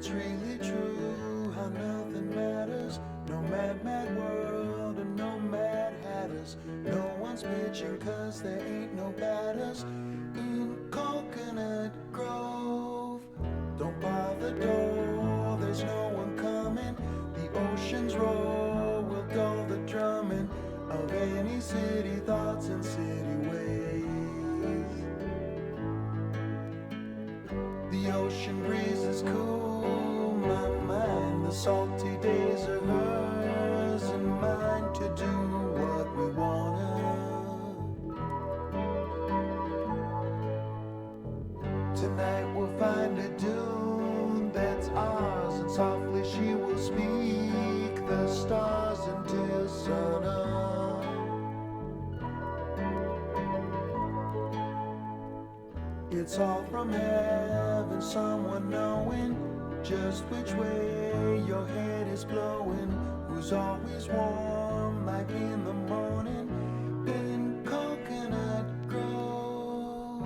It's really true how nothing matters. No mad, mad world and no mad hatters. No one's bitching 'cause there ain't no batters in Coconut Grove. Don't bar the door, there's no one coming. The ocean's roar will dull the drumming of any city thoughts and city ways. The ocean breeze is cool my mind. The salty days are hers and mine to do what we wanna. Tonight we'll find a dune that's ours, and softly she will speak the stars until sunup. It's all from heaven, someone knowing just which way your head is blowing. Who's always warm like in the morning in Coconut Grove.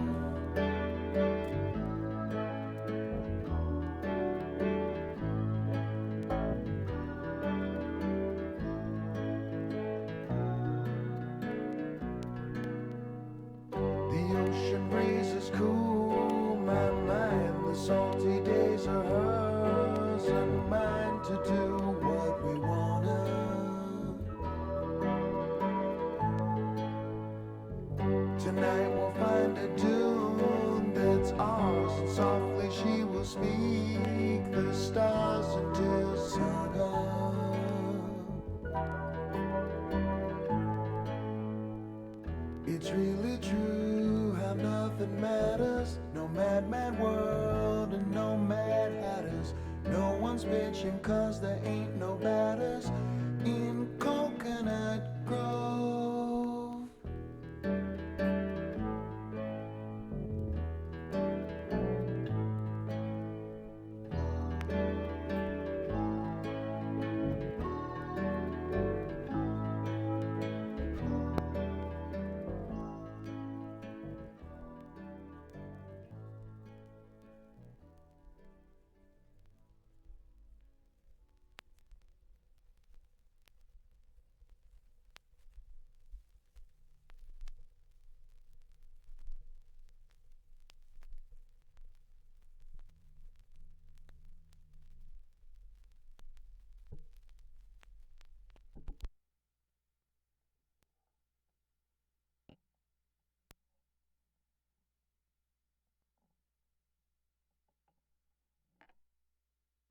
The ocean breeze is cool my mind. The salty days are hers and mine to do what we wanna. Tonight we'll find a dune that's ours, and softly she will speak the stars until sunup. It's really true how nothing matters. No mad, mad world and no mad hatters. No one's bitching 'cause